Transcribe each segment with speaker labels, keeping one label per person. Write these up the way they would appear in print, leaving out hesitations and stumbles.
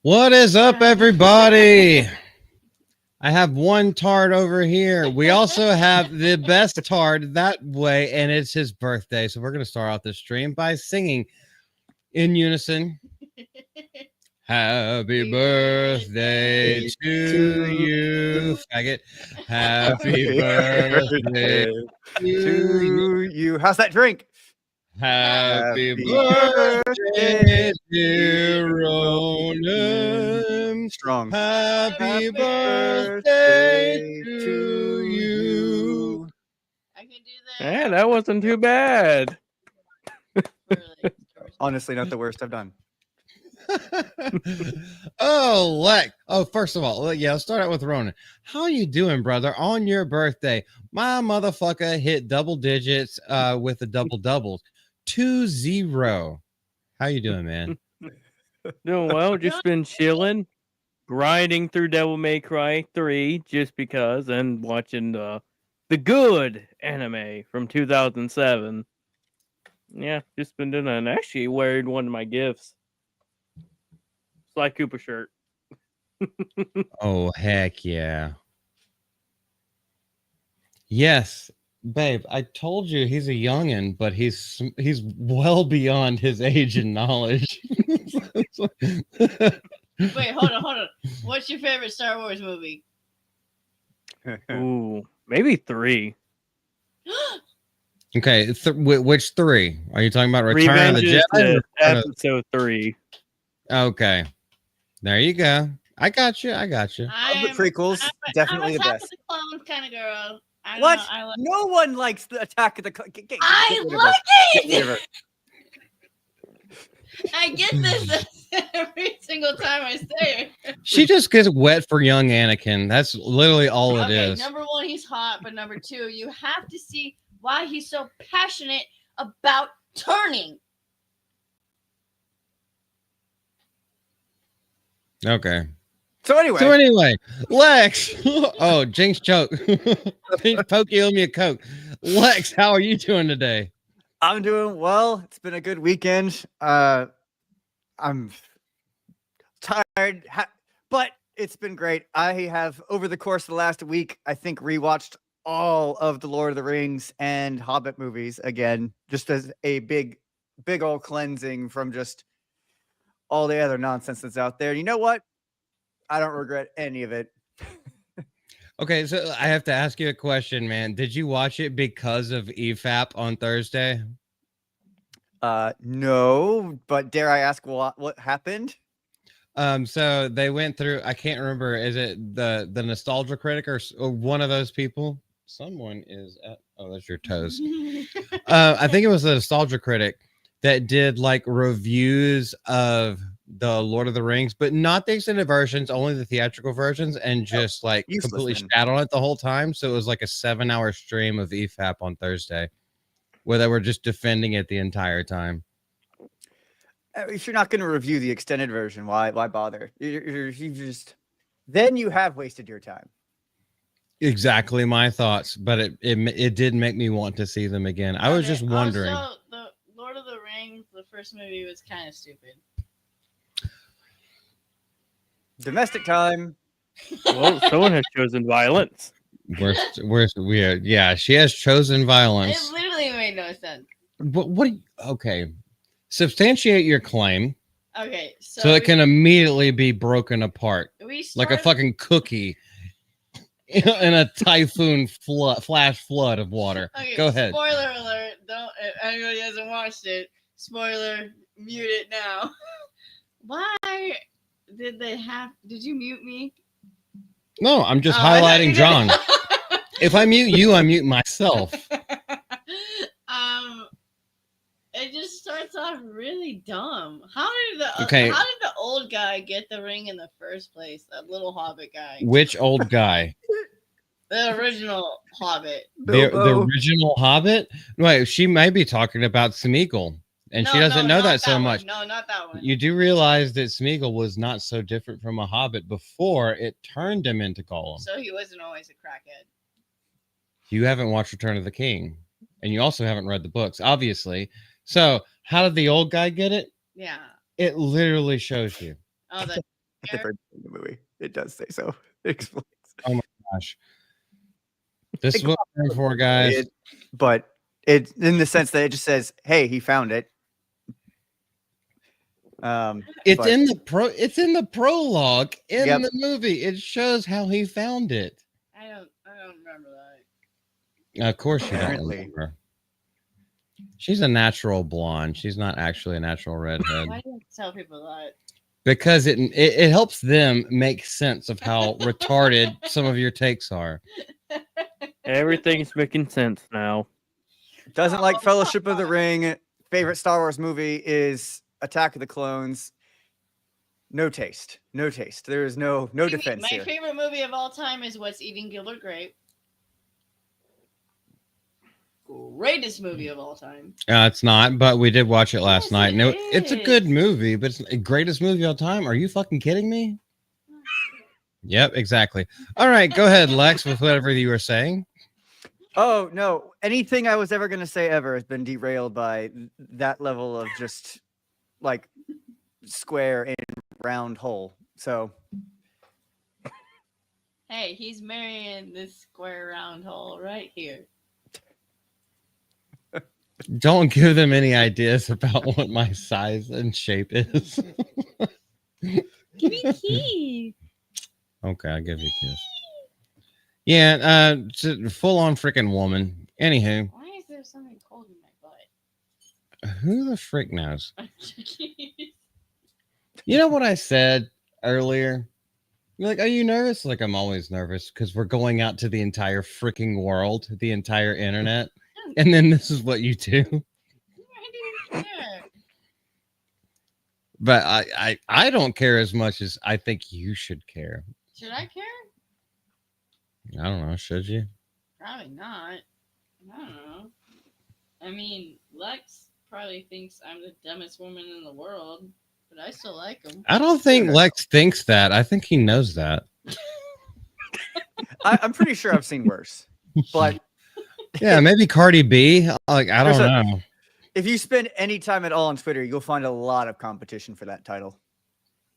Speaker 1: What is up, everybody? I have one tard over here. We also have the best tard that way, and it's his birthday. So we're going to start out this stream by singing in unison. Happy birthday to you, faggot. Happy birthday
Speaker 2: to you. How's that drink?
Speaker 1: Happy birthday, dear Ronan.
Speaker 2: Strong.
Speaker 1: Happy birthday to you.
Speaker 3: I can do that.
Speaker 4: Yeah, that wasn't too bad.
Speaker 2: Honestly, not the worst I've done.
Speaker 1: Oh, Lex. Oh, first of all, yeah, let's start out with Ronan. How you doing, brother? On your birthday, my motherfucker hit double digits with the double doubles. 2-0. How you doing, man?
Speaker 4: Doing well. Just been chilling, grinding through Devil May Cry 3 just because, and watching the good anime from 2007. Yeah, just been doing that. And actually wearing one of my gifts. Sly Cooper shirt.
Speaker 1: Oh, heck yeah. Yes, babe, I told you he's a youngin', but he's well beyond his age and knowledge.
Speaker 3: Wait, hold on. What's your favorite Star Wars movie?
Speaker 4: Ooh, maybe 3.
Speaker 1: Okay, which 3? Are you talking about Return of the Jedi?
Speaker 4: Episode 3.
Speaker 1: Okay, there you go. I got you.
Speaker 2: Of the prequels, definitely the best.
Speaker 3: I'm a clones kind of girl.
Speaker 2: What? No one likes the Attack of the Clones.
Speaker 3: I like it. I get this every single time I say it.
Speaker 1: She just gets wet for young Anakin. That's literally all it is.
Speaker 3: Number 1, he's hot, but number 2, you have to see why he's so passionate about turning.
Speaker 1: Okay.
Speaker 2: So anyway,
Speaker 1: Lex. Oh, Jinx choke. Pokey owe me a Coke. Lex, how are you doing today?
Speaker 2: I'm doing well. It's been a good weekend. I'm tired, but it's been great. I have, over the course of the last week, I think rewatched all of the Lord of the Rings and Hobbit movies again, just as a big old cleansing from just all the other nonsense that's out there. You know what? I don't regret any of it.
Speaker 1: Okay, so I have to ask you a question, man. Did you watch it because of EFAP on Thursday?
Speaker 2: No, but dare I ask what happened?
Speaker 1: So they went through, I can't remember, is it the Nostalgia Critic or one of those people? Someone is at, oh, that's your toes. I think it was the Nostalgia Critic that did like reviews of the Lord of the Rings, but not the extended versions, only the theatrical versions, and just like completely shat on it the whole time. So it was like a 7-hour stream of EFAP on Thursday where they were just defending it the entire time.
Speaker 2: If you're not going to review the extended version, why bother? You just, then you have wasted your time.
Speaker 1: Exactly my thoughts, but it did make me want to see them again. I was just wondering.
Speaker 3: Also, the Lord of the Rings, the first movie was kind of stupid.
Speaker 2: Domestic time.
Speaker 4: Well, someone has chosen violence.
Speaker 1: We're weird. Yeah, she has chosen violence.
Speaker 3: It literally made no sense.
Speaker 1: But what? Okay, substantiate your claim.
Speaker 3: Okay,
Speaker 1: so it can immediately be broken apart like a fucking cookie in a typhoon flash flood of water. Okay, go ahead.
Speaker 3: Spoiler alert! Don't, if anybody hasn't watched it, spoiler, mute it now. Why did you mute me?
Speaker 1: No, I'm just highlighting John. If I mute you, I mute myself.
Speaker 3: It just starts off really dumb. How did the old guy get the ring in the first place? That little hobbit guy.
Speaker 1: Which old guy?
Speaker 3: The original Hobbit.
Speaker 1: The original Hobbit? Wait, she may be talking about Smeagol. And she doesn't know that so much.
Speaker 3: No, not that one.
Speaker 1: You do realize that Smeagol was not so different from a hobbit before it turned him into Gollum.
Speaker 3: So he wasn't always a crackhead.
Speaker 1: You haven't watched Return of the King. And you also haven't read the books, obviously. So how did the old guy get it?
Speaker 3: Yeah.
Speaker 1: It literally shows you.
Speaker 3: Oh,
Speaker 2: at the very beginning of the movie. It does say so. It explains.
Speaker 1: Gosh. This is what we're in for, guys.
Speaker 2: But it in the sense that it just says, "Hey, he found it."
Speaker 1: It's
Speaker 2: but-
Speaker 1: in the prologue in
Speaker 2: Yep.
Speaker 1: the movie. It shows how he found it.
Speaker 3: I don't remember that.
Speaker 1: Of course you don't
Speaker 2: Apparently.
Speaker 1: remember. She's a natural blonde. She's not actually a natural redhead.
Speaker 3: Why do you tell people that?
Speaker 1: Because it helps them make sense of how retarded some of your takes are.
Speaker 4: Everything's making sense now.
Speaker 2: Doesn't like Fellowship of the Ring. Favorite Star Wars movie is Attack of the Clones. No taste. No taste. There is no defense
Speaker 3: My
Speaker 2: here.
Speaker 3: favorite movie of all time is What's Eating Gilbert Grape. Greatest movie of all time.
Speaker 1: It's not, but we did watch it last
Speaker 3: Yes,
Speaker 1: night.
Speaker 3: it
Speaker 1: No, it's a good
Speaker 3: is.
Speaker 1: movie, but it's the greatest movie of all time. Are you fucking kidding me? Yep, exactly. All right, go ahead, Lex, with whatever you were saying.
Speaker 2: Oh no! Anything I was ever gonna say ever has been derailed by that level of just like square and round hole. So
Speaker 3: Hey, he's marrying this square round hole right here.
Speaker 1: Don't give them any ideas about what my size and shape is.
Speaker 3: Give me key.
Speaker 1: Okay, I'll give you a kiss. Yeah, full on freaking woman. Anywho,
Speaker 3: Why is there something cold in my butt?
Speaker 1: who the frick knows? You know what I said earlier? You're like, are you nervous? Like, I'm always nervous because we're going out to the entire freaking world, the entire internet. And then this is what you do.
Speaker 3: I didn't care.
Speaker 1: But I don't care as much as I think you should care.
Speaker 3: Should I care?
Speaker 1: I don't know. Should you?
Speaker 3: Probably not. I don't know. I mean, Lex probably thinks I'm the dumbest woman in the world, but I still like him.
Speaker 1: I don't think Lex thinks that. I think he knows that.
Speaker 2: I'm pretty sure I've seen worse. But
Speaker 1: Yeah, maybe Cardi B. Like, I don't
Speaker 2: There's
Speaker 1: know.
Speaker 2: if you spend any time at all on Twitter, you'll find a lot of competition for that title.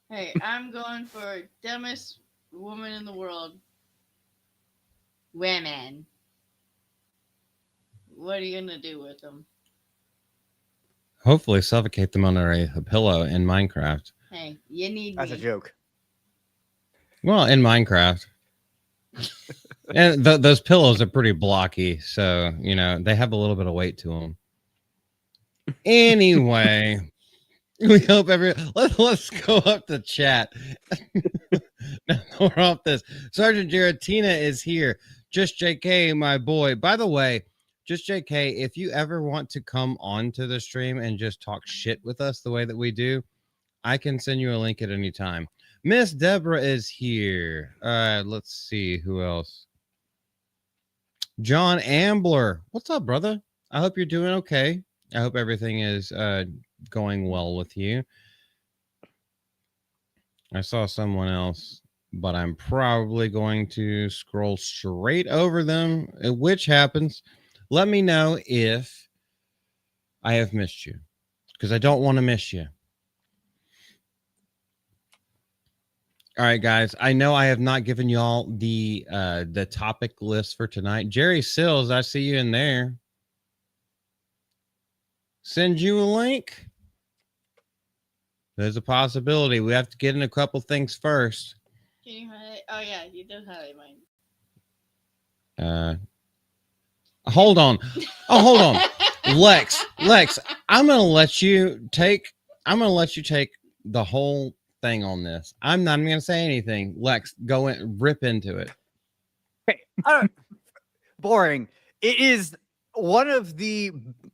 Speaker 3: Hey, I'm going for dumbest woman in the world. Women. What are you gonna do with them?
Speaker 1: Hopefully suffocate them under a pillow in Minecraft.
Speaker 3: Hey, you need
Speaker 2: That's
Speaker 3: me.
Speaker 2: a joke.
Speaker 1: Well, in Minecraft. And those pillows are pretty blocky, so you know they have a little bit of weight to them. Anyway, we hope let's go up the chat. Now we're off this. Sergeant Giratina is here. Just JK, my boy. By the way, just JK, if you ever want to come onto the stream and just talk shit with us the way that we do, I can send you a link at any time. Miss Deborah is here. Let's see who else. John Ambler. What's up, brother? I hope you're doing okay. I hope everything is going well with you. I saw someone else, but I'm probably going to scroll straight over them, which happens. Let me know if I have missed you, because I don't want to miss you. All right, guys. I know I have not given y'all the topic list for tonight. Jerry Sills, I see you in there. Send you a link. There's a possibility. We have to get in a couple things first.
Speaker 3: Can you highlight? Oh yeah, you did highlight mine.
Speaker 1: Hold on. Oh, hold on. Lex, I'm gonna let you take the whole thing on this. I'm not even gonna say anything. Lex, go in, rip into it.
Speaker 2: Boring. It is one of the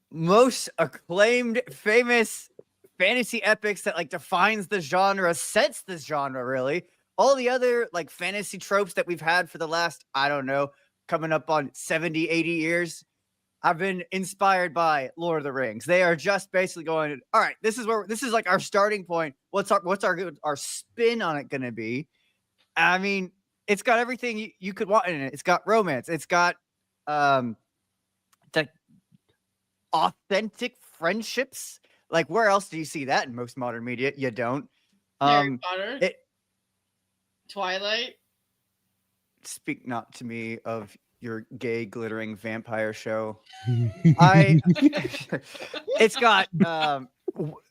Speaker 2: most acclaimed, famous fantasy epics that like defines the genre, sets this genre really. All the other like fantasy tropes that we've had for the last, I don't know, coming up on 70, 80 years, I've been inspired by Lord of the Rings. They are just basically going, all right, this is like our starting point. What's our spin on it going to be? I mean, it's got everything you could want in it. It's got romance. It's got the authentic friendships. Like, where else do you see that in most modern media? You don't.
Speaker 3: Harry Potter. Twilight.
Speaker 2: Speak not to me of your gay glittering vampire show. It's got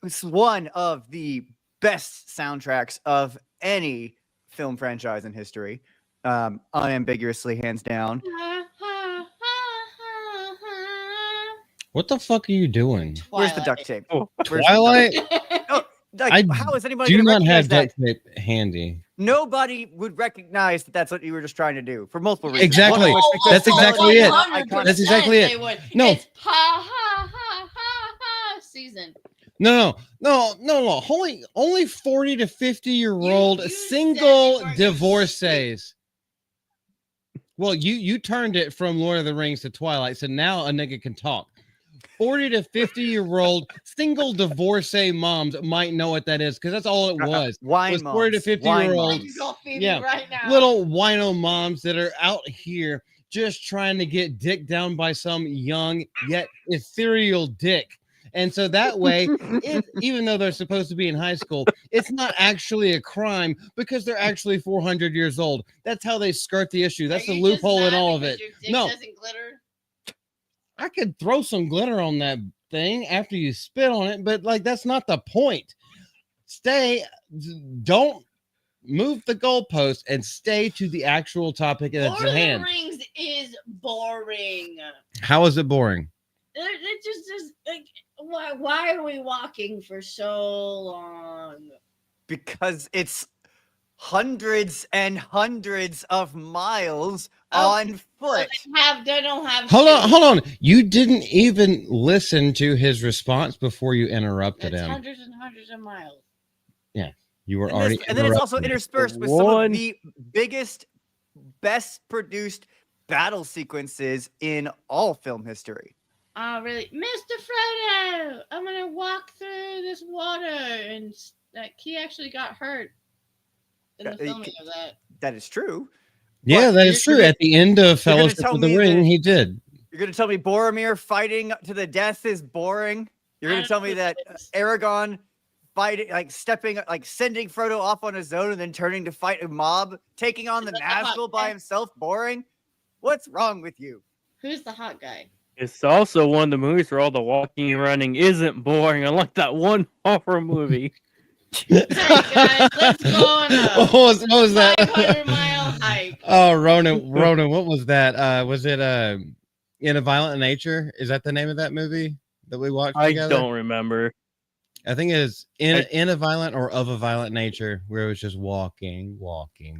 Speaker 2: it's one of the best soundtracks of any film franchise in history. Unambiguously, hands down.
Speaker 1: What the fuck are you doing?
Speaker 2: Where's the duct tape?
Speaker 4: Oh,
Speaker 2: Where's the duct
Speaker 1: Twilight?
Speaker 2: tape? Oh, like,
Speaker 1: I
Speaker 2: how is anybody
Speaker 1: Do
Speaker 2: going to
Speaker 1: not
Speaker 2: recognize
Speaker 1: have
Speaker 2: that?
Speaker 1: duct tape handy.
Speaker 2: Nobody would recognize that that's what you were just trying to do for multiple reasons.
Speaker 1: Exactly.
Speaker 2: One of which because
Speaker 1: That's
Speaker 2: the
Speaker 1: exactly
Speaker 2: melody
Speaker 1: it.
Speaker 2: is not iconic.
Speaker 1: That's exactly it.
Speaker 3: They would.
Speaker 1: No.
Speaker 3: It's ha ha ha ha ha season.
Speaker 1: No. Only 40 to 50-year-old
Speaker 3: You said
Speaker 1: single
Speaker 3: they weren't
Speaker 1: divorcees. Well, you turned it from Lord of the Rings to Twilight, so now a nigga can talk. 40 to 50-year-old single divorcee moms might know what that is because that's all it was.
Speaker 2: Wine
Speaker 1: was 40 to
Speaker 2: moms. Wine
Speaker 1: 50-year-old
Speaker 2: moms.
Speaker 3: Go feed
Speaker 1: Yeah.
Speaker 3: me right now.
Speaker 1: little wino moms that are out here just trying to get dick down by some young yet ethereal dick. And so that way, even though they're supposed to be in high school, it's not actually a crime because they're actually 400 years old. That's how they skirt the issue. That's
Speaker 3: Are
Speaker 1: the
Speaker 3: you just
Speaker 1: loophole in
Speaker 3: mad
Speaker 1: all of
Speaker 3: because
Speaker 1: it.
Speaker 3: your dick
Speaker 1: No,
Speaker 3: doesn't glitter?
Speaker 1: I could throw some glitter on that thing after you spit on it, but like that's not the point. Don't move the goalpost and stay to the actual topic that's
Speaker 3: Lord
Speaker 1: at
Speaker 3: of the
Speaker 1: hand.
Speaker 3: Rings is boring.
Speaker 1: How is it boring?
Speaker 3: It just like why are we walking for so long?
Speaker 2: Because it's hundreds and hundreds of miles
Speaker 3: Oh,
Speaker 2: on foot.
Speaker 3: They don't have
Speaker 1: Hold
Speaker 3: shoes.
Speaker 1: on. You didn't even listen to his response before you interrupted
Speaker 3: It's
Speaker 1: him.
Speaker 3: hundreds and hundreds of miles.
Speaker 1: You were
Speaker 2: And,
Speaker 1: already
Speaker 2: and then it's also
Speaker 1: interrupting.
Speaker 2: interspersed with some of
Speaker 4: One-
Speaker 2: the biggest, best produced battle sequences in all film history.
Speaker 3: Oh, really? Mr. Frodo, I'm going to walk through this water. And like, he actually got hurt in the
Speaker 2: Yeah,
Speaker 3: filming of that.
Speaker 2: That is true.
Speaker 1: Yeah,
Speaker 2: What,
Speaker 1: that
Speaker 2: you're-
Speaker 1: is true.
Speaker 2: you're gonna-
Speaker 1: At the end of
Speaker 2: gonna
Speaker 1: Fellowship
Speaker 2: tell
Speaker 1: of the
Speaker 2: me
Speaker 1: Ring,
Speaker 2: that-
Speaker 1: he did.
Speaker 2: You're going to tell me Boromir fighting to the death is boring? You're going to tell me that Aragorn fighting, like stepping, like sending Frodo off on his own and then turning to fight a mob, taking on the
Speaker 3: Is that the hot
Speaker 2: Nazgul by
Speaker 3: guy?
Speaker 2: himself, boring? What's wrong with you?
Speaker 3: Who's the hot guy?
Speaker 4: It's also one of the movies where all the walking and running isn't boring, unlike that one horror movie.
Speaker 3: Hey, guys, let's go on a
Speaker 1: what was that?
Speaker 3: 500-mile hike.
Speaker 1: Oh, Ronan, what was that? Was it In a Violent Nature? Is that the name of that movie that we watched
Speaker 4: I
Speaker 1: together?
Speaker 4: don't remember.
Speaker 1: I think it is in a Violent or Of a Violent Nature, where it was just walking.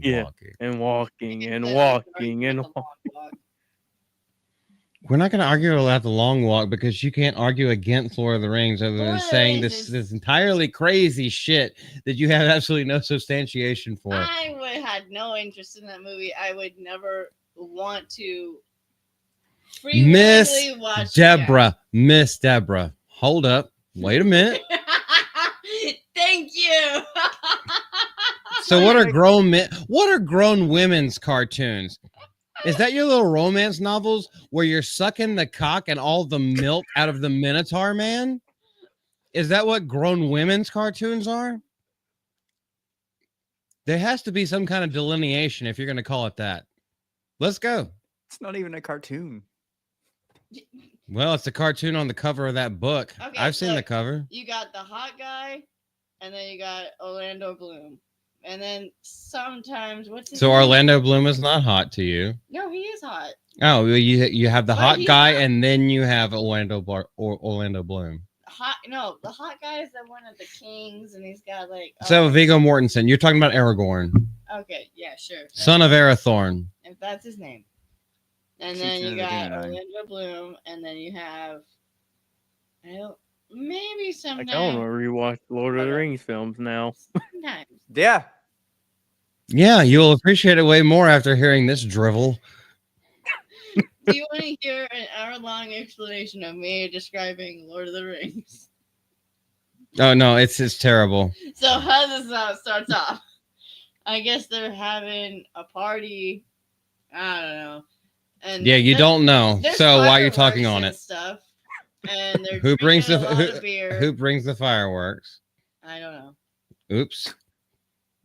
Speaker 4: Yeah. And walking and walking and walking.
Speaker 1: We're not going to argue about the long walk because you can't argue against Lord of the Rings other than
Speaker 3: Lord of the
Speaker 1: saying
Speaker 3: Rings
Speaker 1: this entirely crazy shit that you have absolutely no substantiation for.
Speaker 3: I would had no interest in that movie. I would never want to
Speaker 1: Miss
Speaker 3: freewheeling watch
Speaker 1: Miss Deborah, hold up. Wait a minute.
Speaker 3: Thank you.
Speaker 1: So what are grown men? What are grown women's cartoons? Is that your little romance novels where you're sucking the cock and all the milk out of the Minotaur man? Is that what grown women's cartoons are? There has to be some kind of delineation if you're going to call it that. Let's go.
Speaker 2: It's not even a cartoon.
Speaker 1: Well, it's a cartoon on the cover of that book.
Speaker 3: Okay,
Speaker 1: I've seen the
Speaker 3: look.
Speaker 1: cover.
Speaker 3: You got the hot guy, and then you got Orlando Bloom, and then sometimes what's his
Speaker 1: So
Speaker 3: name?
Speaker 1: Orlando Bloom is not hot to you.
Speaker 3: No, he is hot.
Speaker 1: Oh, well, you have the
Speaker 3: But
Speaker 1: hot
Speaker 3: he's
Speaker 1: guy,
Speaker 3: not.
Speaker 1: and then you have Orlando Bloom.
Speaker 3: The hot guy is the one of the kings, and he's got like.
Speaker 1: So Viggo Mortensen, you're talking about Aragorn,
Speaker 3: Okay, yeah, sure.
Speaker 1: son of Arathorn.
Speaker 3: If that's his name. And
Speaker 2: Keeps
Speaker 3: then
Speaker 2: it
Speaker 3: you
Speaker 2: in
Speaker 3: got
Speaker 2: the game,
Speaker 3: Orlando Bloom, and then you have. Maybe
Speaker 4: I
Speaker 3: sometime.
Speaker 4: don't want to rewatch Lord of the Rings films now.
Speaker 3: Sometimes.
Speaker 2: Yeah.
Speaker 1: Yeah, you'll appreciate it way more after hearing this drivel.
Speaker 3: Do you want to hear an hour-long explanation of me describing Lord of the Rings?
Speaker 1: Oh no, it's terrible.
Speaker 3: So how does this starts off? I guess they're having a party. I don't know. And
Speaker 1: Yeah, you don't know.
Speaker 3: there's
Speaker 1: So why are you talking
Speaker 3: fireworks
Speaker 1: on
Speaker 3: and
Speaker 1: it?
Speaker 3: Stuff. And they're
Speaker 1: Who brings
Speaker 3: drinking
Speaker 1: the
Speaker 3: a lot of beer.
Speaker 1: who brings the fireworks?
Speaker 3: I don't know.
Speaker 1: Oops.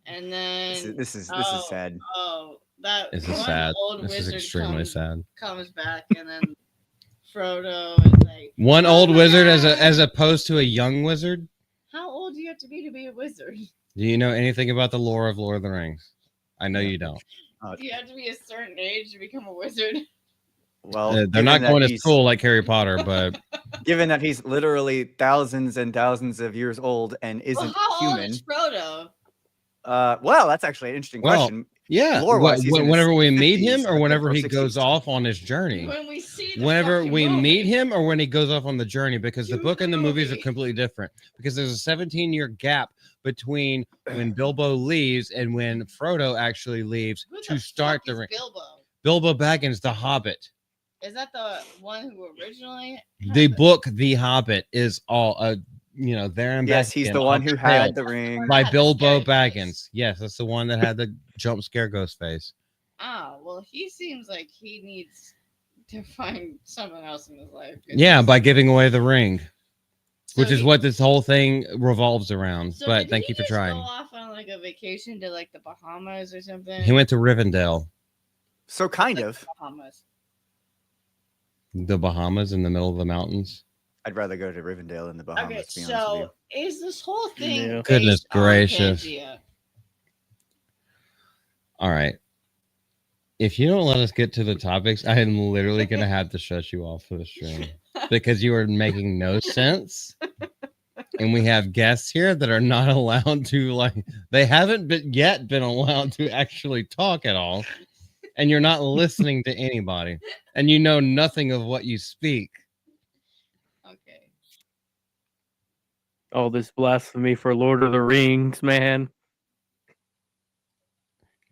Speaker 3: And then
Speaker 2: This is sad.
Speaker 3: Oh, that
Speaker 1: This is
Speaker 3: one
Speaker 1: sad.
Speaker 3: old
Speaker 1: This is
Speaker 3: wizard
Speaker 1: extremely sad.
Speaker 3: comes back, and then Frodo is like,
Speaker 1: One
Speaker 3: "Oh
Speaker 1: old
Speaker 3: my
Speaker 1: wizard
Speaker 3: God,
Speaker 1: as opposed to a young wizard.
Speaker 3: How old do you have to be a wizard?
Speaker 1: Do you know anything about the lore of Lord of the Rings? I know you don't.
Speaker 3: Do you have to be a certain age to become a wizard?
Speaker 2: Well,
Speaker 1: They're
Speaker 2: given
Speaker 1: not
Speaker 2: that
Speaker 1: going to
Speaker 2: he's-
Speaker 1: school like Harry Potter, but
Speaker 2: Given that he's literally thousands and thousands of years old and
Speaker 3: Well,
Speaker 2: isn't
Speaker 3: how old
Speaker 2: human.
Speaker 3: is Frodo?
Speaker 2: Well, that's actually an interesting
Speaker 1: Well,
Speaker 2: question.
Speaker 1: yeah.
Speaker 2: Lore-wise, he's in his
Speaker 1: Whenever we meet
Speaker 2: 50s,
Speaker 1: him, or
Speaker 2: I think,
Speaker 1: whenever
Speaker 2: or
Speaker 1: he goes
Speaker 2: 60s.
Speaker 1: off on his journey.
Speaker 3: When we see the
Speaker 1: Whenever
Speaker 3: fucking
Speaker 1: we
Speaker 3: movie.
Speaker 1: meet him, or when he goes off on the journey, because the
Speaker 3: Do
Speaker 1: book
Speaker 3: the
Speaker 1: and the movies are
Speaker 3: movie.
Speaker 1: completely different. Because there's a 17-year gap between when Bilbo leaves and when Frodo actually leaves
Speaker 3: Who
Speaker 1: to
Speaker 3: the
Speaker 1: start
Speaker 3: fuck
Speaker 1: the
Speaker 3: is
Speaker 1: ring.
Speaker 3: Bilbo?
Speaker 1: Bilbo Baggins, the Hobbit.
Speaker 3: Is that the one who originally?
Speaker 1: The book, The Hobbit, is all there and
Speaker 2: Yes,
Speaker 1: back
Speaker 2: he's
Speaker 1: again,
Speaker 2: the
Speaker 1: all
Speaker 2: one who had
Speaker 1: trailed
Speaker 2: the ring.
Speaker 1: by
Speaker 3: Had the
Speaker 1: Bilbo
Speaker 3: scary
Speaker 1: Baggins.
Speaker 3: face.
Speaker 1: Yes, that's the one that had the jump scare ghost face.
Speaker 3: Oh, well, he seems like he needs to find someone else in his life.
Speaker 1: Yeah, by giving away the ring,
Speaker 3: So
Speaker 1: which is
Speaker 3: he-
Speaker 1: what this whole thing revolves around.
Speaker 3: So
Speaker 1: But
Speaker 3: did
Speaker 1: thank
Speaker 3: he
Speaker 1: you for
Speaker 3: just
Speaker 1: trying.
Speaker 3: Go off on like a vacation to like the Bahamas or something.
Speaker 1: He went to Rivendell,
Speaker 2: So kind of.
Speaker 3: Bahamas.
Speaker 1: the Bahamas in the middle of the mountains.
Speaker 2: I'd rather go to Rivendell than the Bahamas.
Speaker 3: Okay,
Speaker 2: to be honest with you.
Speaker 3: so is this whole thing
Speaker 4: Yeah.
Speaker 3: based
Speaker 1: Goodness
Speaker 3: on
Speaker 1: gracious.
Speaker 3: Pangea?
Speaker 1: All right. If you don't let us get to the topics, I am literally going to have to shut you off for the stream because you are making no sense. And we have guests here that are not allowed to, they haven't been allowed to actually talk at all. And you're not listening to anybody. And you know nothing of what you speak.
Speaker 3: Okay.
Speaker 4: All this blasphemy for Lord of the Rings, man.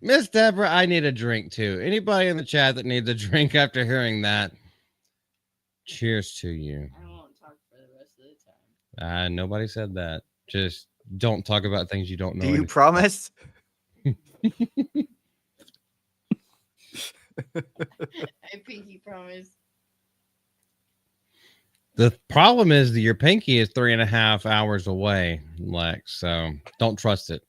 Speaker 1: Miss Deborah, I need a drink too. Anybody in the chat that needs a drink after hearing that? Cheers to you.
Speaker 3: I won't talk for the rest of the time.
Speaker 1: Nobody said that. Just don't talk about things you don't know.
Speaker 2: Do you
Speaker 1: anything.
Speaker 2: promise?
Speaker 3: I pinky promise.
Speaker 1: The problem is that your pinky is 3.5 hours away, Lex. So don't trust it.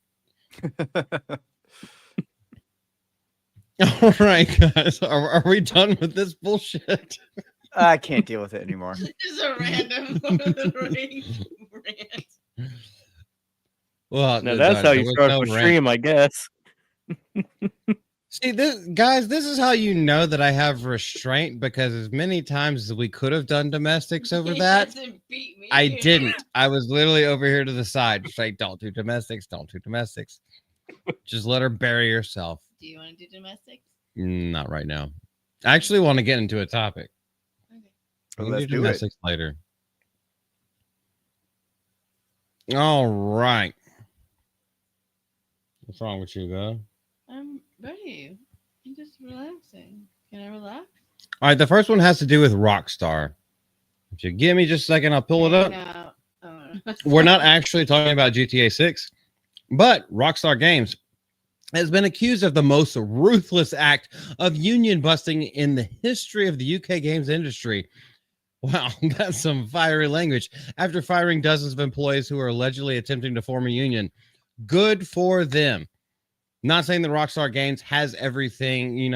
Speaker 1: All right, guys. Are we done with this bullshit?
Speaker 2: I can't deal with it anymore.
Speaker 3: This is a random Lord of the Rings rant.
Speaker 1: Well,
Speaker 4: Now that's how
Speaker 1: there
Speaker 4: you
Speaker 1: was
Speaker 4: start
Speaker 1: no
Speaker 4: a
Speaker 1: rant.
Speaker 4: stream, I guess.
Speaker 1: See, this is how you know that I have restraint, because as many times as we could have done domestics over
Speaker 3: He
Speaker 1: that,
Speaker 3: doesn't beat me.
Speaker 1: I didn't. I was literally over here to the side, just like, don't do domestics, don't do domestics. Just let her bury herself.
Speaker 3: Do you want to do domestics?
Speaker 1: Not right now. I actually want to get into a topic.
Speaker 3: Okay.
Speaker 1: We
Speaker 2: Well,
Speaker 1: can
Speaker 2: let's
Speaker 1: do
Speaker 2: do it.
Speaker 1: domestics later. All right. What's wrong with you, though?
Speaker 3: I'm ready. I'm just relaxing. Can I relax?
Speaker 1: All right, the first one has to do with Rockstar. If you give me just a second, I'll pull it up.
Speaker 3: No. Oh,
Speaker 1: We're not actually talking about GTA 6, but Rockstar Games has been accused of the most ruthless act of union busting in the history of the UK games industry. Wow, that's some fiery language. After firing dozens of employees who are allegedly attempting to form a union. Good for them. Not saying that Rockstar Games has everything,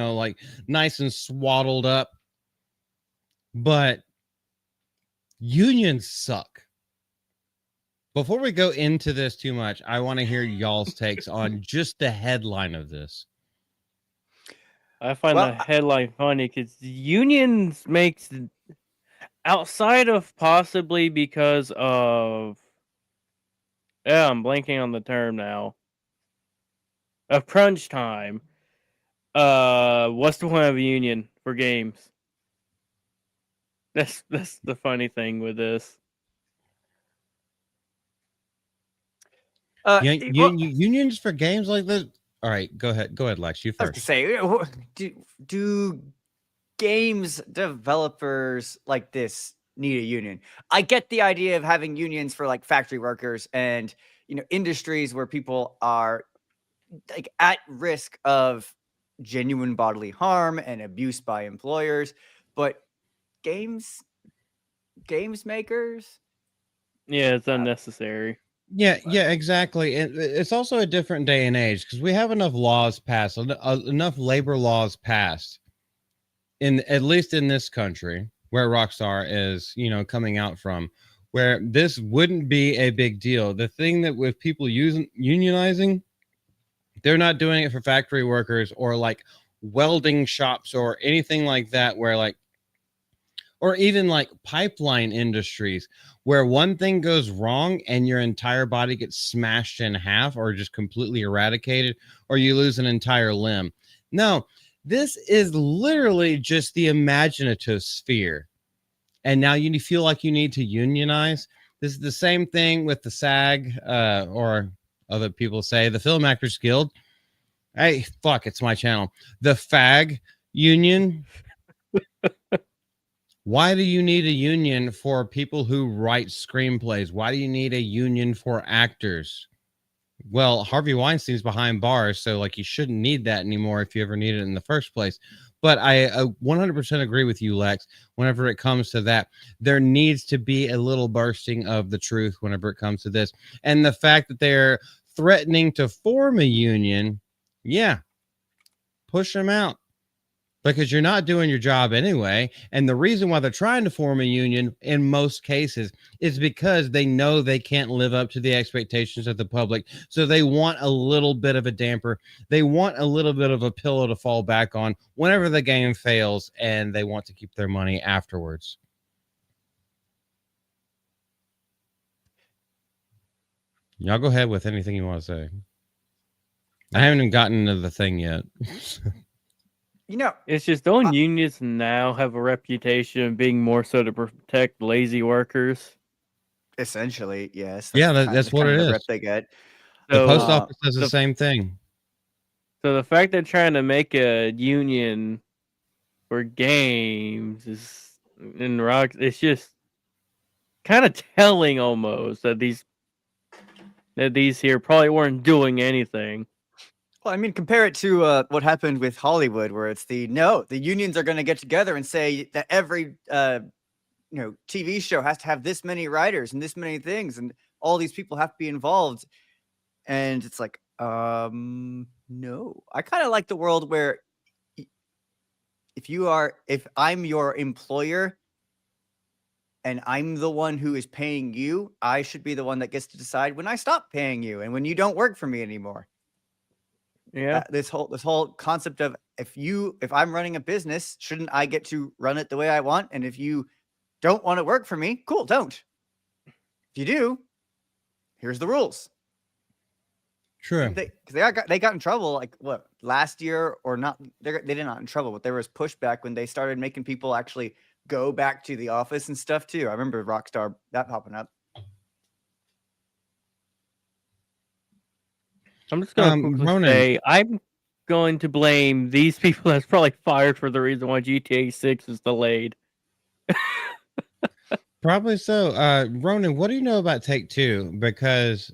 Speaker 1: nice and swaddled up, but unions suck. Before we go into this too much, I want to hear y'all's takes on just the headline of this.
Speaker 4: I find
Speaker 2: Well,
Speaker 4: the headline funny because unions makes, outside of possibly because of, yeah, I'm blanking on the term now, of crunch time. What's the point of a union for games? That's the funny thing with this.
Speaker 1: Unions for games like this. All right, go ahead, Lex. You
Speaker 2: I was to
Speaker 1: first.
Speaker 2: say, do games developers like this need a union? I get the idea of having unions for like factory workers and industries where people are like at risk of genuine bodily harm and abuse by employers, but games makers,
Speaker 4: Yeah, it's unnecessary.
Speaker 1: Yeah, exactly. And it's also a different day and age because we have enough laws passed, enough labor laws passed in at least in this country where Rockstar is, coming out from, where this wouldn't be a big deal. The thing that with people using unionizing, they're not doing it for factory workers or like welding shops or anything like that, where like, or even like pipeline industries where one thing goes wrong and your entire body gets smashed in half or just completely eradicated, or you lose an entire limb. No, this is literally just the imaginative sphere. And now you feel like you need to unionize. This is the same thing with the SAG, or other people say the Film Actors Guild. Hey, fuck, it's my channel. The FAG union. Why do you need a union for people who write screenplays? Why do you need a union for actors? Well, Harvey Weinstein's behind bars, so like you shouldn't need that anymore if you ever need it in the first place. But I 100% agree with you, Lex. Whenever it comes to that, there needs to be a little bursting of the truth whenever it comes to this. And the fact that they're threatening to form a union, yeah, push them out, because you're not doing your job anyway. And the reason why they're trying to form a union in most cases is because they know they can't live up to the expectations of the public. So they want a little bit of a damper. They want a little bit of a pillow to fall back on whenever the game fails, and they want to keep their money afterwards. Y'all go ahead with anything you want to say. I haven't even gotten into the thing yet.
Speaker 4: It's just, don't unions now have a reputation of being more so to protect lazy workers?
Speaker 2: Essentially, yes.
Speaker 1: Yeah, that's what it
Speaker 2: the
Speaker 1: is.
Speaker 2: rep they get.
Speaker 1: The
Speaker 4: So,
Speaker 1: post office does the same thing.
Speaker 4: So the fact they're trying to make a union for games is in rock. It's just kind of telling almost that these here probably weren't doing anything.
Speaker 2: Well, I mean, compare it to what happened with Hollywood, where it's the unions are going to get together and say that every TV show has to have this many writers and this many things, and all these people have to be involved. And it's like, no. I kind of like the world where if I'm your employer and I'm the one who is paying you, I should be the one that gets to decide when I stop paying you and when you don't work for me anymore.
Speaker 4: Yeah.
Speaker 2: This whole concept of if I'm running a business, shouldn't I get to run it the way I want? And if you don't want to work for me, cool, don't. If you do, here's the rules.
Speaker 1: True.
Speaker 2: They got in trouble like what, last year or not? They did not in trouble, but there was pushback when they started making people actually go back to the office and stuff too. I remember Rockstar that popping up.
Speaker 4: I'm just going to quickly say, I'm going to blame these people that's probably fired for the reason why GTA 6 is delayed.
Speaker 1: Probably so. Ronan, what do you know about Take-Two? Because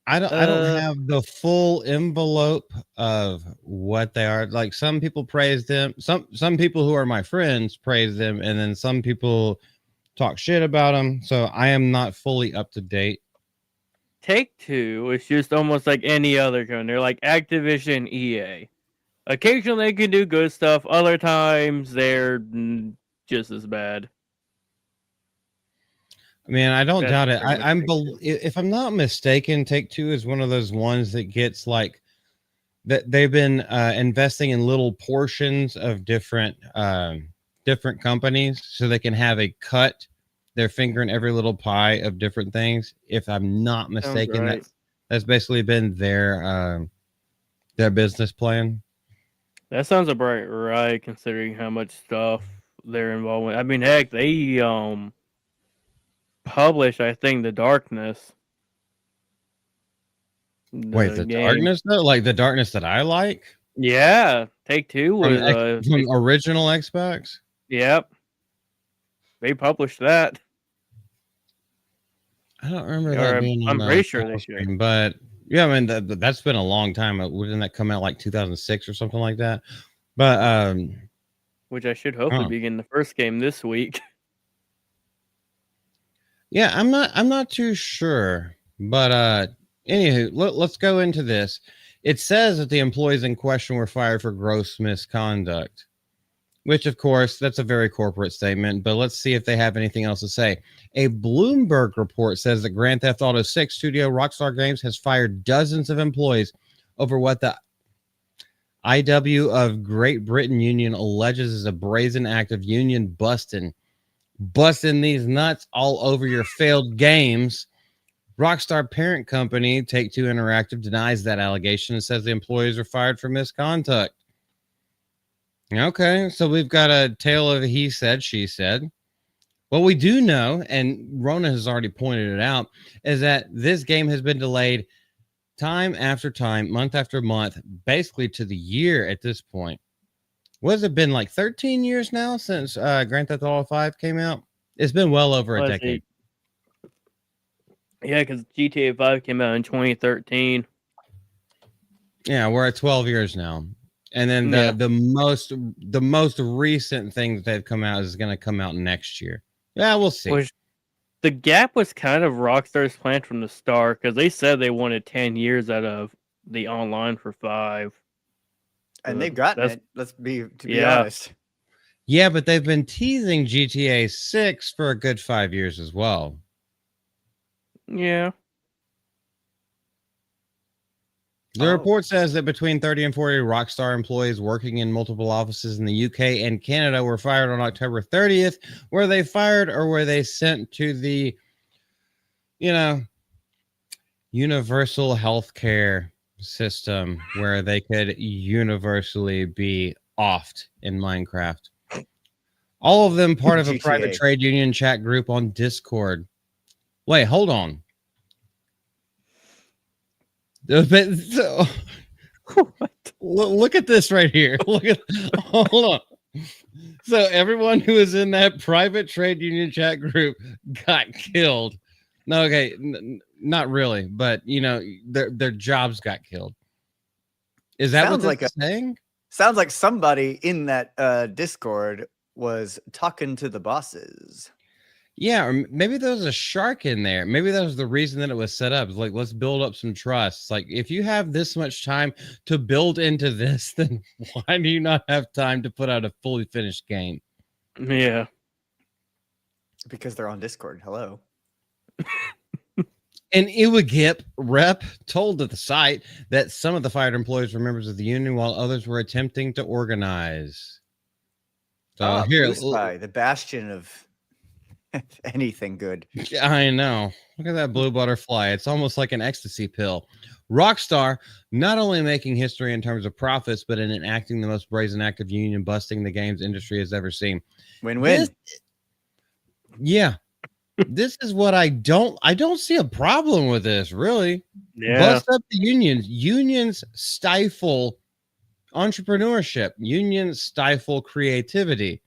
Speaker 1: I don't have the full envelope of what they are. Like, some people praise them. Some people who are my friends praise them, and then some people talk shit about them. So I am not fully up to date.
Speaker 4: Take-Two is just almost like any other company. They're like Activision, EA. Occasionally they can do good stuff. Other times they're just as bad.
Speaker 1: I mean, I don't doubt it. If I'm not mistaken, Take-Two is one of those ones that gets like that they've been investing in little portions of different companies so they can have a cut their finger in every little pie of different things. If I'm not mistaken,
Speaker 4: right.
Speaker 1: that's basically been their business plan.
Speaker 4: That sounds about right, considering how much stuff they're involved with. I mean, heck, they published, I think, The Darkness.
Speaker 1: Wait, the Darkness though? Like the Darkness that I like?
Speaker 4: Yeah, Take-Two was
Speaker 1: from original Xbox.
Speaker 4: Yep, they published that.
Speaker 1: I don't remember that being.
Speaker 4: I'm pretty sure they should.
Speaker 1: But yeah, I mean that's been a long time. Didn't that come out like 2006 or something like that? But
Speaker 4: which I should hopefully begin the first game this week.
Speaker 1: Yeah, I'm not too sure But anywho, let's go into this. It says that the employees in question were fired for gross misconduct, which, of course, that's a very corporate statement. But let's see if they have anything else to say. A Bloomberg report says that Grand Theft Auto 6 studio Rockstar Games has fired dozens of employees over what the IW of Great Britain Union alleges is a brazen act of union busting these nuts all over your failed games. Rockstar parent company Take-Two Interactive denies that allegation and says the employees are fired for misconduct. Okay, so we've got a tale of he said, she said. What we do know, and Rona has already pointed it out, is that this game has been delayed time after time, month after month, basically to the year at this point. What has it been, like 13 years now since Grand Theft Auto 5 came out? It's been well over a decade.
Speaker 4: Yeah, because GTA 5 came out in 2013.
Speaker 1: Yeah, we're at 12 years now. And then the most recent thing that they've come out is going to come out next year. Yeah, we'll see.
Speaker 4: Which, the gap was kind of Rockstar's plan from the start, because they said they wanted 10 years out of the online for 5.
Speaker 2: And they've gotten it. Let's be honest.
Speaker 1: Yeah, but they've been teasing GTA 6 for a good 5 years as well.
Speaker 4: Yeah.
Speaker 1: The report says that between 30 and 40 Rockstar employees working in multiple offices in the UK and Canada were fired on October 30th. Were they fired or were they sent to the, universal healthcare system where they could universally be offed in Minecraft? All of them part of a private trade union chat group on Discord. Wait, hold on. Look at this right here. Hold on. So everyone who is in that private trade union chat group got killed. No, okay, not really, but their jobs got killed. Is that what they're saying?
Speaker 2: Sounds like somebody in that Discord was talking to the bosses.
Speaker 1: Yeah, or maybe there was a shark in there. Maybe that was the reason that it was set up. It's like, let's build up some trust. Like, if you have this much time to build into this, then why do you not have time to put out a fully finished game?
Speaker 4: Yeah.
Speaker 2: Because they're on Discord. Hello.
Speaker 1: An Iwagip rep told the site that some of the fired employees were members of the union while others were attempting to organize. So here,
Speaker 2: the bastion of anything good.
Speaker 1: I know. Look at that blue butterfly. It's almost like an ecstasy pill. Rockstar not only making history in terms of profits, but in enacting the most brazen act of union busting the games industry has ever seen.
Speaker 2: Win-win.
Speaker 1: Yeah. This is what I don't see a problem with this, really.
Speaker 4: Yeah.
Speaker 1: Bust up the unions. Unions stifle entrepreneurship. Unions stifle creativity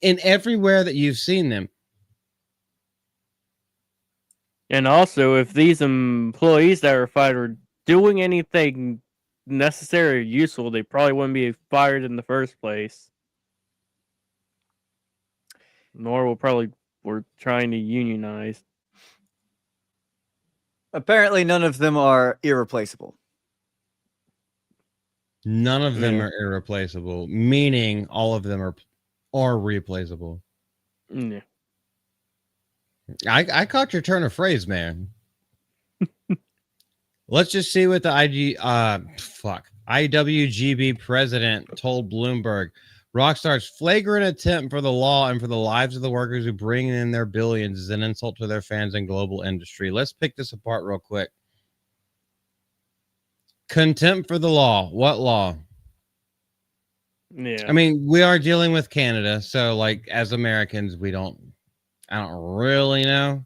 Speaker 1: in everywhere that you've seen them.
Speaker 4: And also, if these employees that were fired were doing anything necessary or useful, they probably wouldn't be fired in the first place. Nor will probably were trying to unionize.
Speaker 2: Apparently, none of them are irreplaceable.
Speaker 1: None of them are irreplaceable, meaning all of them are replaceable.
Speaker 4: Yeah.
Speaker 1: I caught your turn of phrase, man. Let's just see what the IWGB president told Bloomberg. Rockstar's flagrant attempt for the law and for the lives of the workers who bring in their billions is an insult to their fans and global industry. Let's pick this apart real quick. Contempt for the law. What law?
Speaker 4: Yeah.
Speaker 1: I mean, we are dealing with Canada, so like as Americans, I don't really know.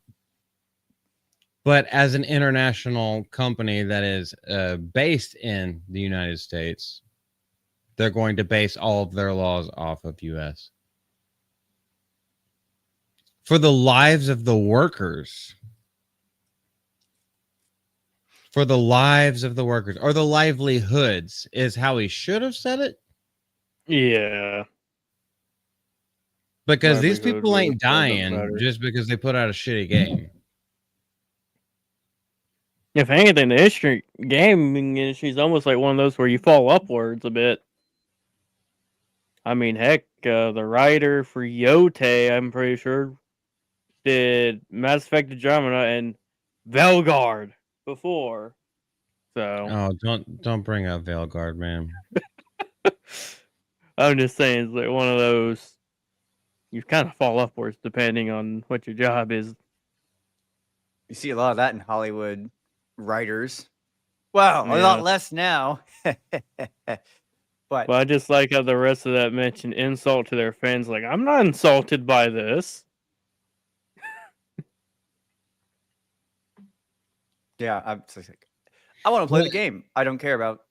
Speaker 1: But as an international company that is based in the United States, they're going to base all of their laws off of U.S. For the lives of the workers. For the lives of the workers, or the livelihoods, is how he should have said it.
Speaker 4: Yeah.
Speaker 1: Because these people ain't dying just because they put out a shitty game.
Speaker 4: If anything, the gaming industry is almost like one of those where you fall upwards a bit. I mean, heck, the writer for Yote, I'm pretty sure, did Mass Effect Andromeda and Velguard before. So
Speaker 1: don't bring up Veilguard, man.
Speaker 4: I'm just saying, it's like one of those. You kind of fall upwards depending on what your job is.
Speaker 2: You see a lot of that in Hollywood writers. Well, a
Speaker 4: Yeah.
Speaker 2: lot less now. But
Speaker 4: I just like how the rest of that mentioned insult to their fans. Like, I'm not insulted by this.
Speaker 2: yeah, I'm just like, I want to play
Speaker 1: Well-
Speaker 2: the game. I don't care about.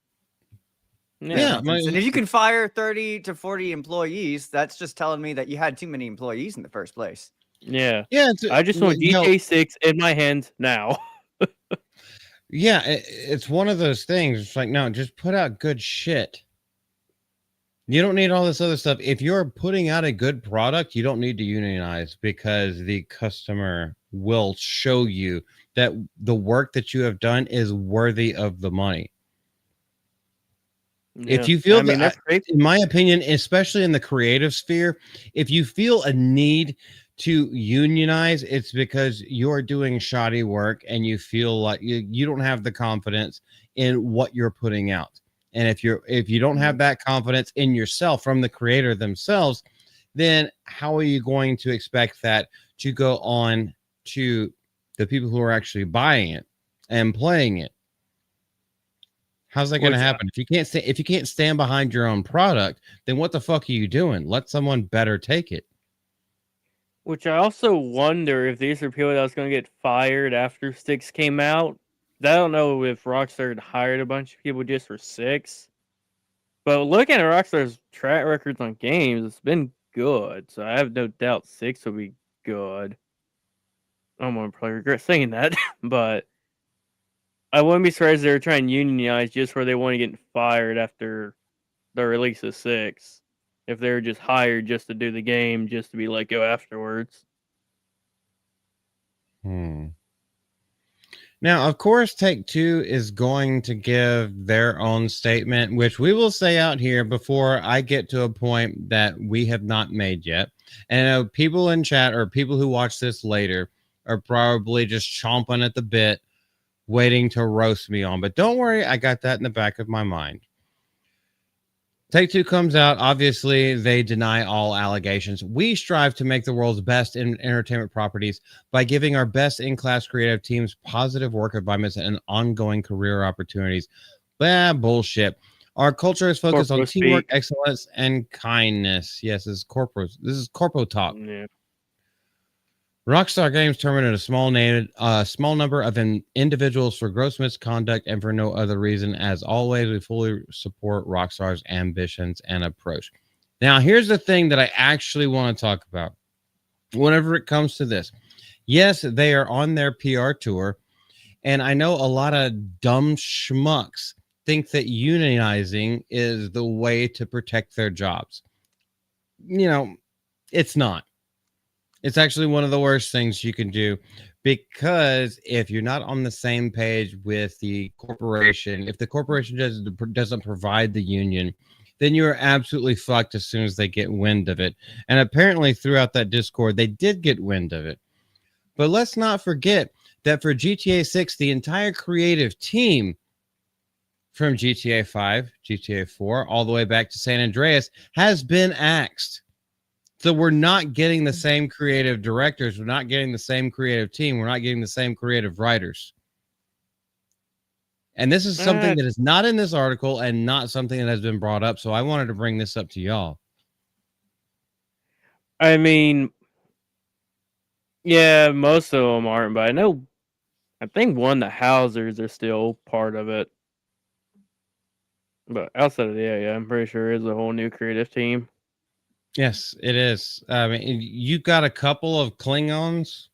Speaker 1: Yeah,
Speaker 2: And if you can fire 30 to 40 employees, that's just telling me that you had too many employees in the first place.
Speaker 4: Yeah.
Speaker 1: yeah.
Speaker 4: I just want GTA 6 in my hands now.
Speaker 1: Yeah, it's one of those things. It's like, no, just put out good shit. You don't need all this other stuff. If you're putting out a good product, you don't need to unionize because the customer will show you that the work that you have done is worthy of the money. If you feel
Speaker 4: that's great.
Speaker 1: in my opinion, especially in the creative sphere, if you feel a need to unionize, it's because you're doing shoddy work and you feel like you don't have the confidence in what you're putting out. And if you don't have that confidence in yourself from the creator themselves, then how are you going to expect that to go on to the people who are actually buying it and playing it? How's that going to happen? If you can't stand behind your own product, then what the fuck are you doing? Let someone better take it.
Speaker 4: Which I also wonder if these are people that was going to get fired after 6 came out. I don't know if Rockstar had hired a bunch of people just for 6. But looking at Rockstar's track records on games, it's been good. So I have no doubt 6 will be good. I'm going to probably regret saying that. But I wouldn't be surprised if they were trying to unionize just where they want to get fired after the release of 6. If they were just hired just to do the game, just to be let go afterwards.
Speaker 1: Now, of course, Take-Two is going to give their own statement, which we will say out here before I get to a point that we have not made yet. And I know people in chat or people who watch this later are probably just chomping at the bit, waiting to roast me on. But don't worry, I got that in the back of my mind. Take-Two comes out. Obviously, they deny all allegations. We strive to make the world's best in entertainment properties by giving our best in-class creative teams positive work environments and ongoing career opportunities. Bullshit. Our culture is focused on teamwork, excellence, and kindness. Yes, this is corpo talk.
Speaker 4: Yeah.
Speaker 1: Rockstar Games terminated a small number of individuals for gross misconduct and for no other reason. As always, we fully support Rockstar's ambitions and approach. Now, here's the thing that I actually want to talk about. Whenever it comes to this, yes, they are on their PR tour, and I know a lot of dumb schmucks think that unionizing is the way to protect their jobs. You know, it's not. It's actually one of the worst things you can do, because if you're not on the same page with the corporation, if the corporation doesn't provide the union, then you're absolutely fucked as soon as they get wind of it. And apparently throughout that Discord, they did get wind of it. But let's not forget that for GTA 6, the entire creative team from GTA 5, GTA 4, all the way back to San Andreas has been axed. So we're not getting the same creative directors. We're not getting the same creative team. We're not getting the same creative writers. And this is something that is not in this article and not something that has been brought up. So I wanted to bring this up to y'all.
Speaker 4: I mean, yeah, most of them aren't, but I think one, the Housers are still part of it. But outside of that, yeah, I'm pretty sure it's a whole new creative team.
Speaker 1: Yes, it is. I mean, you got a couple of Klingons,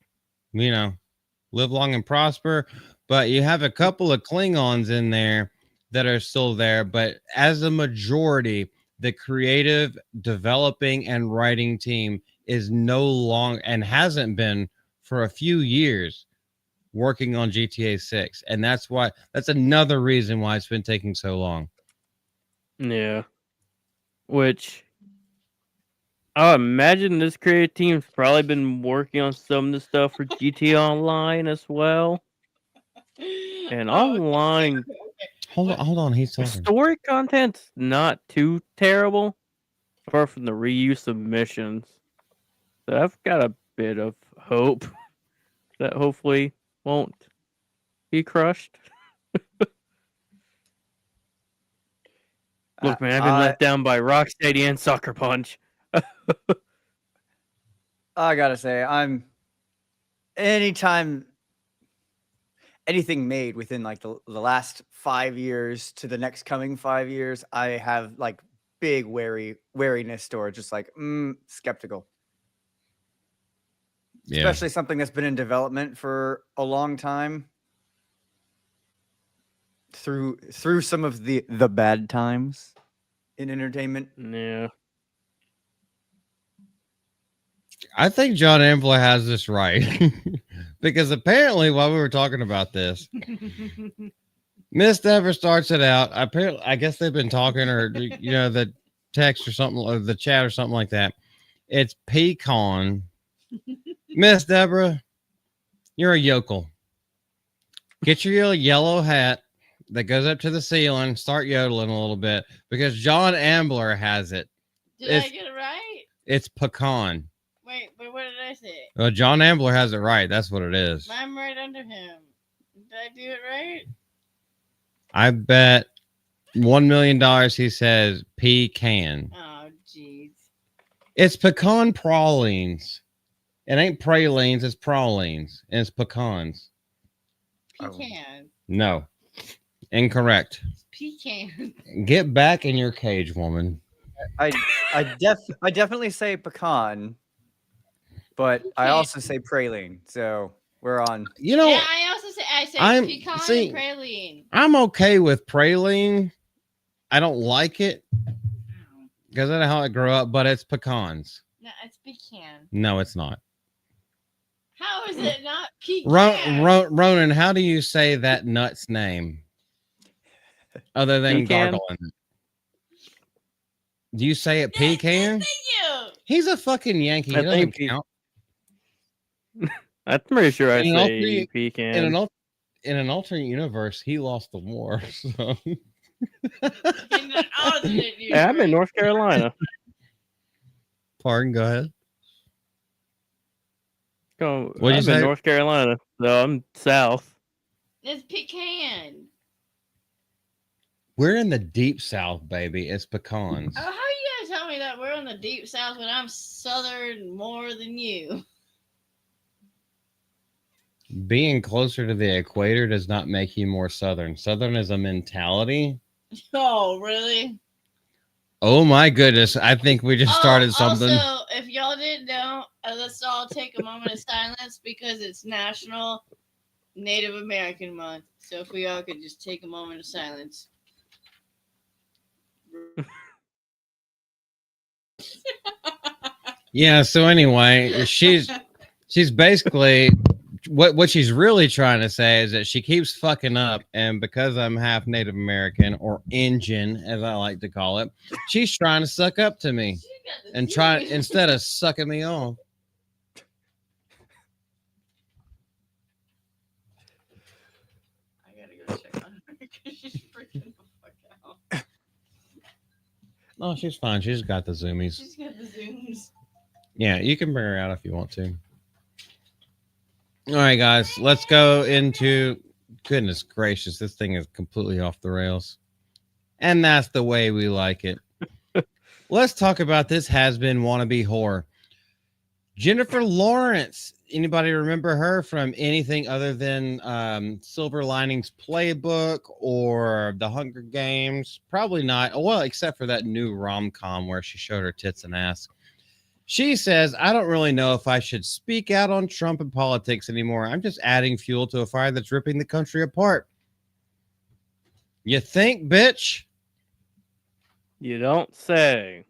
Speaker 1: live long and prosper, but you have a couple of Klingons in there that are still there. But as a majority, the creative, developing, and writing team is no longer, and hasn't been for a few years, working on GTA 6. And that's another reason why it's been taking so long.
Speaker 4: Yeah. Which I imagine this creative team's probably been working on some of the stuff for GTA Online as well. And
Speaker 3: Oh, okay,
Speaker 4: online
Speaker 3: okay.
Speaker 1: Hold on, he's
Speaker 4: the
Speaker 1: talking.
Speaker 4: story content's not too terrible, apart from the reuse of missions. So I've got a bit of hope that hopefully won't be crushed. Look, man, I've been let down by Rocksteady and Sucker Punch.
Speaker 2: I gotta say, anytime anything made within like the last 5 years to the next coming 5 years, I have like big wariness or just like skeptical.
Speaker 1: Yeah.
Speaker 2: Especially something that's been in development for a long time. Through some of the bad times in entertainment.
Speaker 4: Yeah.
Speaker 1: I think John Ambler has this right. Because apparently while we were talking about this, Miss Dever starts it out. Apparently, I guess they've been talking or the text or something or the chat or something like that. It's pecan. Miss Deborah, you're a yokel. Get your little yellow hat that goes up to the ceiling, start yodeling a little bit because John Ambler has it.
Speaker 3: Did I get it right?
Speaker 1: It's pecan.
Speaker 3: Wait, but what did I say?
Speaker 1: Well, John Ambler has it right. That's what it is.
Speaker 3: I'm right under him. Did I do it right?
Speaker 1: I bet $1 million he says pecan.
Speaker 3: Oh, jeez.
Speaker 1: It's pecan pralines. It ain't pralines, it's pralines. And it's pecans.
Speaker 3: Pecan.
Speaker 1: No. Incorrect.
Speaker 3: It's pecan.
Speaker 1: Get back in your cage, woman.
Speaker 2: I definitely say pecan, but I also say praline. So we're on.
Speaker 1: You know,
Speaker 3: Yeah, I say pecan and praline.
Speaker 1: I'm okay with praline. I don't like it because I know how I grew up, but it's pecans.
Speaker 3: No, it's pecan.
Speaker 1: No, it's not.
Speaker 3: How is it not pecan?
Speaker 1: Ronan, how do you say that nut's name? Other than
Speaker 4: Pecan?
Speaker 1: gargling. Do you say it pecan?
Speaker 3: Thank you.
Speaker 1: He's a fucking Yankee. He doesn't count.
Speaker 4: I'm pretty sure I
Speaker 1: In an
Speaker 4: say
Speaker 1: alternate-
Speaker 4: pecan.
Speaker 1: In an alternate universe, he lost the war. So.
Speaker 3: In an alternate
Speaker 4: Hey, I'm in North Carolina.
Speaker 1: Pardon, go ahead.
Speaker 4: I'm
Speaker 1: What'd you
Speaker 4: in
Speaker 1: say?
Speaker 4: North Carolina, so I'm south.
Speaker 3: It's pecan.
Speaker 1: We're in the deep south, baby. It's pecans.
Speaker 3: Oh, how are you gonna tell me that we're in the deep south when I'm southern more than you?
Speaker 1: Being closer to the equator does not make you more southern. Southern is a mentality.
Speaker 3: Oh, really?
Speaker 1: Oh my goodness. I think we just started something.
Speaker 3: Also, if y'all didn't know, let's all take a moment of silence because it's National Native American Month. So if we all could just take a moment of silence.
Speaker 1: Yeah, so anyway, she's basically what she's really trying to say is that she keeps fucking up, and because I'm half Native American or Indian, as I like to call it, she's trying to suck up to me and try instead of sucking me off.
Speaker 3: I gotta go check on her because she's freaking the fuck out.
Speaker 1: Oh, she's fine. She's got the zoomies.
Speaker 3: She's got the zooms.
Speaker 1: Yeah, you can bring her out if you want to. All right, guys, let's go into. Goodness gracious, this thing is completely off the rails. And that's the way we like it. Let's talk about this has-been wannabe whore. Jennifer Lawrence. Anybody remember her from anything other than Silver Linings Playbook or The Hunger Games? Probably not. Well, except for that new rom-com where she showed her tits and ass. She says, I don't really know if I should speak out on Trump and politics anymore. I'm just adding fuel to a fire that's ripping the country apart. You think, bitch?
Speaker 4: You don't say.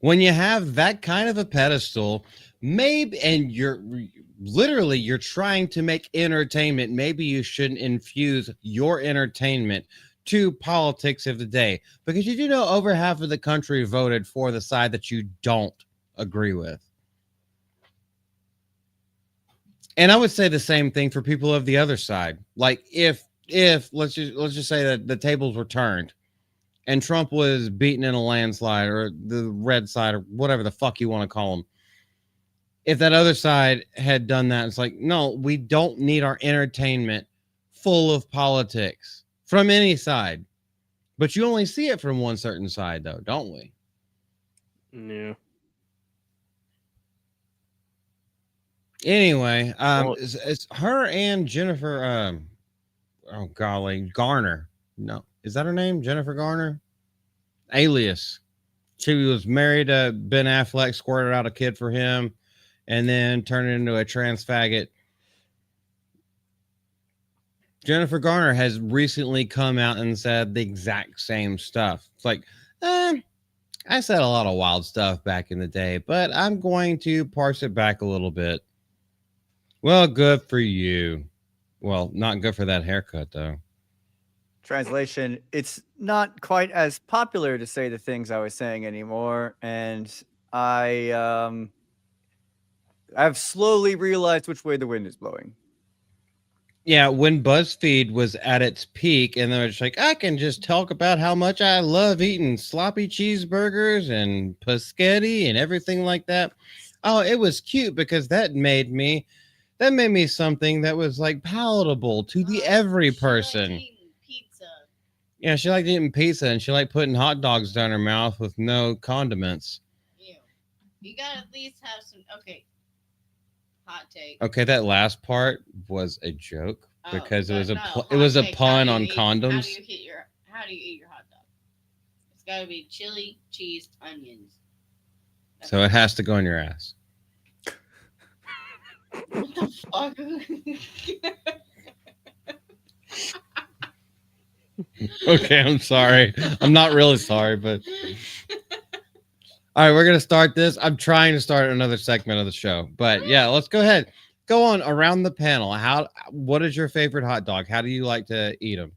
Speaker 1: When you have that kind of a pedestal, maybe, and you're trying to make entertainment. Maybe you shouldn't infuse your entertainment to politics of the day, because you do know over half of the country voted for the side that you don't agree with. And I would say the same thing for people of the other side. Like if let's just say that the tables were turned and Trump was beaten in a landslide, or the red side, or whatever the fuck you want to call them. If that other side had done that, it's like, no, we don't need our entertainment full of politics from any side. But you only see it from one certain side, though, don't we?
Speaker 4: Yeah.
Speaker 1: Anyway,
Speaker 4: Well-
Speaker 1: it's her and Jennifer. Oh golly, Garner. No, is that her name? Jennifer Garner. Alias. She was married to Ben Affleck, squirted out a kid for him, and then turned into a trans faggot. Jennifer Garner has recently come out and said the exact same stuff. It's like, I said a lot of wild stuff back in the day, but I'm going to parse it back a little bit. Well, good for you. Well, not good for that haircut, though.
Speaker 2: Translation: it's not quite as popular to say the things I was saying anymore, and I've slowly realized which way the wind is blowing.
Speaker 1: Yeah, when BuzzFeed was at its peak, and they're just like, I can just talk about how much I love eating sloppy cheeseburgers and paschetti and everything like that. Oh, it was cute because that made me something that was like palatable to the every person.
Speaker 3: She liked eating pizza.
Speaker 1: Yeah, she liked eating pizza, and she liked putting hot dogs down her mouth with no condiments.
Speaker 3: Ew. You gotta at least have some. Okay. Hot take.
Speaker 1: Okay, that last part was a joke because it was a
Speaker 3: hot
Speaker 1: it was a
Speaker 3: take.
Speaker 1: pun
Speaker 3: How
Speaker 1: on
Speaker 3: do you
Speaker 1: condoms.
Speaker 3: How do you eat your hot dog? It's gotta be chili, cheese, onions.
Speaker 1: So it has to go in your ass.
Speaker 3: What the fuck?
Speaker 1: Okay, I'm sorry. I'm not really sorry, but all right, we're gonna start this. I'm trying to start another segment of the show, but yeah, let's go ahead. Go on around the panel. What is your favorite hot dog? How do you like to eat them?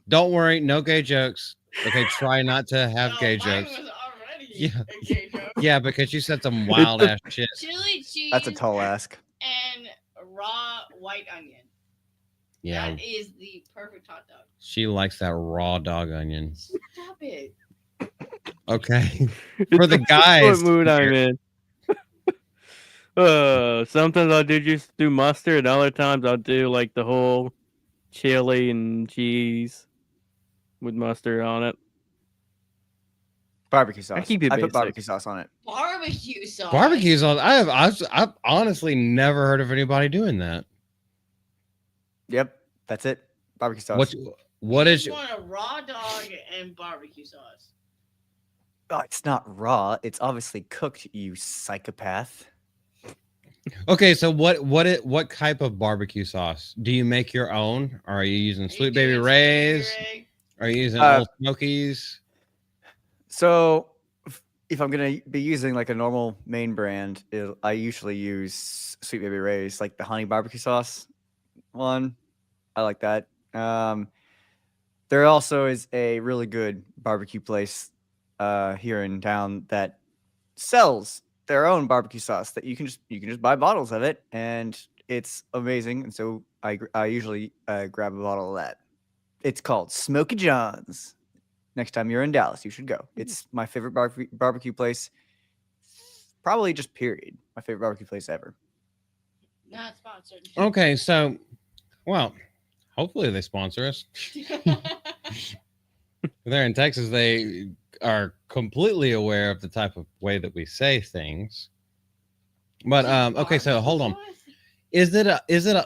Speaker 1: Don't worry, no gay jokes. Okay, try not to have
Speaker 3: No,
Speaker 1: gay
Speaker 3: mine
Speaker 1: jokes.
Speaker 3: was already
Speaker 1: Yeah.
Speaker 3: a gay joke.
Speaker 1: Yeah, because you said some wild ass shit.
Speaker 3: Chili, cheese,
Speaker 2: That's a tall ask.
Speaker 3: and raw white onion.
Speaker 1: Yeah,
Speaker 3: That is the perfect hot dog.
Speaker 1: she likes that raw dog onion.
Speaker 3: Stop it.
Speaker 1: Okay. For the guys
Speaker 4: What mood I'm
Speaker 1: here.
Speaker 4: in. Sometimes I'll just do mustard. Other times I'll do like the whole chili and cheese with mustard on it.
Speaker 2: Barbecue sauce.
Speaker 4: keep it
Speaker 2: I put
Speaker 4: basic.
Speaker 2: barbecue sauce on it.
Speaker 3: Barbecue sauce.
Speaker 1: Barbecue sauce. I've honestly never heard of anybody doing that.
Speaker 2: Yep, that's it. Barbecue sauce.
Speaker 1: What
Speaker 3: You
Speaker 1: is
Speaker 3: just want a raw dog and barbecue sauce.
Speaker 2: Oh, it's not raw. It's obviously cooked, you psychopath.
Speaker 1: okay? So what type of barbecue sauce do you make your own? Or are you using Sweet Baby Ray's? Are you using Old Smokies?
Speaker 2: So if I'm gonna be using like a normal main brand, I usually use Sweet Baby Ray's, like the honey barbecue sauce one. I like that. There also is a really good barbecue place here in town that sells their own barbecue sauce that you can just buy bottles of it, and it's amazing. And so I usually grab a bottle of that. It's called Smoky John's. Next time you're in Dallas, you should go. It's my favorite barbecue place. Probably just period. My favorite barbecue place ever.
Speaker 3: Not sponsored.
Speaker 1: Okay, so well, hopefully they sponsor us. They're in Texas. They are completely aware of the type of way that we say things. But okay, so hold on. Is it a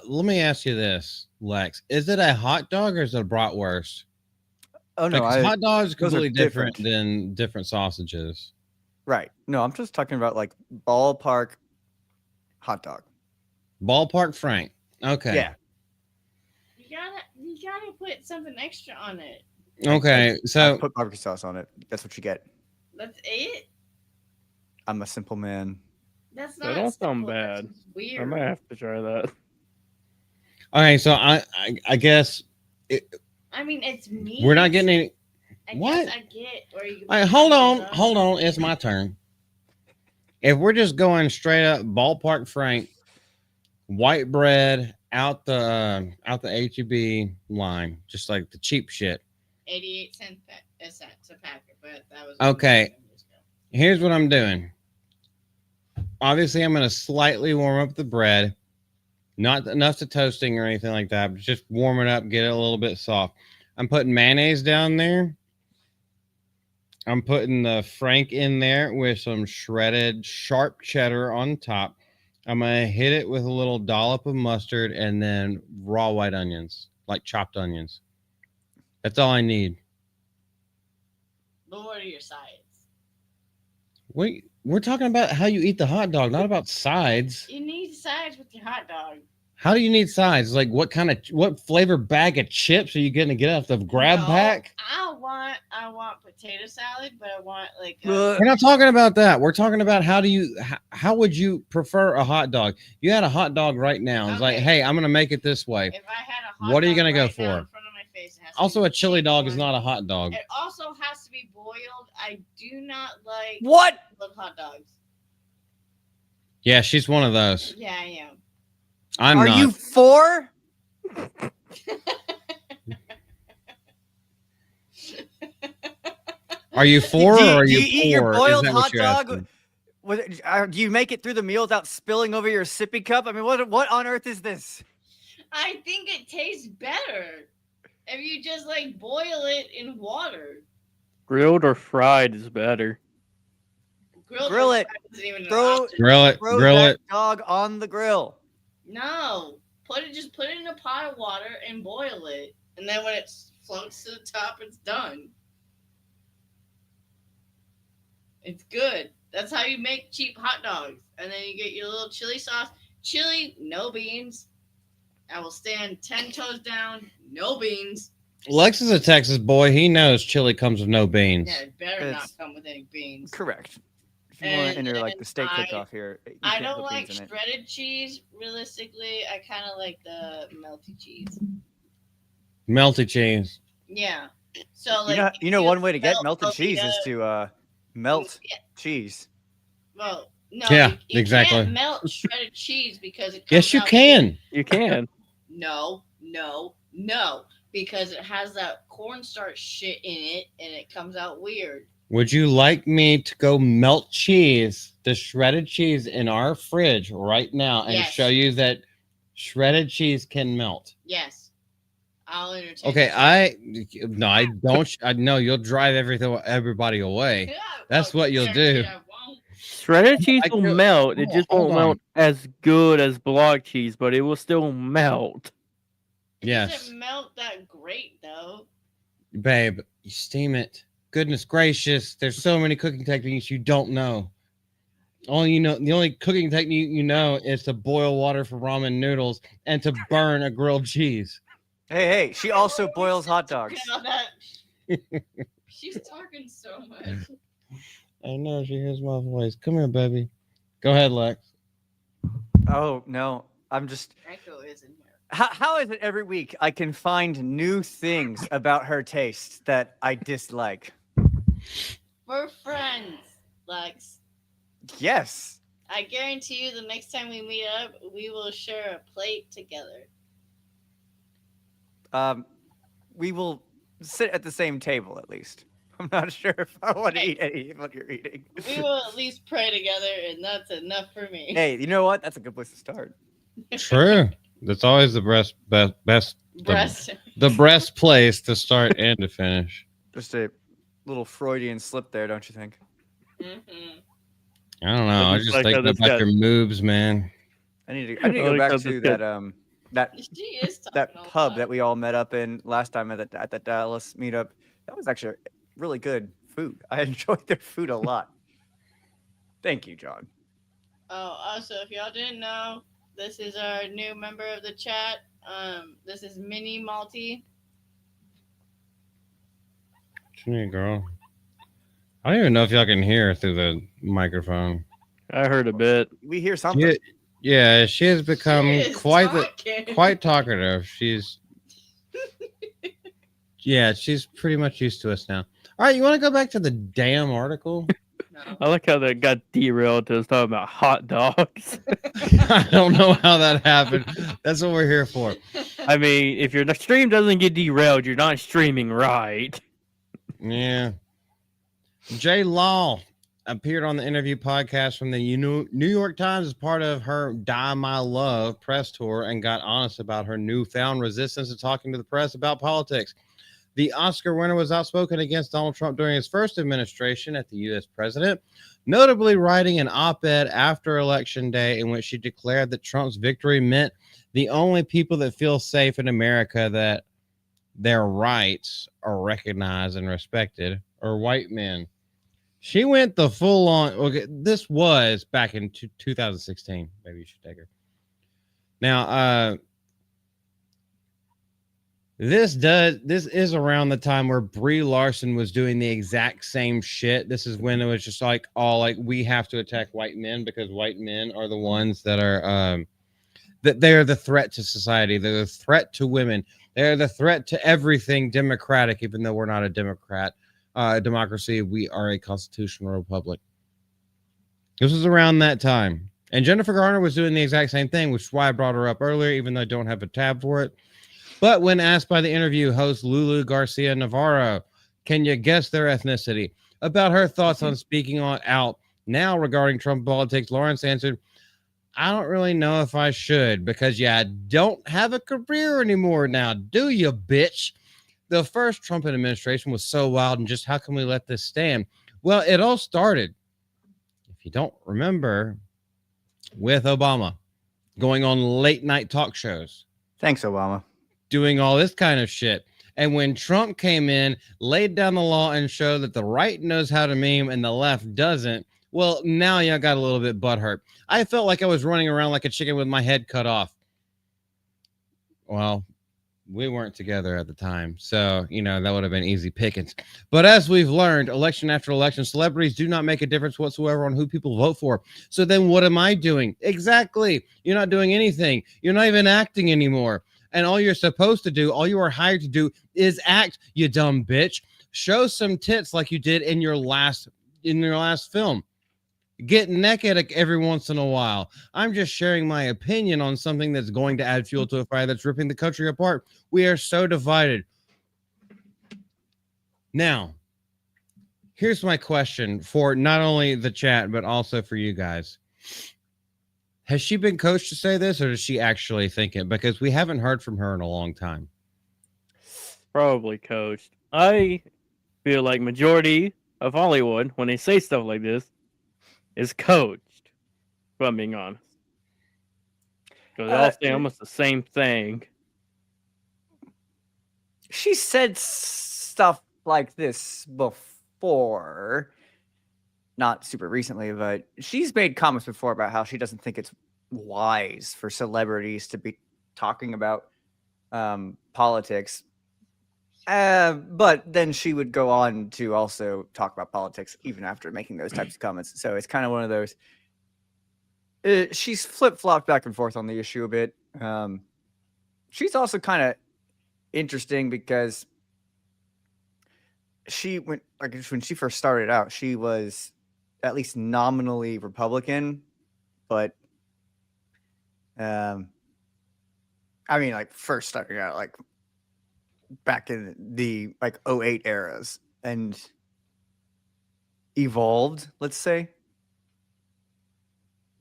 Speaker 1: let me ask you this, Lex. Is it a hot dog or is it a bratwurst?
Speaker 2: Oh no,
Speaker 1: Because hot dogs are
Speaker 2: those are
Speaker 1: completely different
Speaker 2: different.
Speaker 1: than different sausages.
Speaker 2: right. No, I'm just talking about like ballpark hot dog.
Speaker 1: Ballpark Frank. Okay.
Speaker 2: Yeah.
Speaker 3: You gotta put something extra on it.
Speaker 1: Okay.
Speaker 2: I
Speaker 1: So
Speaker 2: put barbecue sauce on it. That's what you get.
Speaker 3: That's it.
Speaker 2: I'm a simple man.
Speaker 3: That's
Speaker 4: That
Speaker 3: not
Speaker 4: don't sound
Speaker 3: simple. That's
Speaker 4: bad.
Speaker 3: just
Speaker 4: I
Speaker 3: weird.
Speaker 4: might have to try that.
Speaker 1: Okay, so I guess
Speaker 3: I mean, it's meat.
Speaker 1: we're not getting any.
Speaker 3: I
Speaker 1: What?
Speaker 3: guess I get where you.
Speaker 1: All right, hold on. It's my turn. If we're just going straight up ballpark Frank, white bread out the HEB line, just like the cheap shit.
Speaker 3: 88 cents a packet, but that was
Speaker 1: Okay. Here's what I'm doing. Obviously, I'm gonna slightly warm up the bread, not enough to toasting or anything like that, but just warm it up, get it a little bit soft. I'm putting mayonnaise down there. I'm putting the Frank in there with some shredded sharp cheddar on top. I'm going to hit it with a little dollop of mustard and then raw white onions, like chopped onions. That's all I need.
Speaker 3: But what are your sides?
Speaker 1: We're talking about how you eat the hot dog, not about sides.
Speaker 3: You need sides with your hot dog.
Speaker 1: How do you need sides? Like what flavor bag of chips are you going to get off the grab
Speaker 3: No,
Speaker 1: pack?
Speaker 3: I want potato salad, but I want like.
Speaker 1: We're not talking about that. We're talking about how would you prefer a hot dog? You had a hot dog right now. It's like,
Speaker 3: Okay.
Speaker 1: hey, I'm going to make it this way.
Speaker 3: If I had a hot
Speaker 1: What are you
Speaker 3: dog
Speaker 1: gonna go
Speaker 3: right now
Speaker 1: for?
Speaker 3: in front of my face, it has to
Speaker 1: Also,
Speaker 3: be
Speaker 1: a chili
Speaker 3: big
Speaker 1: dog is
Speaker 3: one.
Speaker 1: not a hot dog.
Speaker 3: It also has to be boiled. I do not like
Speaker 2: What?
Speaker 3: boiled hot dogs.
Speaker 1: Yeah, she's one of those.
Speaker 3: Yeah, I am.
Speaker 1: I'm
Speaker 2: Are
Speaker 1: not.
Speaker 2: you 4?
Speaker 1: Are you four
Speaker 2: Do you-
Speaker 1: or are
Speaker 2: do
Speaker 1: you
Speaker 2: you eat your
Speaker 1: poor?
Speaker 2: boiled
Speaker 1: Is that what
Speaker 2: hot
Speaker 1: you're
Speaker 2: dog?
Speaker 1: asking?
Speaker 2: Do you make it through the meal without spilling over your sippy cup? I mean, what on earth is this?
Speaker 3: I think it tastes better if you just like boil it in water.
Speaker 4: Grilled or fried is better.
Speaker 3: or
Speaker 2: Grill it.
Speaker 3: fried isn't even an
Speaker 2: Throw-
Speaker 3: option.
Speaker 1: Grill
Speaker 2: that
Speaker 1: it.
Speaker 2: dog on the grill.
Speaker 3: No, put it in a pot of water and boil it, and then when it floats to the top, it's done. It's good. That's how you make cheap hot dogs, and then you get your little chili sauce. Chili, no beans. I will stand 10 toes down. No beans.
Speaker 1: Lex is a Texas boy. He knows chili comes with no beans.
Speaker 3: Yeah, it better
Speaker 2: It's-
Speaker 3: not come with any beans.
Speaker 2: Correct. If you want to
Speaker 3: And
Speaker 2: enter like the steak
Speaker 3: I-
Speaker 2: cook-off here, you
Speaker 3: I
Speaker 2: can't
Speaker 3: don't
Speaker 2: put
Speaker 3: like
Speaker 2: beans in it.
Speaker 3: shredded cheese. Realistically, I kind of like the melty cheese.
Speaker 1: Melty cheese.
Speaker 3: Yeah. So like, if
Speaker 2: You know one way to get
Speaker 3: melt
Speaker 2: melted cheese is
Speaker 3: Velveeta-
Speaker 2: to melt
Speaker 3: Yeah,
Speaker 2: cheese.
Speaker 3: well, no.
Speaker 1: Yeah,
Speaker 3: you
Speaker 1: exactly.
Speaker 3: Can't melt shredded cheese because it.
Speaker 1: Yes,
Speaker 3: comes
Speaker 1: you
Speaker 3: out
Speaker 1: can.
Speaker 4: You can.
Speaker 3: No, because it has that cornstarch shit in it, and it comes out weird.
Speaker 1: Would you like me to go melt cheese, the shredded cheese in our fridge right now, and
Speaker 3: Yes.
Speaker 1: show you that shredded cheese can melt?
Speaker 3: Yes, I'll entertain.
Speaker 1: Okay,
Speaker 3: you.
Speaker 1: I don't. I know you'll drive everybody away.
Speaker 3: Yeah,
Speaker 1: That's
Speaker 3: well,
Speaker 1: what you'll
Speaker 3: guarantee
Speaker 1: do.
Speaker 3: I won't.
Speaker 4: Shredded cheese will
Speaker 1: could-
Speaker 4: melt. It
Speaker 1: hold
Speaker 4: just
Speaker 1: on,
Speaker 4: won't
Speaker 1: hold on.
Speaker 4: melt as good as block cheese, but it will still melt.
Speaker 3: It
Speaker 1: Yes,
Speaker 3: doesn't melt that great though.
Speaker 1: babe, you steam it. Goodness gracious, there's so many cooking techniques you don't know. The only cooking technique you know is to boil water for ramen noodles and to burn a grilled cheese.
Speaker 2: Hey, she also boils hot dogs.
Speaker 3: She's talking so much.
Speaker 1: I know she hears my voice. Come here, baby. Go ahead, Lex.
Speaker 2: Oh no, I'm just.
Speaker 3: Echo is in here.
Speaker 2: How is it every week I can find new things about her taste that I dislike?
Speaker 3: We're friends, Lex.
Speaker 2: Yes.
Speaker 3: I guarantee you the next time we meet up, we will share a plate together.
Speaker 2: We will sit at the same table at least. I'm not sure if I want to eat any of what you're eating.
Speaker 3: We will at least pray together, and that's enough for me.
Speaker 2: Hey, you know what? That's a good place to start.
Speaker 1: True. That's always the best
Speaker 3: Breast.
Speaker 1: the best place to start and to finish.
Speaker 2: Just a little Freudian slip there, don't you think?
Speaker 3: Mm-hmm.
Speaker 1: I don't know. I was just
Speaker 4: Like how
Speaker 1: thinking
Speaker 4: this
Speaker 1: about
Speaker 4: got-
Speaker 1: your moves, man.
Speaker 2: I need to
Speaker 4: I
Speaker 2: go
Speaker 4: like
Speaker 2: back
Speaker 4: how
Speaker 2: to
Speaker 4: this
Speaker 2: that
Speaker 3: She is talking
Speaker 2: that
Speaker 3: a
Speaker 2: pub
Speaker 3: lot.
Speaker 2: that we all met up in last time at the Dallas meetup. That was actually really good food. I enjoyed their food a lot. Thank you, John.
Speaker 3: Oh, also, if y'all didn't know, this is our new member of the chat. This is Mini Malty.
Speaker 1: What you need, girl? I don't even know if y'all can hear through the microphone.
Speaker 4: I heard a bit.
Speaker 2: We hear something.
Speaker 1: Yeah, she has become
Speaker 3: She is
Speaker 1: quite
Speaker 3: talking.
Speaker 1: talkative. She's pretty much used to us now. All right, you want to go back to the damn article?
Speaker 3: No.
Speaker 4: I like how that got derailed to us talking about hot dogs.
Speaker 1: I don't know how that happened. That's what we're here for.
Speaker 4: I mean, if your stream doesn't get derailed, you're not streaming right.
Speaker 1: Yeah. J. Law appeared on the interview podcast from the New York Times as part of her Die My Love press tour and got honest about her newfound resistance to talking to the press about politics. The Oscar winner was outspoken against Donald Trump during his first administration as the U.S. president, notably writing an op-ed after Election Day in which she declared that Trump's victory meant the only people that feel safe in America that their rights are recognized and respected are white men. She went the full on. Okay, this was back in 2016. Maybe you should take her. Now, this is around the time where Brie Larson was doing the exact same shit. This is when it was just like all like we have to attack white men because white men are the ones that are that they're the threat to society. They're the threat to women. They're the threat to everything democratic, even though we're not a democracy. We are a constitutional republic. This was around that time. And Jennifer Garner was doing the exact same thing, which is why I brought her up earlier, even though I don't have a tab for it. But when asked by the interview host Lulu Garcia Navarro, can you guess their ethnicity, about her thoughts on speaking out now regarding Trump politics, Lawrence answered, I don't really know if I should because I don't have a career anymore now, do you, bitch? The first Trump administration was so wild, and just how can we let this stand? Well, it all started, if you don't remember, with Obama going on late night talk shows.
Speaker 2: Thanks, Obama.
Speaker 1: Doing all this kind of shit. And when Trump came in, laid down the law and showed that the right knows how to meme and the left doesn't, well, now you got a little bit butthurt. I felt like I was running around like a chicken with my head cut off. Well, we weren't together at the time, so, that would have been easy pickings. But as we've learned, election after election, celebrities do not make a difference whatsoever on who people vote for. So then what am I doing? Exactly. You're not doing anything. You're not even acting anymore. And all you're supposed to do, all you are hired to do is act, you dumb bitch. Show some tits like you did in your last film. Get naked every once in a while. I'm just sharing my opinion on something that's going to add fuel to a fire that's ripping the country apart. We are so divided. Now, here's my question for not only the chat, but also for you guys. Has she been coached to say this, or does she actually think it? Because we haven't heard from her in a long time.
Speaker 4: Probably coached. I feel like majority of Hollywood, when they say stuff like this, is coached, if I'm being honest. Because they all say almost the same thing.
Speaker 2: She said stuff like this before. Not super recently, but she's made comments before about how she doesn't think it's wise for celebrities to be talking about politics. But then she would go on to also talk about politics even after making those types of comments. So it's kind of one of those. She's flip-flopped back and forth on the issue a bit. She's also kind of interesting because when she first started out, she was at least nominally Republican, but first starting out back in the 08 eras and evolved, let's say.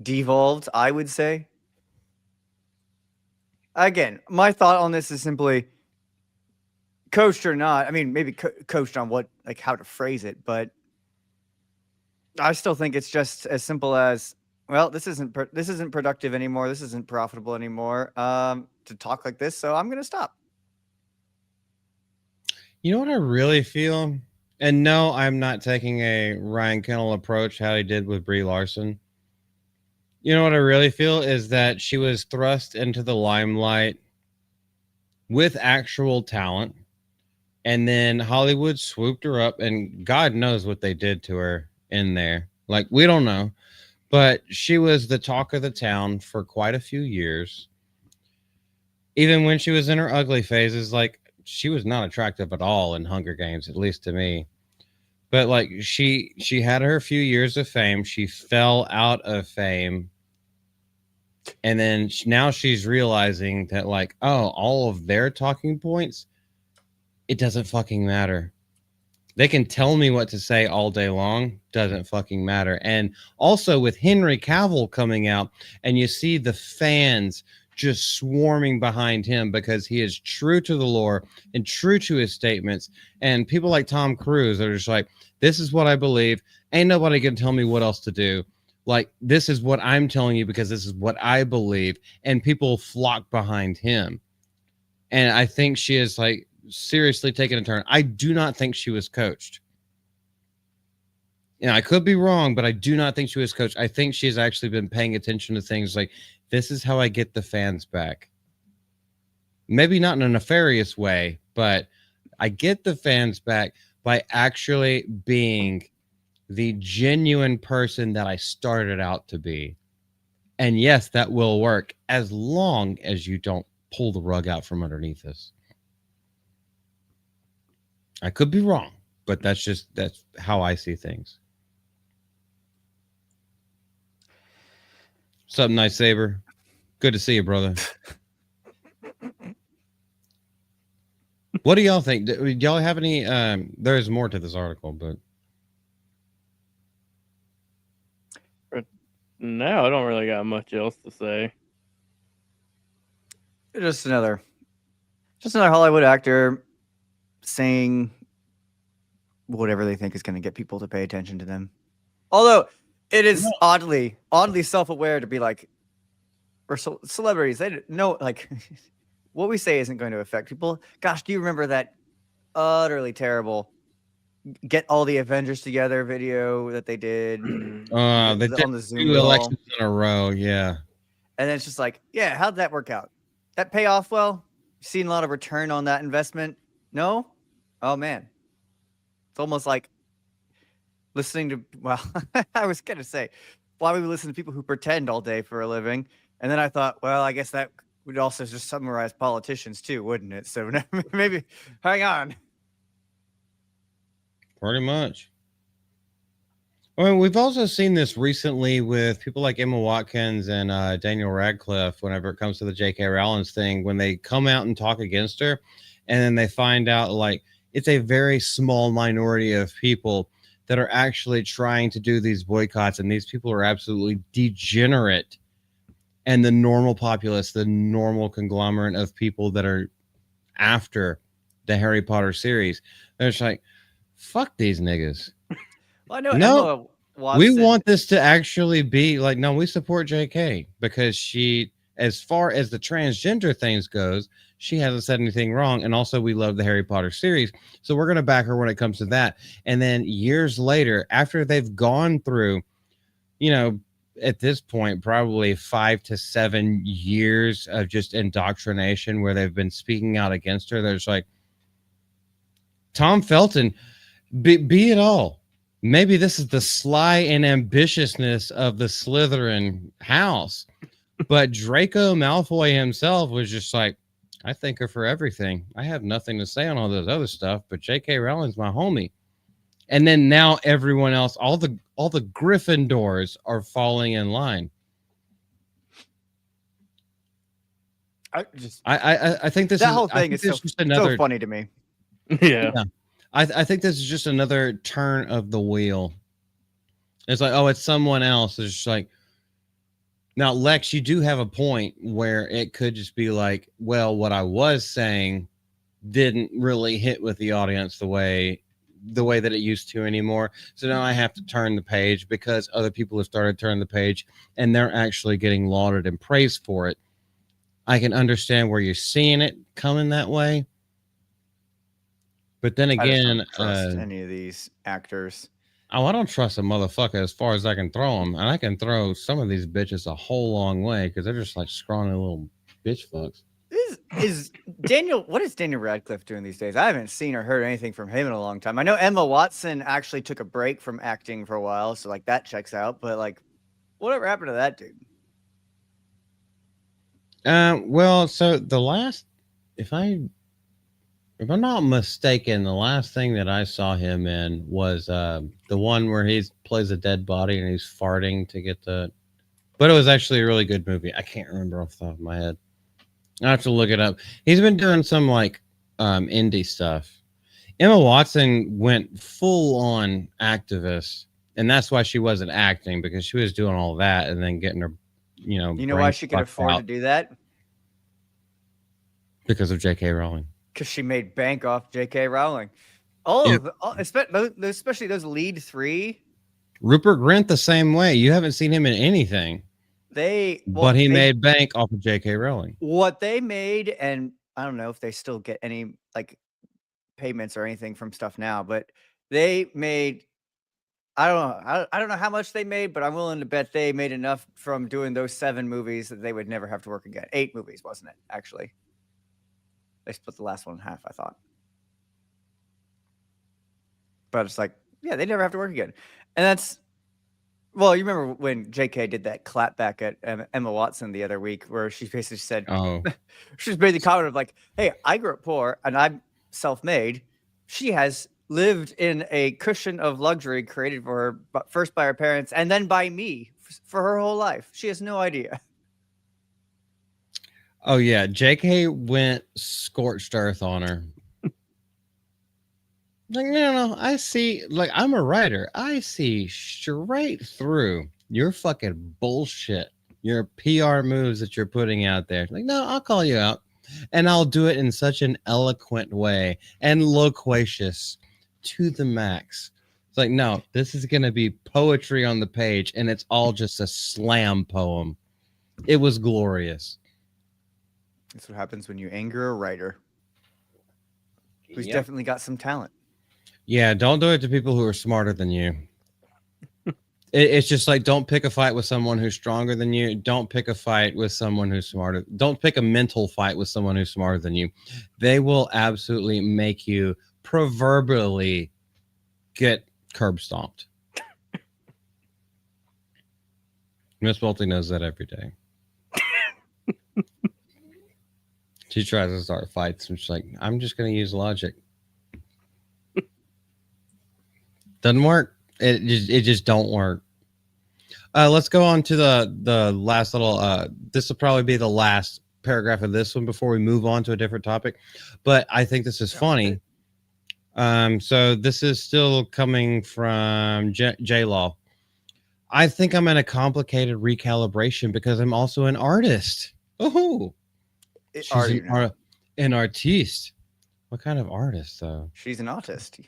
Speaker 2: Devolved, I would say. Again, my thought on this is simply coached or not. I mean, maybe coached on what, how to phrase it, but I still think it's just as simple as, well, this isn't productive anymore. This isn't profitable anymore to talk like this, so I'm going to stop.
Speaker 1: You know what I really feel? And no, I'm not taking a Ryan Kennel approach, how he did with Brie Larson. You know what I really feel is that she was thrust into the limelight with actual talent, and then Hollywood swooped her up, and God knows what they did to her in there. We don't know. but she was the talk of the town for quite a few years. Even when she was in her ugly phases, like she was not attractive at all in Hunger Games, at least to me. But like she had her few years of fame. She fell out of fame, and then now she's realizing that like, oh, all of their talking points, it doesn't fucking matter. They can tell me what to say all day long, doesn't fucking matter. And also with Henry Cavill coming out, and you see the fans just swarming behind him because he is true to the lore and true to his statements. And people like Tom Cruise are just like, this is what I believe. Ain't nobody gonna tell me what else to do. Like, this is what I'm telling you because this is what I believe. And people flock behind him. And I think she is like seriously taking a turn. I do not think she was coached. I could be wrong, but I do not think she was coached. I think she's actually been paying attention to things like, this is how I get the fans back. Maybe not in a nefarious way, but I get the fans back by actually being the genuine person that I started out to be. And yes, that will work as long as you don't pull the rug out from underneath us. I could be wrong, but that's how I see things. What's up, Night Saber? Good to see you, brother. What do y'all think? Do y'all have any? There's more to this article, but
Speaker 4: no, I don't really got much else to say.
Speaker 2: Just another Hollywood actor saying whatever they think is going to get people to pay attention to them. Although it is oddly self-aware to be like, or celebrities, they know like what we say isn't going to affect people. Gosh, do you remember that utterly terrible get all the Avengers together video that they did?
Speaker 1: They did
Speaker 2: on the Zoom
Speaker 1: 2
Speaker 2: call?
Speaker 1: elections in a row, yeah.
Speaker 2: And then it's just like, yeah, how'd that work out? That pay off well? Seen a lot of return on that investment? No? Oh man. It's almost like listening to, well, I was going to say, why would we listen to people who pretend all day for a living? And then I thought, well, I guess that would also just summarize politicians too, wouldn't it? So maybe, hang on.
Speaker 1: Pretty much. I mean, we've also seen this recently with people like Emma Watkins and Daniel Radcliffe whenever it comes to the J.K. Rowling's thing, when they come out and talk against her, and then they find out like it's a very small minority of people that are actually trying to do these boycotts, and these people are absolutely degenerate. And the normal populace, the normal conglomerate of people that are after the Harry Potter series, they're just like, fuck these niggas.
Speaker 2: Well, I know
Speaker 1: No,
Speaker 2: Emma Watson,
Speaker 1: we want this to actually be like, no, we support JK because she, as far as the transgender things goes, she hasn't said anything wrong. And also we love the Harry Potter series. So we're going to back her when it comes to that. And then years later, after they've gone through, at this point, probably 5 to 7 years of just indoctrination where they've been speaking out against her. There's like, Tom Felton, be it all. Maybe this is the sly and ambitiousness of the Slytherin house. But Draco Malfoy himself was just like, I thank her for everything. I have nothing to say on all this other stuff, but J.K. Rowling's my homie. And then now everyone else, all the Gryffindors are falling in line.
Speaker 2: I
Speaker 1: think this
Speaker 2: that whole thing is
Speaker 1: just
Speaker 2: so funny to me.
Speaker 4: Yeah.
Speaker 1: I think this is just another turn of the wheel. It's like, oh, it's someone else. It's just like, now, Lex, you do have a point where it could just be like, well, what I was saying didn't really hit with the audience the way that it used to anymore. So now I have to turn the page because other people have started turning the page and they're actually getting lauded and praised for it. I can understand where you're seeing it coming that way. But then again,
Speaker 2: I just don't trust any of these actors.
Speaker 1: Oh, I don't trust a motherfucker as far as I can throw them. And I can throw some of these bitches a whole long way because they're just like scrawny little bitch fucks.
Speaker 2: Is Daniel, what is Daniel Radcliffe doing these days? I haven't seen or heard anything from him in a long time. I know Emma Watson actually took a break from acting for a while, so like that checks out. But like, Whatever happened to that dude?
Speaker 1: Well, so the last, if I'm not mistaken, the last thing that I saw him in was the one where he plays a dead body and he's farting to get the. But it was actually a really good movie. I can't remember off the top of my head. I have to look it up. He's been doing some like indie stuff. Emma Watson went full on activist, and that's why she wasn't acting, because she was doing all that and then getting her,
Speaker 2: You know why
Speaker 1: brain
Speaker 2: she could
Speaker 1: fucked
Speaker 2: afford to
Speaker 1: out
Speaker 2: do that?
Speaker 1: because of J.K. Rowling.
Speaker 2: Because she made bank off J.K. Rowling. All
Speaker 1: Yep.
Speaker 2: of especially those lead three.
Speaker 1: Rupert Grint the same way. You haven't seen him in anything, but he made bank off of J.K. Rowling.
Speaker 2: What they made, and I don't know if they still get any like payments or anything from stuff now, but they made. I don't know. I don't know how much they made, but I'm willing to bet they made enough from doing those 7 movies that they would never have to work again. 8 movies, wasn't it? Actually, they split the last one in half, I thought. But it's like, yeah, they never have to work again. And that's, well, you remember when JK did that clapback at Emma Watson the other week, where she basically said,
Speaker 1: Oh,
Speaker 2: she just made the comment of like, hey, I grew up poor and I'm self-made. She has lived in a cushion of luxury created for her, but first by her parents and then by me for her whole life. She has no idea.
Speaker 1: oh yeah. J.K. went scorched earth on her. Like, no, I see. Like, I'm a writer. I see straight through your fucking bullshit, your PR moves that you're putting out there. Like, no, I'll call you out, and I'll do it in such an eloquent way and loquacious to the max. It's like, no, this is gonna be poetry on the page, and it's all just a slam poem. It was glorious.
Speaker 2: That's what happens when you anger a writer who's
Speaker 1: Yep.
Speaker 2: definitely got some talent.
Speaker 1: Yeah, don't do it to people who are smarter than you. It's just like, don't pick a fight with someone who's stronger than you. Don't pick a fight with someone who's smarter. Don't pick a mental fight with someone who's smarter than you. They will absolutely make you proverbially get curb stomped. Miss Welty knows that every day. She tries to start fights and she's like, I'm just going to use logic. Doesn't work. It just don't work. Let's go on to the last little. This will probably be the last paragraph of this one before we move on to a different topic. But I think this is funny. So this is still coming from J Law. I think I'm in a complicated recalibration because I'm also an artist. Oh, she's an artiste. What kind of artist though?
Speaker 2: She's an artist.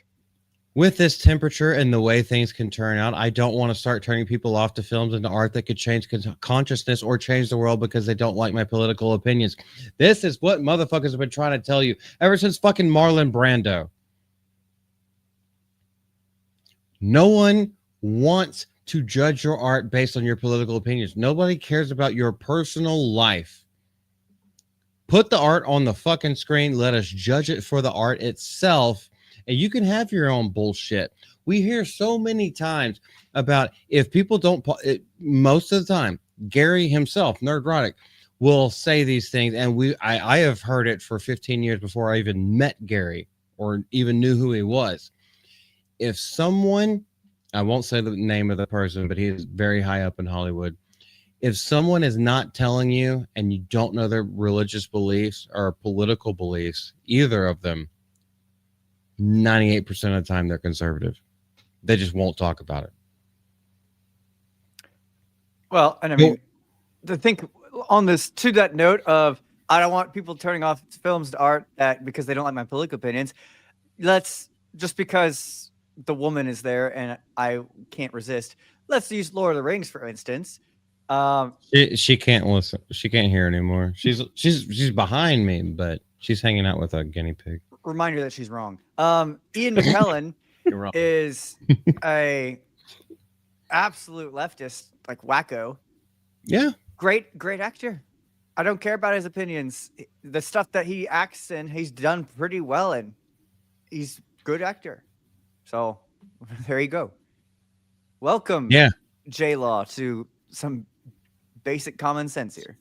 Speaker 1: With this temperature and the way things can turn out, I don't want to start turning people off to films and to art that could change consciousness or change the world because they don't like my political opinions. This is what motherfuckers have been trying to tell you ever since fucking Marlon Brando. No one wants to judge your art based on your political opinions. Nobody cares about your personal life. Put the art on the fucking screen. Let us judge it for the art itself. And you can have your own bullshit. We hear so many times about if people don't, most of the time, Gary himself, Nerdrotic, will say these things. And I have heard it for 15 years before I even met Gary or even knew who he was. If someone, I won't say the name of the person, but he is very high up in Hollywood. If someone is not telling you and you don't know their religious beliefs or political beliefs, either of them, 98% of the time they're conservative. They just won't talk about it.
Speaker 2: Well, and I mean, to think on this, to that note of, I don't want people turning off films to art because they don't like my political opinions. Let's, just because the woman is there and I can't resist, let's use Lord of the Rings, for instance.
Speaker 1: She can't listen. She can't hear anymore. She's behind me, but she's hanging out with a guinea pig.
Speaker 2: Remind her that she's wrong. Ian McKellen is a absolute leftist, like wacko.
Speaker 1: Yeah.
Speaker 2: Great actor. I don't care about his opinions. The stuff that he acts in, he's done pretty well in. He's a good actor. So there you go. Welcome,
Speaker 1: Yeah.
Speaker 2: J Law, to some basic common sense here.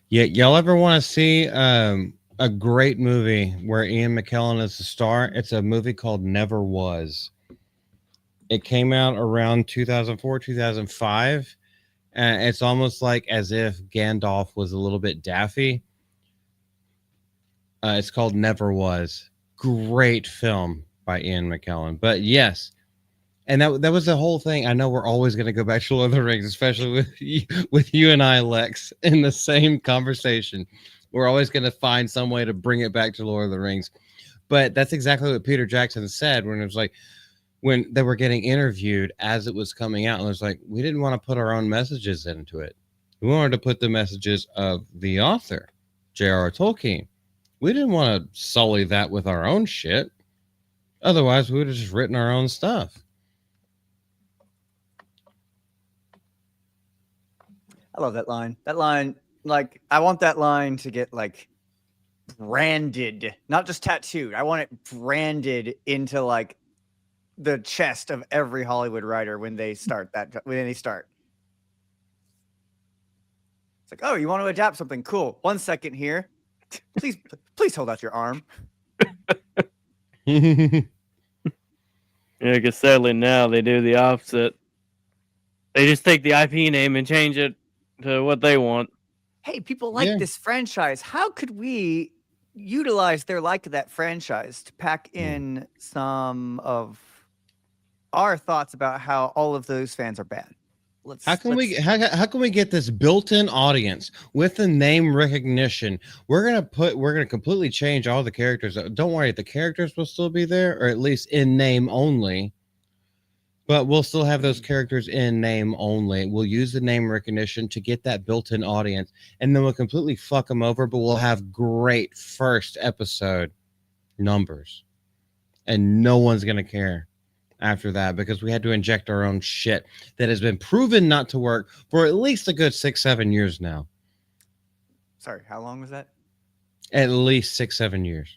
Speaker 1: Yeah, y'all ever want to see a great movie where Ian McKellen is the star? It's a movie called Never Was. It came out around 2004, 2005. And it's almost like as if Gandalf was a little bit daffy. It's called Never Was. Great film by Ian McKellen. But yes, and that was the whole thing. I know we're always going to go back to Lord of the Rings, especially with you and I, Lex, in the same conversation. We're always going to find some way to bring it back to Lord of the Rings. But that's exactly what Peter Jackson said when it was like, when they were getting interviewed as it was coming out. And it was like, we didn't want to put our own messages into it. We wanted to put the messages of the author, J.R.R. Tolkien. We didn't want to sully that with our own shit. Otherwise, we would have just written our own stuff.
Speaker 2: I love that line. That line, like, I want that line to get like branded, not just tattooed. I want it branded into like the chest of every Hollywood writer when they start. It's like, oh, you want to adapt something? Cool. 1 second here. Please hold out your arm.
Speaker 4: Yeah, because sadly now they do the opposite. They just take the IP name and change it to what they want.
Speaker 2: Hey, people like this franchise. How could we utilize their like of that franchise to pack in some of our thoughts about how all of those fans are bad?
Speaker 1: How can we get this built-in audience with the name recognition? We're gonna completely change all the characters. Don't worry, the characters will still be there, or at least in name only. But we'll still have those characters in name only. We'll use the name recognition to get that built-in audience, and then we'll completely fuck them over. But we'll have great first episode numbers, and no one's gonna care after that because we had to inject our own shit that has been proven not to work for at least a good 6-7 years now.
Speaker 2: Sorry, how long was that?
Speaker 1: At least 6-7 years.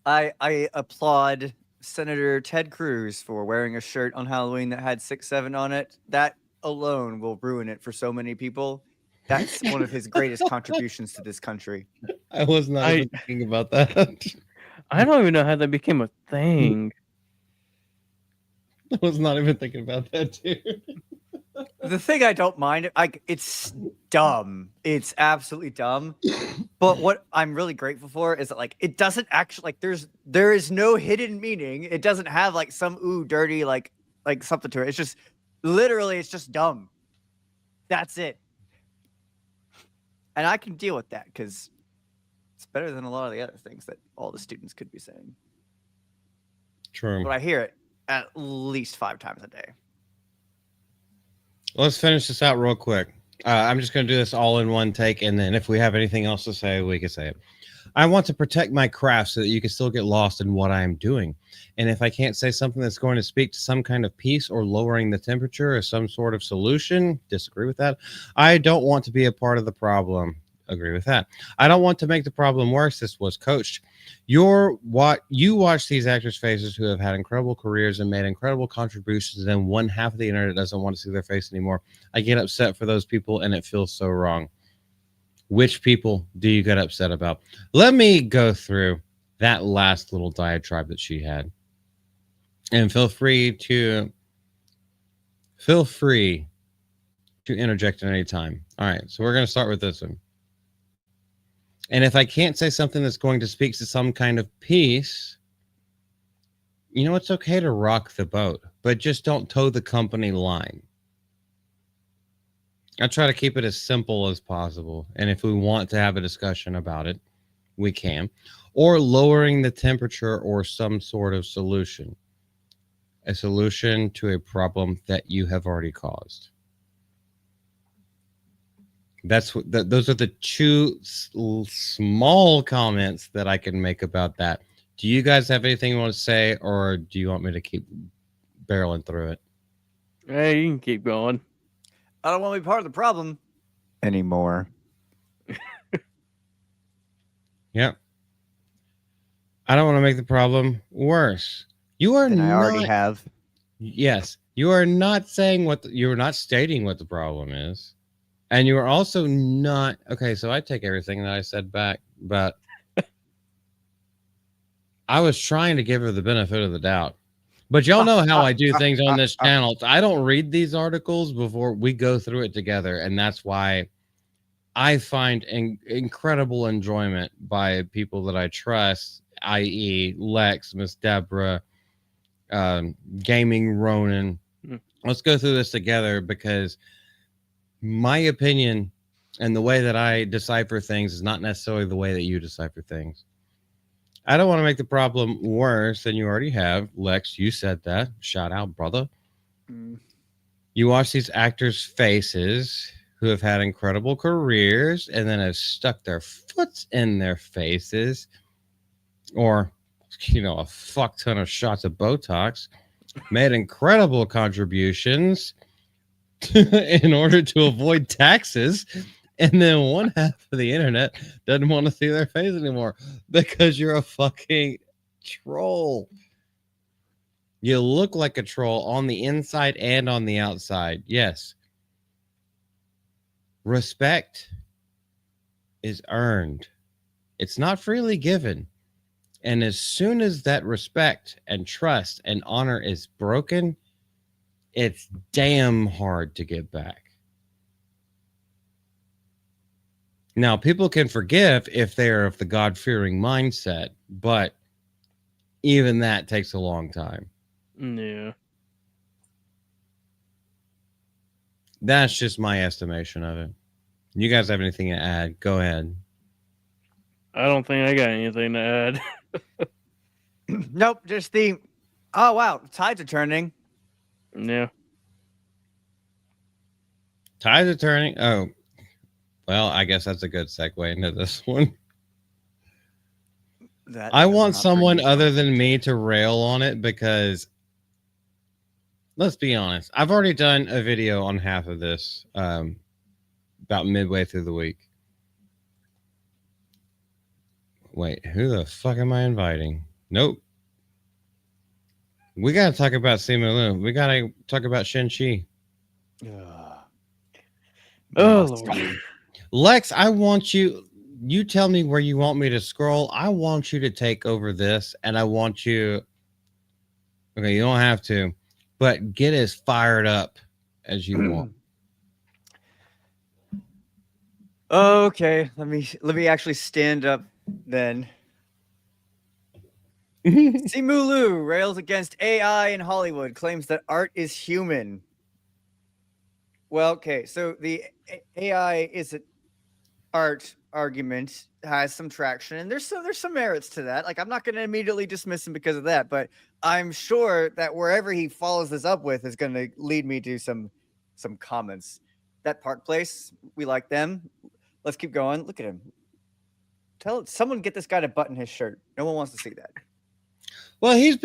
Speaker 2: I applaud Senator Ted Cruz for wearing a shirt on Halloween that had 6-7 on it. That alone will ruin it for so many people. That's one of his greatest contributions to this country.
Speaker 1: I was not even thinking about that.
Speaker 4: I don't even know how that became a thing.
Speaker 1: I was not even thinking about that, dude.
Speaker 2: The thing I don't mind, like, it's dumb. It's absolutely dumb. But what I'm really grateful for is that, like, it doesn't actually, like, there is no hidden meaning. It doesn't have like some dirty like something to it. It's just literally, it's just dumb. That's it. And I can deal with that because it's better than a lot of the other things that all the students could be saying.
Speaker 1: True.
Speaker 2: But I hear it at least 5 times a day.
Speaker 1: Let's finish this out real quick. I'm just going to do this all in one take, and then if we have anything else to say, we can say it. I want to protect my craft so that you can still get lost in what I am doing. And if I can't say something that's going to speak to some kind of peace or lowering the temperature or some sort of solution, disagree with that. I don't want to be a part of the problem. Agree with that. I don't want to make the problem worse. This was coached. You watch these actors' faces who have had incredible careers and made incredible contributions, and then one half of the internet doesn't want to see their face anymore. I get upset for those people, and it feels so wrong. Which people do you get upset about? Let me go through that last little diatribe that she had, and feel free to interject at any time. All right, so we're going to start with this one. And if I can't say something that's going to speak to some kind of peace, you know, it's okay to rock the boat, but just don't toe the company line. I try to keep it as simple as possible. And if we want to have a discussion about it, we can. Or lowering the temperature or some sort of solution. A solution to a problem that you have already caused. Those are the two small comments that I can make about that. Do you guys have anything you want to say, or do you want me to keep barreling through it?
Speaker 4: Hey, you can keep going.
Speaker 2: I don't want to be part of the problem anymore.
Speaker 1: Yep. I don't want to make the problem worse. You are
Speaker 2: And I
Speaker 1: not.
Speaker 2: already have.
Speaker 1: Yes, you are not saying you're not stating what the problem is, and you are also not okay. So I take everything that I said back, but I was trying to give her the benefit of the doubt. But y'all know how I do things on this channel. I don't read these articles before we go through it together, and that's why I find incredible enjoyment by people that I trust, i.e., Lex, Miss Deborah, Gaming Ronan.
Speaker 4: Hmm.
Speaker 1: Let's go through this together because my opinion and the way that I decipher things is not necessarily the way that you decipher things. I don't want to make the problem worse than you already have. Lex, you said that. Shout out, brother.
Speaker 2: Mm.
Speaker 1: You watch these actors' faces who have had incredible careers and then have stuck their foots in their faces or, a fuck ton of shots of Botox, made incredible contributions in order to avoid taxes. And then one half of the internet doesn't want to see their face anymore because you're a fucking troll. You look like a troll on the inside and on the outside. Yes. Respect is earned. It's not freely given. And as soon as that respect and trust and honor is broken, it's damn hard to get back. Now, people can forgive if they're of the God-fearing mindset, but even that takes a long time.
Speaker 4: Yeah.
Speaker 1: That's just my estimation of it. You guys have anything to add? Go ahead.
Speaker 4: I don't think I got anything to add.
Speaker 2: Nope, just the. Oh wow, tides are turning.
Speaker 4: Yeah.
Speaker 1: Tides are turning. Oh, well, I guess that's a good segue into this one. I
Speaker 2: does
Speaker 1: want
Speaker 2: not
Speaker 1: someone
Speaker 2: bring me
Speaker 1: other
Speaker 2: joy.
Speaker 1: than me to rail on it because let's be honest. I've already done a video on half of this about midway through the week. Wait, who the fuck am I inviting? Nope. We got to talk about Simu Liu. We got to talk about Shin-Chi.
Speaker 4: Oh,
Speaker 2: Must
Speaker 4: Lord.
Speaker 2: be.
Speaker 1: Lex, I want you. You tell me where you want me to scroll. I want you to take over this, and I want you. Okay, you don't have to, but get as fired up as you want.
Speaker 2: Okay, let me actually stand up then. Simu Liu rails against AI in Hollywood, claims that art is human. Well, okay, so the AI is an art argument has some traction, and there's some merits to that. Like, I'm not going to immediately dismiss him because of that, but I'm sure that wherever he follows this up with is going to lead me to some comments. That Park Place, we like them. Let's keep going. Look at him. Tell someone get this guy to button his shirt. No one wants to see that.
Speaker 1: Well, he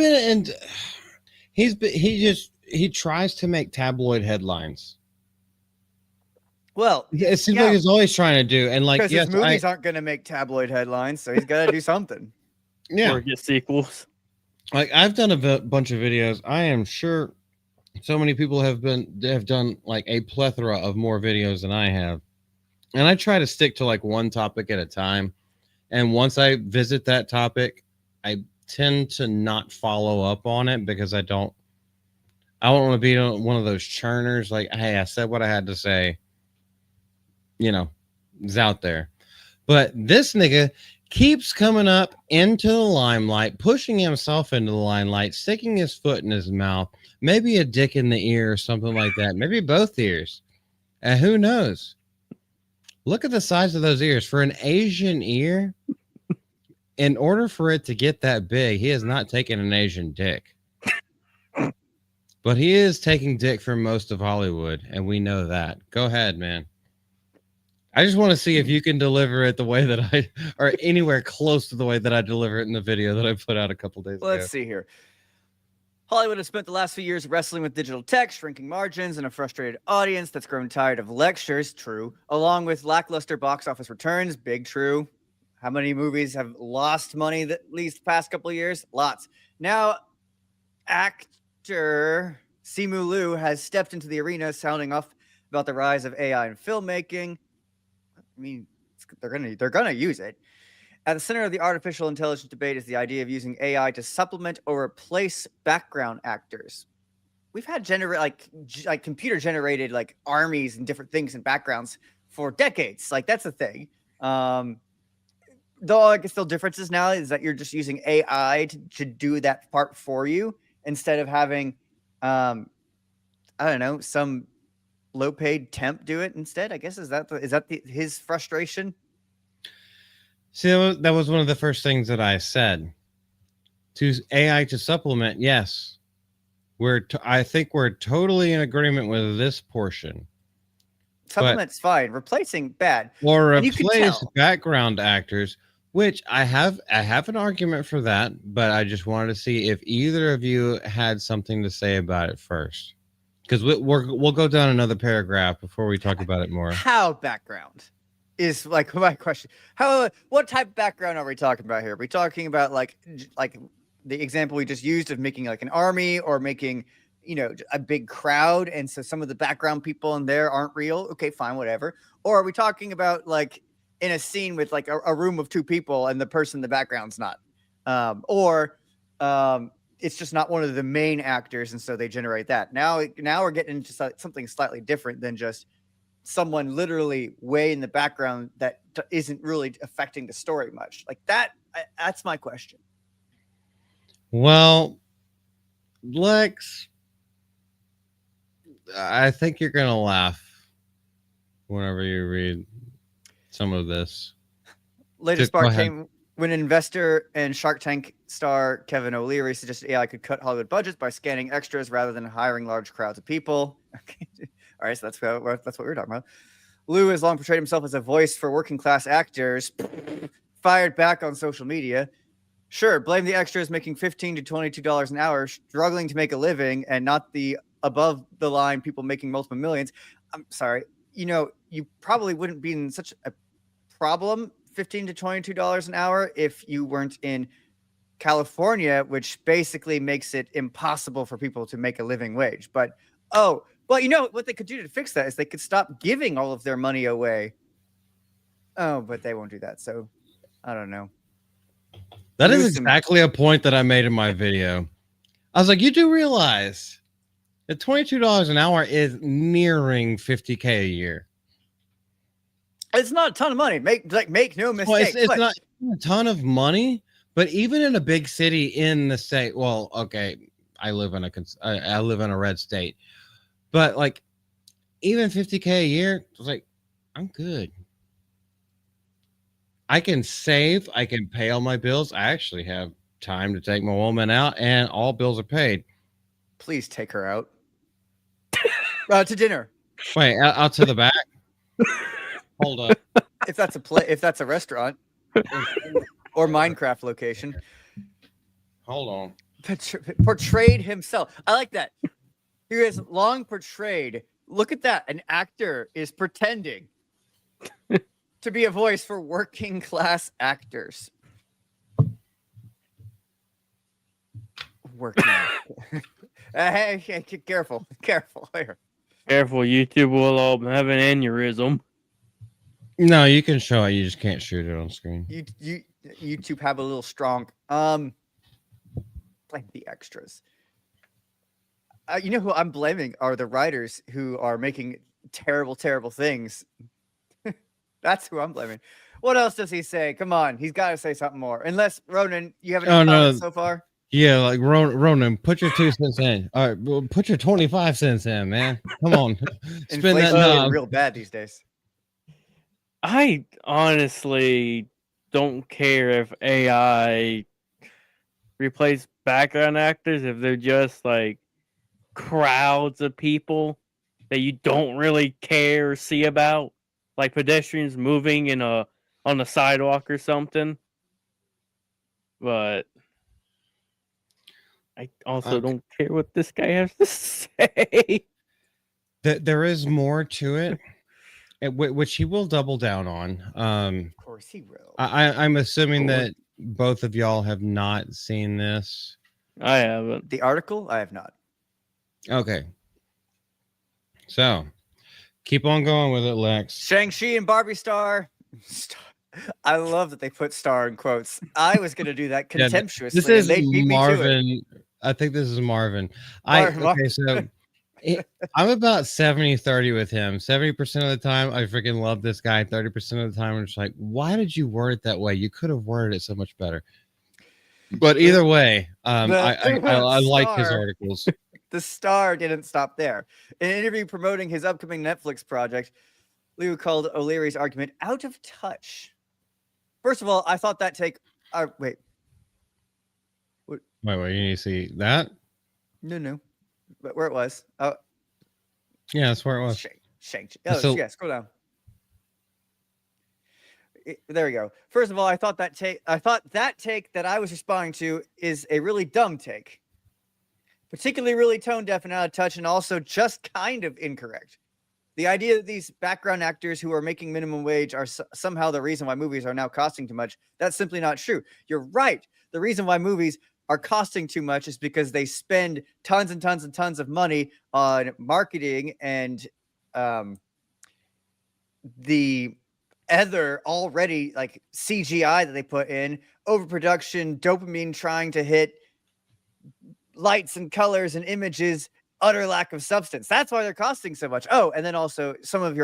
Speaker 1: tries to make tabloid headlines.
Speaker 2: Well,
Speaker 1: It seems like he's always trying to do, and like,
Speaker 2: because
Speaker 1: yes,
Speaker 2: his movies aren't going to make tabloid headlines, so he's got to do something.
Speaker 1: yeah,
Speaker 4: Or get sequels.
Speaker 1: like I've done a bunch of videos. I am sure so many people have done like a plethora of more videos than I have, and I try to stick to like one topic at a time. And once I visit that topic, I tend to not follow up on it because I don't want to be one of those churners. Like, hey, I said what I had to say. It's out there. But this nigga keeps coming up into the limelight, pushing himself into the limelight, sticking his foot in his mouth, maybe a dick in the ear or something like that, maybe both ears. And who knows? Look at the size of those ears. For an Asian ear, in order for it to get that big, he has not taken an Asian dick. But he is taking dick from most of Hollywood, and we know that. Go ahead, man. I just want to see if you can deliver it the way that or anywhere close to the way that I deliver it in the video that I put out a couple days ago.
Speaker 2: Let's see here. Hollywood has spent the last few years wrestling with digital tech, shrinking margins, and a frustrated audience that's grown tired of lectures, true, along with lackluster box office returns, big true. How many movies have lost money at least past couple of years? Lots. Now, actor Simu Liu has stepped into the arena, sounding off about the rise of AI in filmmaking. I mean, they're gonna use it. At the center of the artificial intelligence debate is the idea of using AI to supplement or replace background actors. We've had like computer generated like armies and different things and backgrounds for decades. Like that's a thing. Though I guess the differences now is that you're just using AI to do that part for you instead of having, I don't know, some low-paid temp do it instead. I guess is that his frustration?
Speaker 1: See, that was one of the first things that I said. To AI to supplement, yes. I think we're totally in agreement with this portion.
Speaker 2: Supplement's fine. Replacing bad.
Speaker 1: Or
Speaker 2: And you can
Speaker 1: replace
Speaker 2: tell.
Speaker 1: background actors, which I have an argument for that, but I just wanted to see if either of you had something to say about it first. Because we'll go down another paragraph before we talk about it more.
Speaker 2: How background is like my question. What type of background are we talking about here? Are we talking about like the example we just used of making like an army or making, a big crowd, and so some of the background people in there aren't real? Okay, fine, whatever. Or are we talking about like in a scene with like a room of two people and the person in the background's not, or it's just not one of the main actors, and so they generate that. Now we're getting into something slightly different than just someone literally way in the background that isn't really affecting the story much. Like that. That's my question.
Speaker 1: Well, Lex, I think you're gonna laugh whenever you read some of this.
Speaker 2: Latest spark came when investor and Shark Tank star Kevin O'Leary suggested AI could cut Hollywood budgets by scanning extras rather than hiring large crowds of people. Okay. All right, so that's what we're talking about. Liu has long portrayed himself as a voice for working class actors. Fired back on social media. Sure, blame the extras making $15 to $22 an hour, struggling to make a living, and not the above the line people making multiple millions. I'm sorry. You probably wouldn't be in such a problem, $15 to $22 an hour, if you weren't in California, which basically makes it impossible for people to make a living wage. But what they could do to fix that is they could stop giving all of their money away. Oh, but they won't do that. So I don't know.
Speaker 1: That is exactly a point that I made in my video. I was like, you do realize that $22 an hour is nearing $50K a year.
Speaker 2: It's not a ton of money. Make no mistake.
Speaker 1: Well, it's not a ton of money, but even in a big city in the state, well, okay, I live in a red state, but like even $50K a year, I was like, I'm good. I can save. I can pay all my bills. I actually have time to take my woman out, and all bills are paid.
Speaker 2: Please take her out to dinner.
Speaker 1: Wait, out to the back. Hold up.
Speaker 2: If that's a restaurant or Minecraft location.
Speaker 1: Hold on.
Speaker 2: Portrayed himself. I like that. He has long portrayed. Look at that. An actor is pretending to be a voice for working class actors. Working. Hey, careful here.
Speaker 4: Careful, YouTube will all have an aneurysm.
Speaker 1: No, you can show it. You just can't shoot it on screen.
Speaker 2: YouTube have a little strong. Blame the extras. Who I'm blaming are the writers who are making terrible, terrible things. That's who I'm blaming. What else does he say? Come on, he's got to say something more. Unless Ronan, you have any comments so far?
Speaker 1: Yeah, like Ronan, put your 2 cents in. All right, well, put your 25 cents in, man. Come on, spend that knob.
Speaker 2: Real bad these days.
Speaker 4: I honestly don't care if AI replace background actors if they're just like crowds of people that you don't really care or see about, like pedestrians moving on a sidewalk or something. But I also don't care what this guy has to say.
Speaker 1: There is more to it, which he will double down on.
Speaker 2: Of course he will.
Speaker 1: I'm assuming that both of y'all have not seen this.
Speaker 4: I haven't.
Speaker 2: The article? I have not.
Speaker 1: Okay. So keep on going with it, Lex.
Speaker 2: Shang-Chi and Barbie star. I love that they put star in quotes. I was going to do that
Speaker 1: Yeah,
Speaker 2: contemptuously,
Speaker 1: this is
Speaker 2: and they beat me to it.
Speaker 1: Marvin. I think this is Marvin.
Speaker 2: Marvin.
Speaker 1: So I'm about 70-30 with him. 70% of the time, I freaking love this guy. 30% of the time, I'm just like, why did you word it that way? You could have worded it so much better. But either way, I like his
Speaker 2: Star.
Speaker 1: articles.
Speaker 2: The star didn't stop there. In an interview promoting his upcoming Netflix project, Liu called O'Leary's argument out of touch. First of all, I thought that take. Wait.
Speaker 1: Wait, you need to see that?
Speaker 2: No. But where it was? Oh,
Speaker 1: Yeah, that's where it was.
Speaker 2: Shang-Chi. Oh,
Speaker 1: So-
Speaker 2: yeah, scroll down. There we go. First of all, I thought that take that I was responding to is a really dumb take. Particularly really tone deaf and out of touch, and also just kind of incorrect. The idea that these background actors who are making minimum wage are somehow the reason why movies are now costing too much, that's simply not true. You're right. The reason why movies are costing too much is because they spend tons and tons and tons of money on marketing and the other already like CGI that they put in, overproduction, dopamine trying to hit lights and colors and images, utter lack of substance. That's why they're costing so much. Oh, and then also some of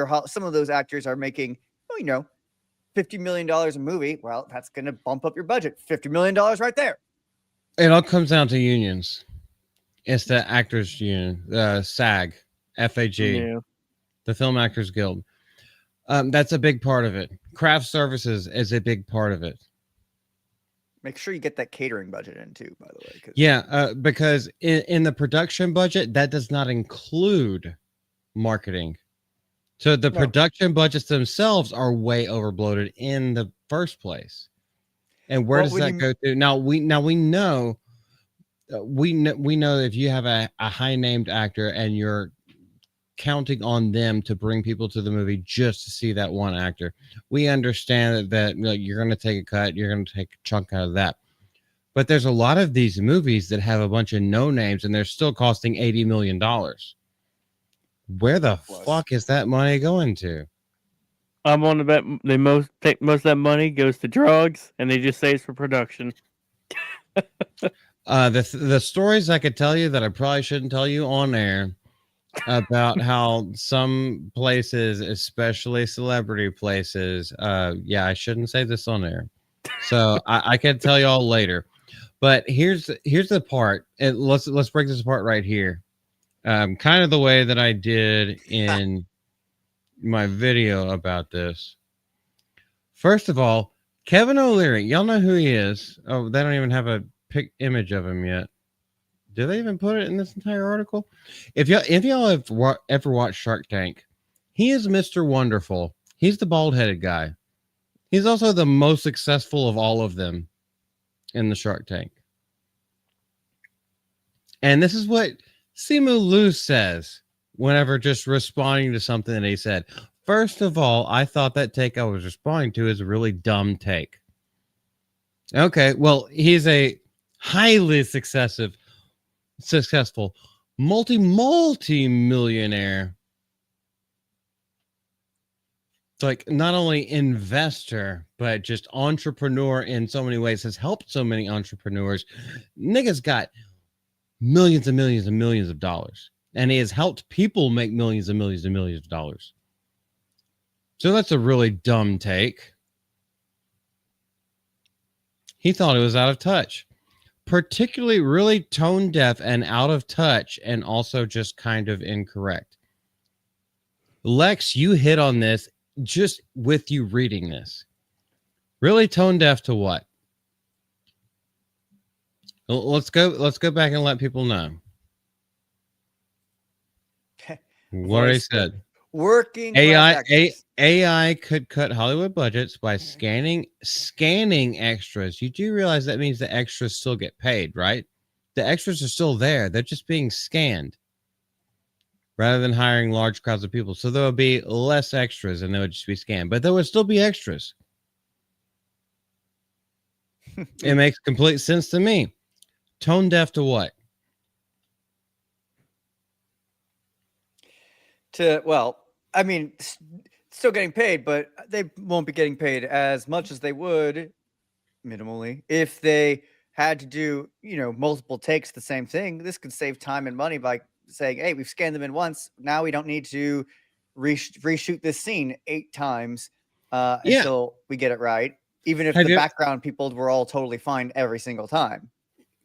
Speaker 2: those actors are making, $50 million a movie. Well, that's going to bump up your budget. $50 million right there.
Speaker 1: It all comes down to unions. It's the Actors Union, SAG, FAG,
Speaker 4: Yeah.
Speaker 1: the Film Actors Guild. That's a big part of it. Craft services is a big part of it.
Speaker 2: Make sure you get that catering budget in too, by the way.
Speaker 1: Yeah, because in the production budget, that does not include marketing. So the production budgets themselves are way overbloated in the first place. And where does that go to? Now we know if you have a high named actor and you're counting on them to bring people to the movie just to see that one actor, we understand that you're going to take a cut, you're going to take a chunk out of that. But there's a lot of these movies that have a bunch of no names and they're still costing $80 million. Where the fuck is that money going to?
Speaker 4: I'm on the bet most of that money goes to drugs, and they just say it's for production.
Speaker 1: The stories I could tell you that I probably shouldn't tell you on air about how some places, especially celebrity places, I shouldn't say this on air. So I can tell you all later. But here's the part, and let's break this apart right here. Kind of the way that I did in my video about this. First of all, Kevin O'Leary, y'all know who he is. Oh, they don't even have a image of him yet. Do they even put it in this entire article? If y'all have ever watched Shark Tank, he is Mr. Wonderful. He's the bald-headed guy. He's also the most successful of all of them in the Shark Tank. And this is what Simu Liu says whenever just responding to something that he said. First of all, I thought that take I was responding to is a really dumb take. Okay, well, he's a highly successful multi-millionaire. It's like not only investor, but just entrepreneur in so many ways, has helped so many entrepreneurs. Nigga's got millions and millions and millions of dollars. And he has helped people make millions and millions and millions of dollars. So that's a really dumb take. He thought it was out of touch. Particularly really tone deaf and out of touch, and also just kind of incorrect. Lex, you hit on this just with you reading this. Really tone deaf to what? Let's go back and let people know. What I said.
Speaker 2: Working
Speaker 1: AI could cut Hollywood budgets by scanning extras. You do realize that means the extras still get paid, right? The extras are still there. They're just being scanned rather than hiring large crowds of people. So there would be less extras and they would just be scanned, but there would still be extras. It makes complete sense to me. Tone deaf to what?
Speaker 2: I mean, still getting paid, but they won't be getting paid as much as they would minimally if they had to do, multiple takes the same thing. This could save time and money by saying, hey, we've scanned them in once. Now we don't need to reshoot this scene 8 times until we get it right. Even if the background people were all totally fine every single time.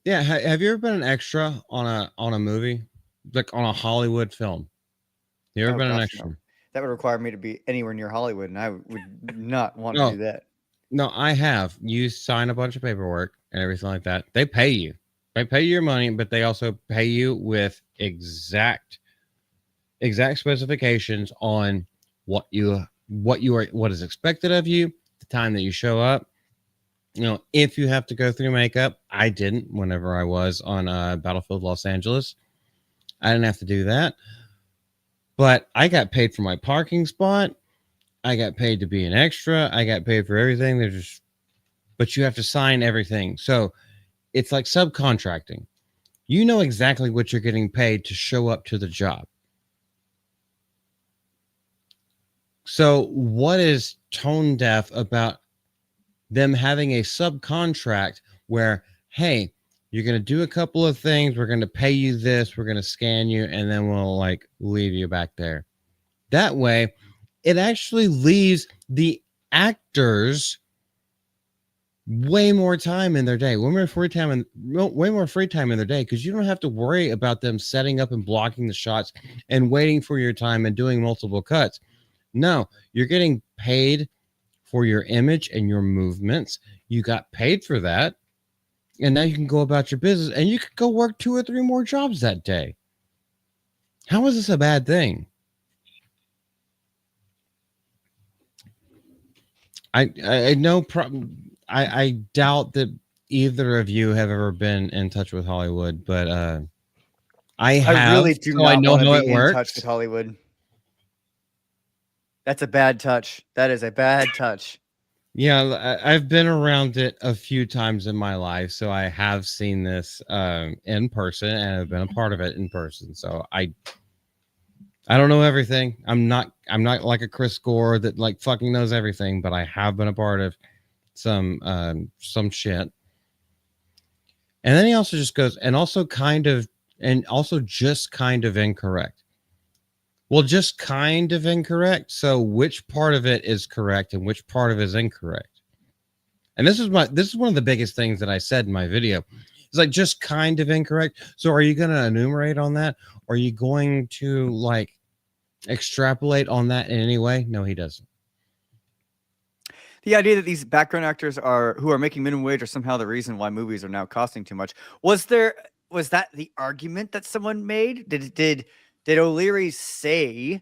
Speaker 1: Yeah. Have you ever been an extra on a movie, like on a Hollywood film? You ever been an extra?
Speaker 2: No. That would require me to be anywhere near Hollywood, and I would not want to do that.
Speaker 1: No, I have. You sign a bunch of paperwork and everything like that. They pay you. They pay you your money, but they also pay you with exact specifications on what is expected of you, the time that you show up. If you have to go through makeup, I didn't whenever I was on Battlefield Los Angeles. I didn't have to do that. But I got paid for my parking spot. I got paid to be an extra. I got paid for everything. But you have to sign everything. So it's like subcontracting. You know exactly what you're getting paid to show up to the job. So what is tone deaf about them having a subcontract where, hey, you're going to do a couple of things. We're going to pay you this. We're going to scan you. And then we'll leave you back there. That way, it actually leaves the actors way more time in their day, way more free time in their day, because you don't have to worry about them setting up and blocking the shots and waiting for your time and doing multiple cuts. No, you're getting paid for your image and your movements. You got paid for that. And now you can go about your business and you could go work 2 or 3 more jobs that day. How is this a bad thing? I know I doubt that either of you have ever been in touch with Hollywood, but I have.
Speaker 2: I really do
Speaker 1: so
Speaker 2: not
Speaker 1: I know
Speaker 2: want to
Speaker 1: how
Speaker 2: be
Speaker 1: it
Speaker 2: in
Speaker 1: works.
Speaker 2: touch with Hollywood. That's a bad touch. That is a bad touch.
Speaker 1: Yeah, I've been around it a few times in my life, so I have seen this in person and I've been a part of it in person. So I don't know everything. I'm not like a Chris Gore that fucking knows everything, but I have been a part of some shit. And then he also just goes, and also just kind of incorrect. Well, just kind of incorrect. So which part of it is correct and which part of it is incorrect? And this is one of the biggest things that I said in my video. It's just kind of incorrect. So are you going to enumerate on that? Are you going to extrapolate on that in any way? No, he doesn't.
Speaker 2: The idea that these background actors who are making minimum wage are somehow the reason why movies are now costing too much. Was that the argument that someone made? Did O'Leary say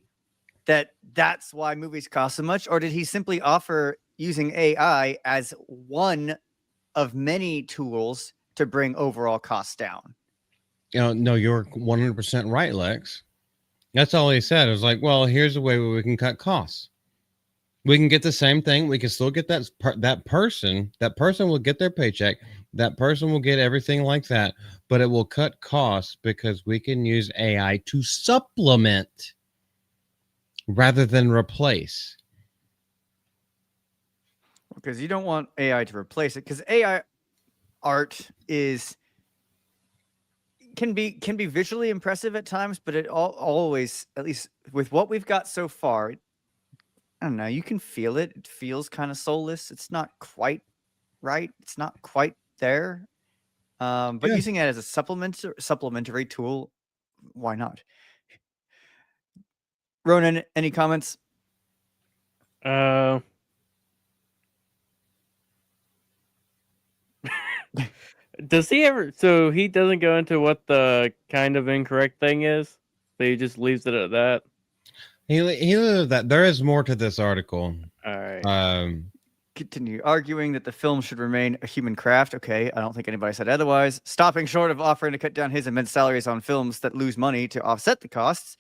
Speaker 2: that that's why movies cost so much? Or did he simply offer using AI as one of many tools to bring overall costs down?
Speaker 1: No, you're 100% right, Lex. That's all he said. It was well, here's a way where we can cut costs. We can get the same thing. We can still get that person. That person will get their paycheck. That person will get everything like that. But it will cut costs because we can use AI to supplement rather than replace.
Speaker 2: Because you don't want AI to replace it. Because AI art can be visually impressive at times, but it always, at least with what we've got so far, I don't know, you can feel it. It feels kind of soulless. It's not quite right. It's not quite there. But using it as a supplementary tool, why not? Ronan, any comments?
Speaker 4: Does he ever? So he doesn't go into what the kind of incorrect thing is. So he just leaves it at that.
Speaker 1: He leaves that. There is more to this article.
Speaker 4: All right.
Speaker 2: Continue arguing that the film should remain a human craft. Okay, I don't think anybody said otherwise. Stopping short of offering to cut down his immense salaries on films that lose money to offset the costs.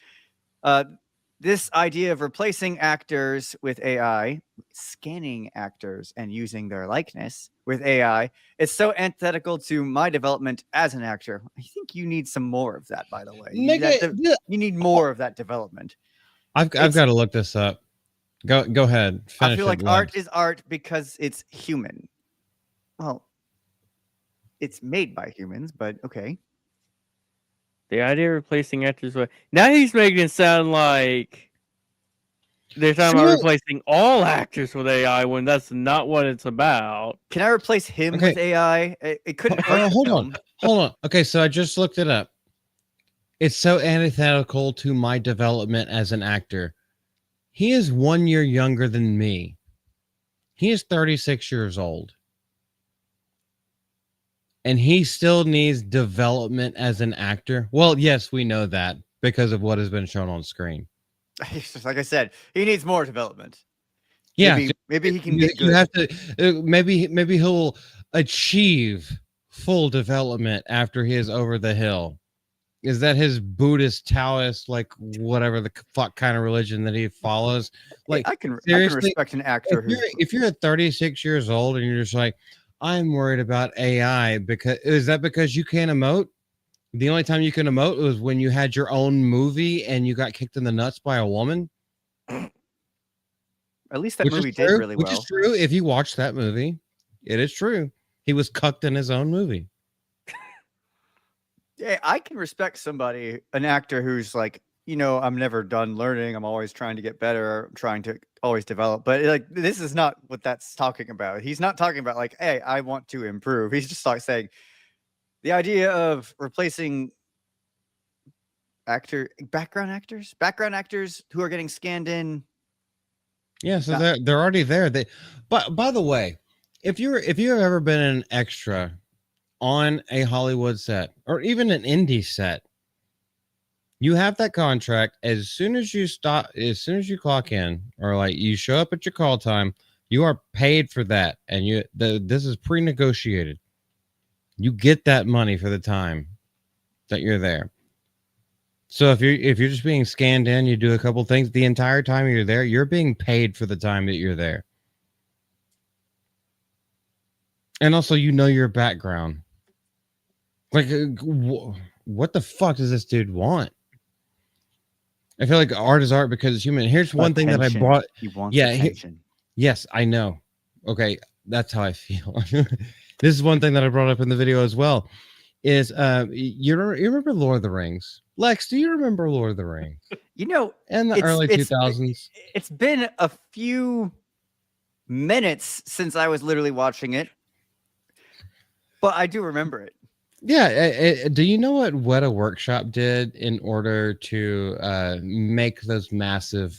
Speaker 2: This idea of replacing actors with AI, scanning actors and using their likeness with AI, it's so antithetical to my development as an actor. I think you need some more of that, by the way. You need more of that development.
Speaker 1: I've
Speaker 2: It's-
Speaker 1: got to look this up. Go ahead. Finish
Speaker 2: I feel
Speaker 1: it,
Speaker 2: like
Speaker 1: Lex.
Speaker 2: art is art because it's human. Well, it's made by humans, but okay.
Speaker 4: The idea of replacing actors with now he's making it sound like they're talking about
Speaker 1: Sure.
Speaker 4: replacing all actors with AI when that's not what it's about.
Speaker 2: Can I replace him
Speaker 1: Okay.
Speaker 2: with AI? It couldn't hurt the
Speaker 1: Hold
Speaker 2: film.
Speaker 1: on. Okay, so I just looked it up. It's so antithetical to my development as an actor. He is 1 year younger than me. He is 36 years old. And he still needs development as an actor. Well, yes, we know that because of what has been shown on screen.
Speaker 2: Like I said, he needs more development.
Speaker 1: Yeah,
Speaker 2: Maybe he can get
Speaker 1: you
Speaker 2: good.
Speaker 1: have to maybe he'll achieve full development after he is over the hill. Is that his Buddhist, Taoist, like whatever the fuck kind of religion that he follows? Like,
Speaker 2: I can
Speaker 1: seriously,
Speaker 2: respect an actor who's
Speaker 1: if you're 36 years old and you're just like, I'm worried about AI, because is that because you can't emote? The only time you can emote was when you had your own movie and you got kicked in the nuts by a woman.
Speaker 2: at least that
Speaker 1: Which
Speaker 2: movie
Speaker 1: is
Speaker 2: did
Speaker 1: true,
Speaker 2: really
Speaker 1: which
Speaker 2: well.
Speaker 1: is true. If you watch that movie, it is true. He was cucked in his own movie.
Speaker 2: Yeah, I can respect somebody, an actor who's like, I'm never done learning. I'm always trying to get better. I'm trying to always develop. But like, this is not what that's talking about. He's not talking about like, hey, I want to improve. He's just like saying the idea of replacing background actors who are getting scanned in.
Speaker 1: Yeah, so they're already there. But by the way, if you have ever been an extra on a Hollywood set or even an indie set, you have that contract. As soon as you clock in, or like you show up at your call time, you are paid for that, and this is pre-negotiated. You get that money for the time that you're there. So if you're just being scanned in, you do a couple things the entire time you're there, you're being paid for the time that you're there. And also, your background. Like, what the fuck does this dude want? I feel like art is art because it's human. Here's one thing that I brought.
Speaker 2: He wants attention.
Speaker 1: Yes, I know. Okay, that's how I feel. This is one thing that I brought up in the video as well. Is you remember Lord of the Rings? Lex, do you remember Lord of the Rings?
Speaker 2: In
Speaker 1: the early 2000s.
Speaker 2: It's been a few minutes since I was literally watching it, but I do remember it.
Speaker 1: Yeah. Do you know what Weta Workshop did in order to make those massive,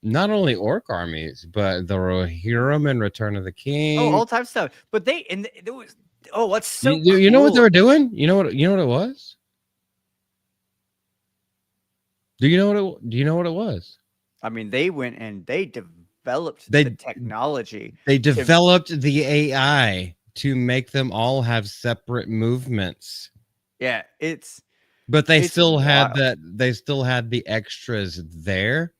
Speaker 1: not only orc armies, but the Rohirrim and Return of the King?
Speaker 2: Oh, all type of stuff. But there was. Oh, what's so
Speaker 1: you know what they
Speaker 2: cool.
Speaker 1: were doing? You know what it was? Do you know what it was?
Speaker 2: I mean, they went and they developed the technology.
Speaker 1: They developed the AI to make them all have separate movements.
Speaker 2: Yeah,
Speaker 1: but they
Speaker 2: it's
Speaker 1: still had
Speaker 2: wild.
Speaker 1: they still had the extras there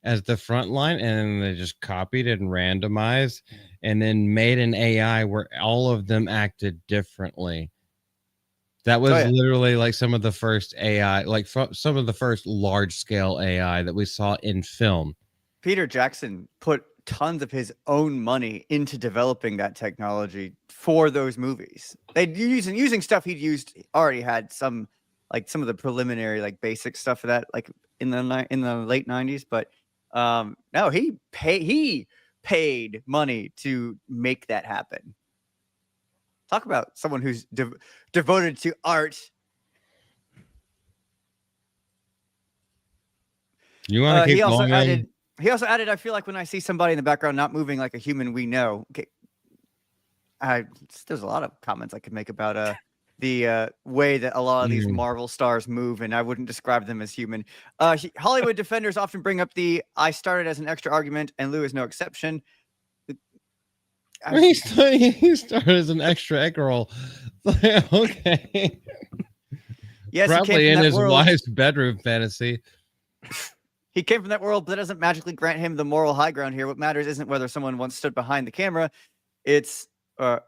Speaker 1: as the front line, and then they just copied and randomized and then made an AI where all of them acted differently. That was literally like some of the first AI, like some of the first large scale AI that we saw in film.
Speaker 2: Peter Jackson put tons of his own money into developing that technology for those movies. They'd using stuff already had some of the preliminary like basic stuff for that, like in the late 90s. But no, he paid money to make that happen. Talk about someone who's devoted to art.
Speaker 1: You want to keep going?
Speaker 2: He also added, I feel like when I see somebody in the background not moving like a human we know. Okay. There's a lot of comments I could make about the way that a lot of these Marvel stars move, and I wouldn't describe them as human. Hollywood defenders often bring up I started as an extra argument, and Lou is no exception.
Speaker 1: He started as an extra egg roll. Okay.
Speaker 2: Yes,
Speaker 1: probably in his wife's bedroom fantasy.
Speaker 2: He came from that world, but that doesn't magically grant him the moral high ground here. What matters isn't whether someone once stood behind the camera. It's the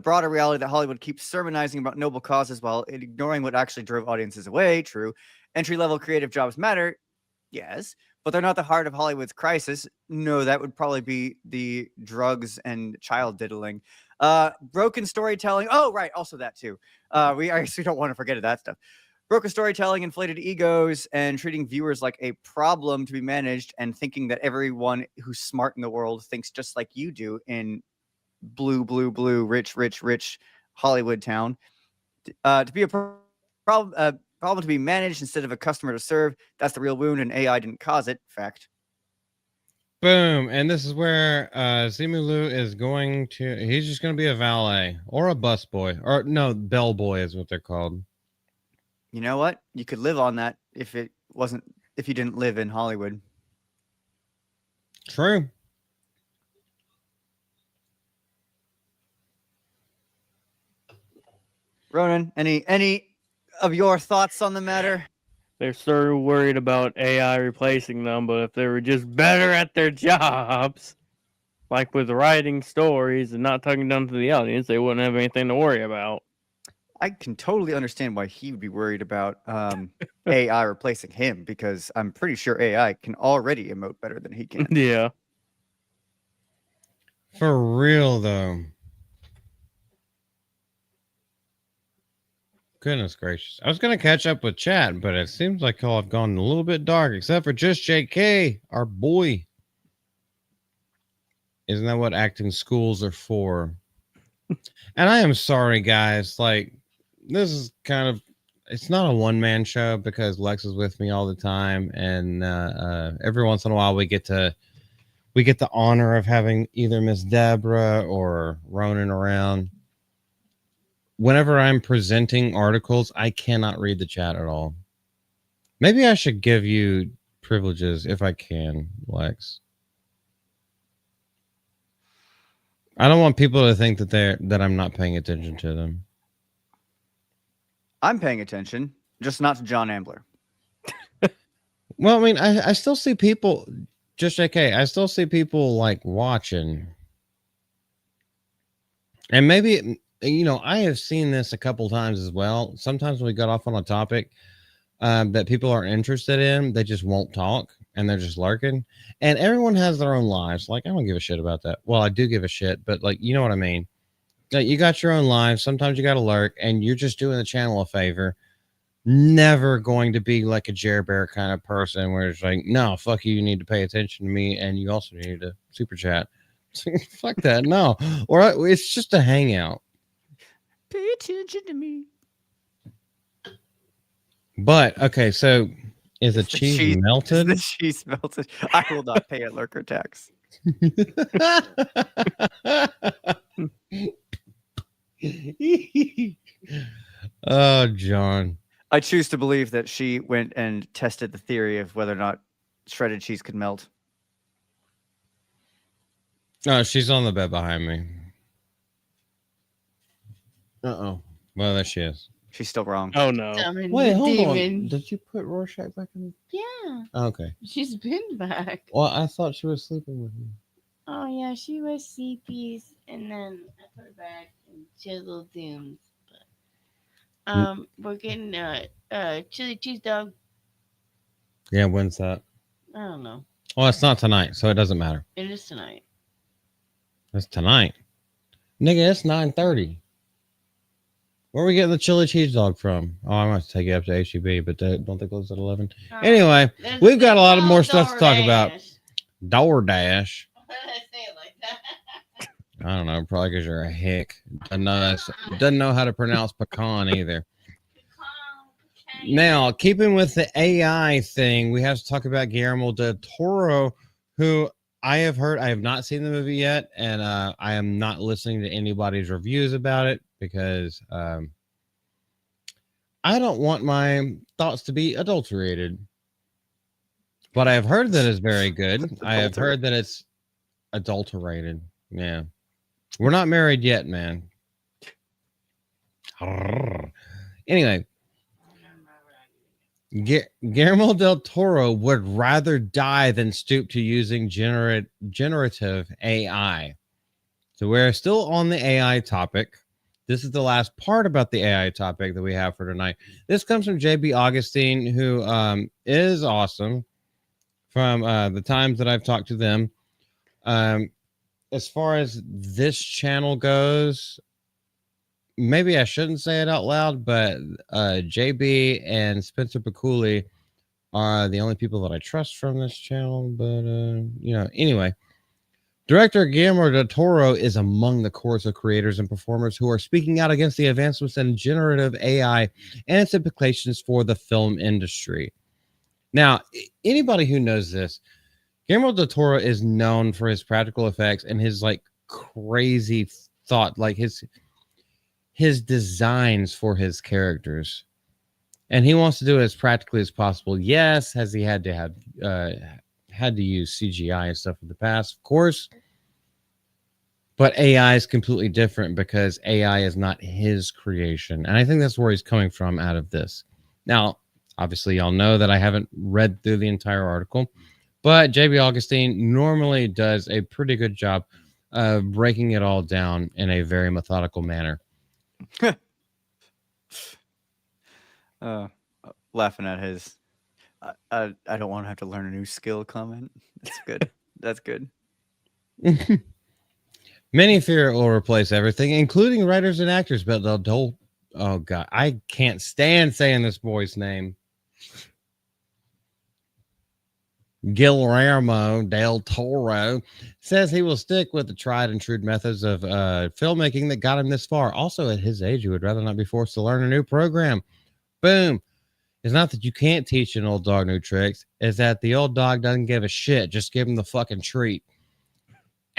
Speaker 2: broader reality that Hollywood keeps sermonizing about noble causes while ignoring what actually drove audiences away. True. Entry-level creative jobs matter. Yes. but they're not the heart of Hollywood's crisis. No, that would probably be the drugs and child diddling. Broken storytelling. Oh, right. Also that too. We actually don't want to forget that stuff. Broken storytelling, inflated egos, and treating viewers like a problem to be managed, and thinking that everyone who's smart in the world thinks just like you do in blue, rich Hollywood town. To be a problem to be managed instead of a customer to serve. That's the real wound, and AI didn't cause it. Fact.
Speaker 1: Boom. And this is where Simu Liu is going to, he's just going to be a valet or a busboy, or no, bellboy is what they're called.
Speaker 2: You know what? You could live on that if you didn't live in Hollywood.
Speaker 1: True.
Speaker 2: Ronan, any of your thoughts on the matter?
Speaker 4: They're so worried about AI replacing them, but if they were just better at their jobs, like with writing stories and not talking down to the audience, they wouldn't have anything to worry about.
Speaker 2: I can totally understand why he would be worried about AI replacing him, because I'm pretty sure AI can already emote better than he can.
Speaker 4: Yeah.
Speaker 1: For real, though. Goodness gracious. I was going to catch up with chat, but it seems like I've gone a little bit dark, except for just JK, our boy. Isn't that what acting schools are for? And I am sorry, guys. Like, this is kind of, it's not a one-man show because Lex is with me all the time. And every once in a while we get the honor of having either Miss Deborah or Ronan around. Whenever I'm presenting articles, I cannot read the chat at all. Maybe I should give you privileges if I can, Lex. I don't want people to think that I'm not paying attention to them.
Speaker 2: I'm paying attention, just not to John Ambler.
Speaker 1: Well, I mean, I still see people, just JK, I still see people like watching. And maybe, you know, I have seen this a couple times as well. Sometimes when we got off on a topic that people are interested in, they just won't talk and they're just lurking. And everyone has their own lives. Like, I don't give a shit about that. Well, I do give a shit, but like, you know what I mean? You got your own lives. Sometimes you got to lurk and you're just doing the channel a favor. Never going to be like a Jer Bear kind of person where it's like, no, fuck you. You need to pay attention to me. And you also need to super chat. Fuck that. No. Or it's just a hangout.
Speaker 2: Pay attention to me.
Speaker 1: But okay, so is the cheese melted?
Speaker 2: Is the cheese melted? I will not pay a lurker tax.
Speaker 1: Oh, John.
Speaker 2: I choose to believe that she went and tested the theory of whether or not shredded cheese could melt.
Speaker 1: Oh, she's on the bed behind me. Uh-oh. Well, there she is.
Speaker 2: She's still wrong.
Speaker 4: Oh no.
Speaker 3: Summon
Speaker 1: Wait,
Speaker 3: the
Speaker 1: hold
Speaker 3: demon.
Speaker 1: on. Did you put Rorschach back in?
Speaker 3: Yeah,
Speaker 1: Okay.
Speaker 3: she's been back.
Speaker 1: Well, I thought she was sleeping with me.
Speaker 3: Oh yeah, she was CPs, and then I put her back and chisel dooms. But, we're getting chili cheese dog.
Speaker 1: Yeah, when's that?
Speaker 3: I don't know.
Speaker 1: Well, it's not tonight, so it doesn't matter.
Speaker 3: It is tonight.
Speaker 1: It's tonight. Nigga, it's 9:30. Where are we getting the chili cheese dog from? Oh, I'm going to take you up to HEB, but don't they close at 11? Anyway, we've got a lot of more stuff to talk about. DoorDash.
Speaker 3: Why did I say it like that?
Speaker 1: I don't know, probably because you're a hick. Doesn't know how to pronounce pecan either. Now, keeping with the AI thing, we have to talk about Guillermo del Toro, who I have heard. I have not seen the movie yet, and I am not listening to anybody's reviews about it because I don't want my thoughts to be adulterated. But I have heard that it's very good. I have heard that it's adulterated. Yeah. We're not married yet, man. Anyway, Guillermo del Toro would rather die than stoop to using generative AI. So we're still on the AI topic. This is the last part about the AI topic that we have for tonight. This comes from JB Augustine, who is awesome. from the times that I've talked to them. As far as this channel goes, maybe I shouldn't say it out loud, but JB and Spencer Bakuli are the only people that I trust from this channel. But anyway, director Guillermo del Toro is among the chorus of creators and performers who are speaking out against the advancements in generative AI and its implications for the film industry. Now, anybody who knows this, Guillermo del Toro is known for his practical effects and his like crazy thought, like his designs for his characters, and he wants to do it as practically as possible. Yes, has he had to use CGI and stuff in the past, of course, but AI is completely different because AI is not his creation, and I think that's where he's coming from out of this. Now, obviously, y'all know that I haven't read through the entire article, but JB Augustine normally does a pretty good job of breaking it all down in a very methodical manner.
Speaker 2: Laughing at his I don't want to have to learn a new skill comment. That's good. That's good.
Speaker 1: Many fear it will replace everything, including writers and actors, but oh god, I can't stand saying this boy's name. Guillermo del Toro says he will stick with the tried and true methods of filmmaking that got him this far. Also, at his age, he would rather not be forced to learn a new program. Boom. It's not that you can't teach an old dog new tricks. It's that the old dog doesn't give a shit. Just give him the fucking treat.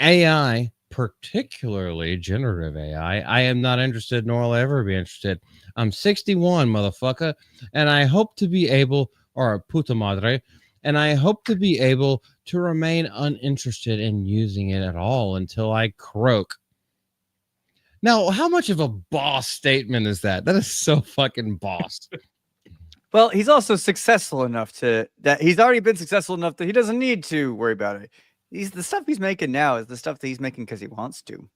Speaker 1: AI, particularly generative AI, I am not interested, nor will I ever be interested. I'm 61, motherfucker, and I hope to be able, or puta madre, and I hope to be able to remain uninterested in using it at all until I croak. Now, how much of a boss statement is that? That is so fucking boss.
Speaker 2: Well, he's also successful enough that he's already been successful enough that he doesn't need to worry about it. The stuff he's making now is the stuff that he's making because he wants to.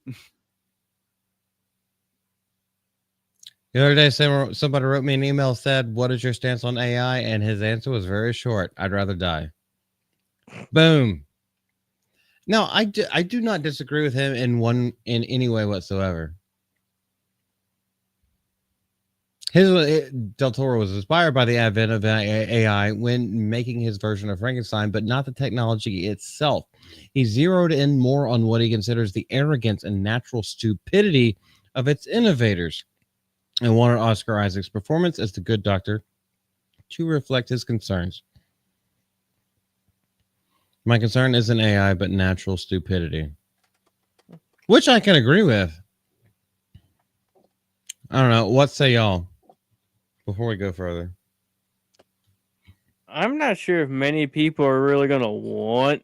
Speaker 1: The other day, somebody wrote me an email, said, "What is your stance on AI?" And his answer was very short. I'd rather die. Boom. No, I do not disagree with him in any way whatsoever. Del Toro was inspired by the advent of AI when making his version of Frankenstein, but not the technology itself. He zeroed in more on what he considers the arrogance and natural stupidity of its innovators, and wanted Oscar Isaac's performance as the good doctor to reflect his concerns. My concern isn't AI, but natural stupidity, which I can agree with. I don't know. What say y'all before we go further?
Speaker 4: I'm not sure if many people are really going to want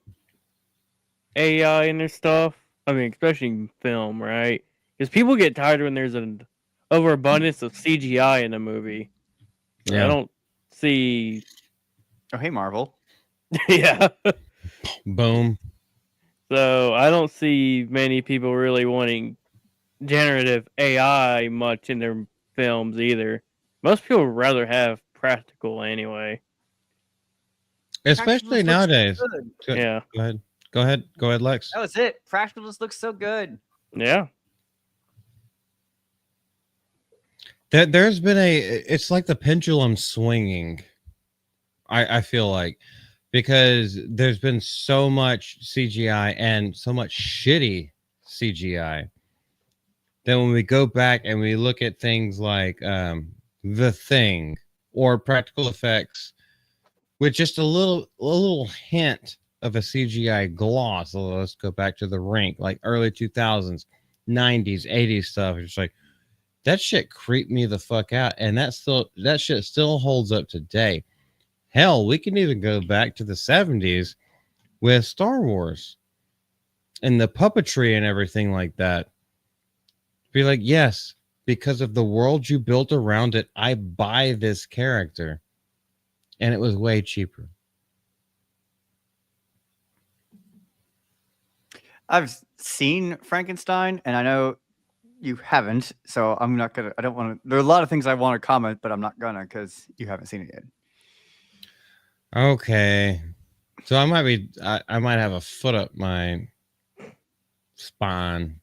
Speaker 4: AI in their stuff. I mean, especially in film, right? Because people get tired when there's an overabundance of CGI in a movie.
Speaker 1: Yeah.
Speaker 4: I don't see.
Speaker 2: Oh, hey, Marvel.
Speaker 4: Yeah.
Speaker 1: Boom.
Speaker 4: So I don't see many people really wanting generative AI much in their films either. Most people would rather have practical anyway.
Speaker 1: Especially
Speaker 2: Practicals looks
Speaker 1: nowadays.
Speaker 2: so good.
Speaker 4: Yeah.
Speaker 1: Go ahead, Lex.
Speaker 2: That was it. Practicals look so good.
Speaker 4: Yeah.
Speaker 1: There's been it's like the pendulum swinging. I feel like, because there's been so much CGI and so much shitty CGI. Then when we go back and we look at things like The Thing or practical effects with just a little hint of a CGI gloss. Let's go back to The Rink, like early 2000s, 90s, 80s stuff. It's like, that shit creeped me the fuck out, and that shit still holds up today. Hell, we can even go back to the 70s with Star Wars and the puppetry and everything like that. Be like, yes, because of the world you built around it, I buy this character. And it was way cheaper.
Speaker 2: I've seen Frankenstein, and I know you haven't, so I'm not gonna. I don't want to. There are a lot of things I want to comment, but I'm not gonna because you haven't seen it yet.
Speaker 1: Okay. So I might have a foot up my spine.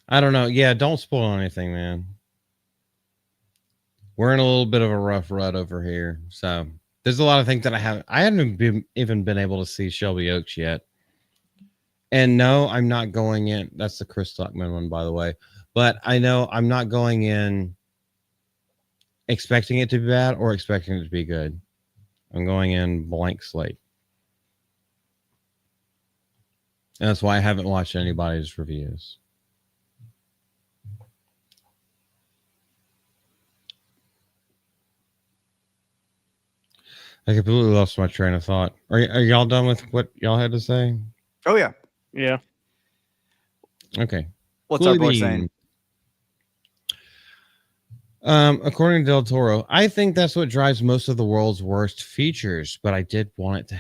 Speaker 1: I don't know. Yeah, don't spoil anything, man. We're in a little bit of a rough rut over here. So there's a lot of things that I haven't even been able to see Shelby Oaks yet. And no, I'm not going in. That's the Chris Stuckman one, by the way. But I know I'm not going in expecting it to be bad or expecting it to be good. I'm going in blank slate. And that's why I haven't watched anybody's reviews. I completely lost my train of thought. Are y'all done with what y'all had to say?
Speaker 2: Oh yeah.
Speaker 4: Yeah.
Speaker 1: Okay.
Speaker 2: What's our boy saying?
Speaker 1: According to Del Toro, I think that's what drives most of the world's worst features, but I did want it to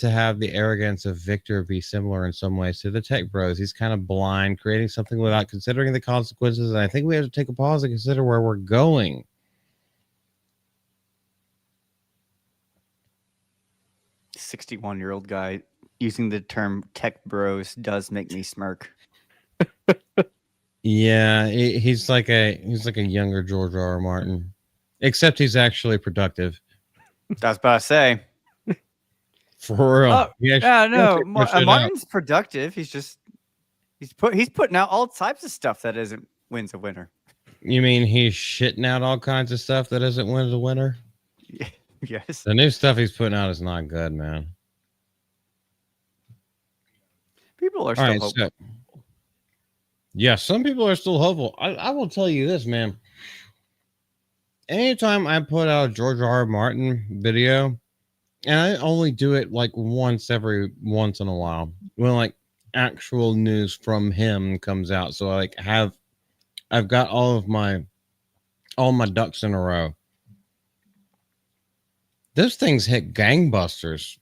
Speaker 1: have the arrogance of Victor be similar in some ways to the tech bros. He's kind of blind, creating something without considering the consequences, and I think we have to take a pause and consider where we're going.
Speaker 2: 61-year-old guy using the term tech bros does make me smirk.
Speaker 1: Yeah, he's like a younger George R.R. Martin, except he's actually productive.
Speaker 2: I was about to say.
Speaker 1: For real.
Speaker 2: Oh,
Speaker 1: He
Speaker 2: yeah, no.
Speaker 1: pushed it out.
Speaker 2: Martin's productive. He's putting out all types of stuff that isn't wins a winner.
Speaker 1: You mean he's shitting out all kinds of stuff that isn't win the winner?
Speaker 2: Yes.
Speaker 1: The new stuff he's putting out is not good, man.
Speaker 2: People are
Speaker 1: All
Speaker 2: still
Speaker 1: right,
Speaker 2: hopeful.
Speaker 1: yeah, some people are still hopeful. I will tell you this, man. Anytime I put out a George R.R. Martin video, and I only do it like once in a while, when like actual news from him comes out, so I've got all my ducks in a row. Those things hit gangbusters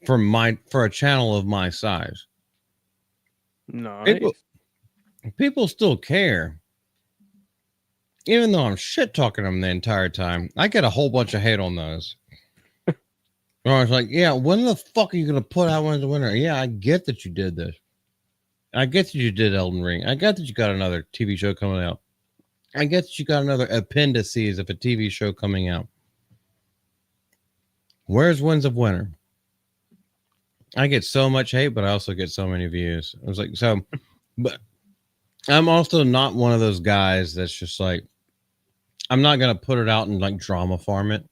Speaker 1: for a channel of my size.
Speaker 4: Nice.
Speaker 1: People still care. Even though I'm shit talking them the entire time, I get a whole bunch of hate on those. I was like, yeah, when the fuck are you going to put out When's the Winner? Yeah, I get that you did this. I get that you did Elden Ring. I get that you got another TV show coming out. I get that you got another appendices of a TV show coming out. Where's Winds of Winter? I get so much hate, but I also get so many views. I was like, but I'm also not one of those guys that's just like, I'm not going to put it out and like drama farm it.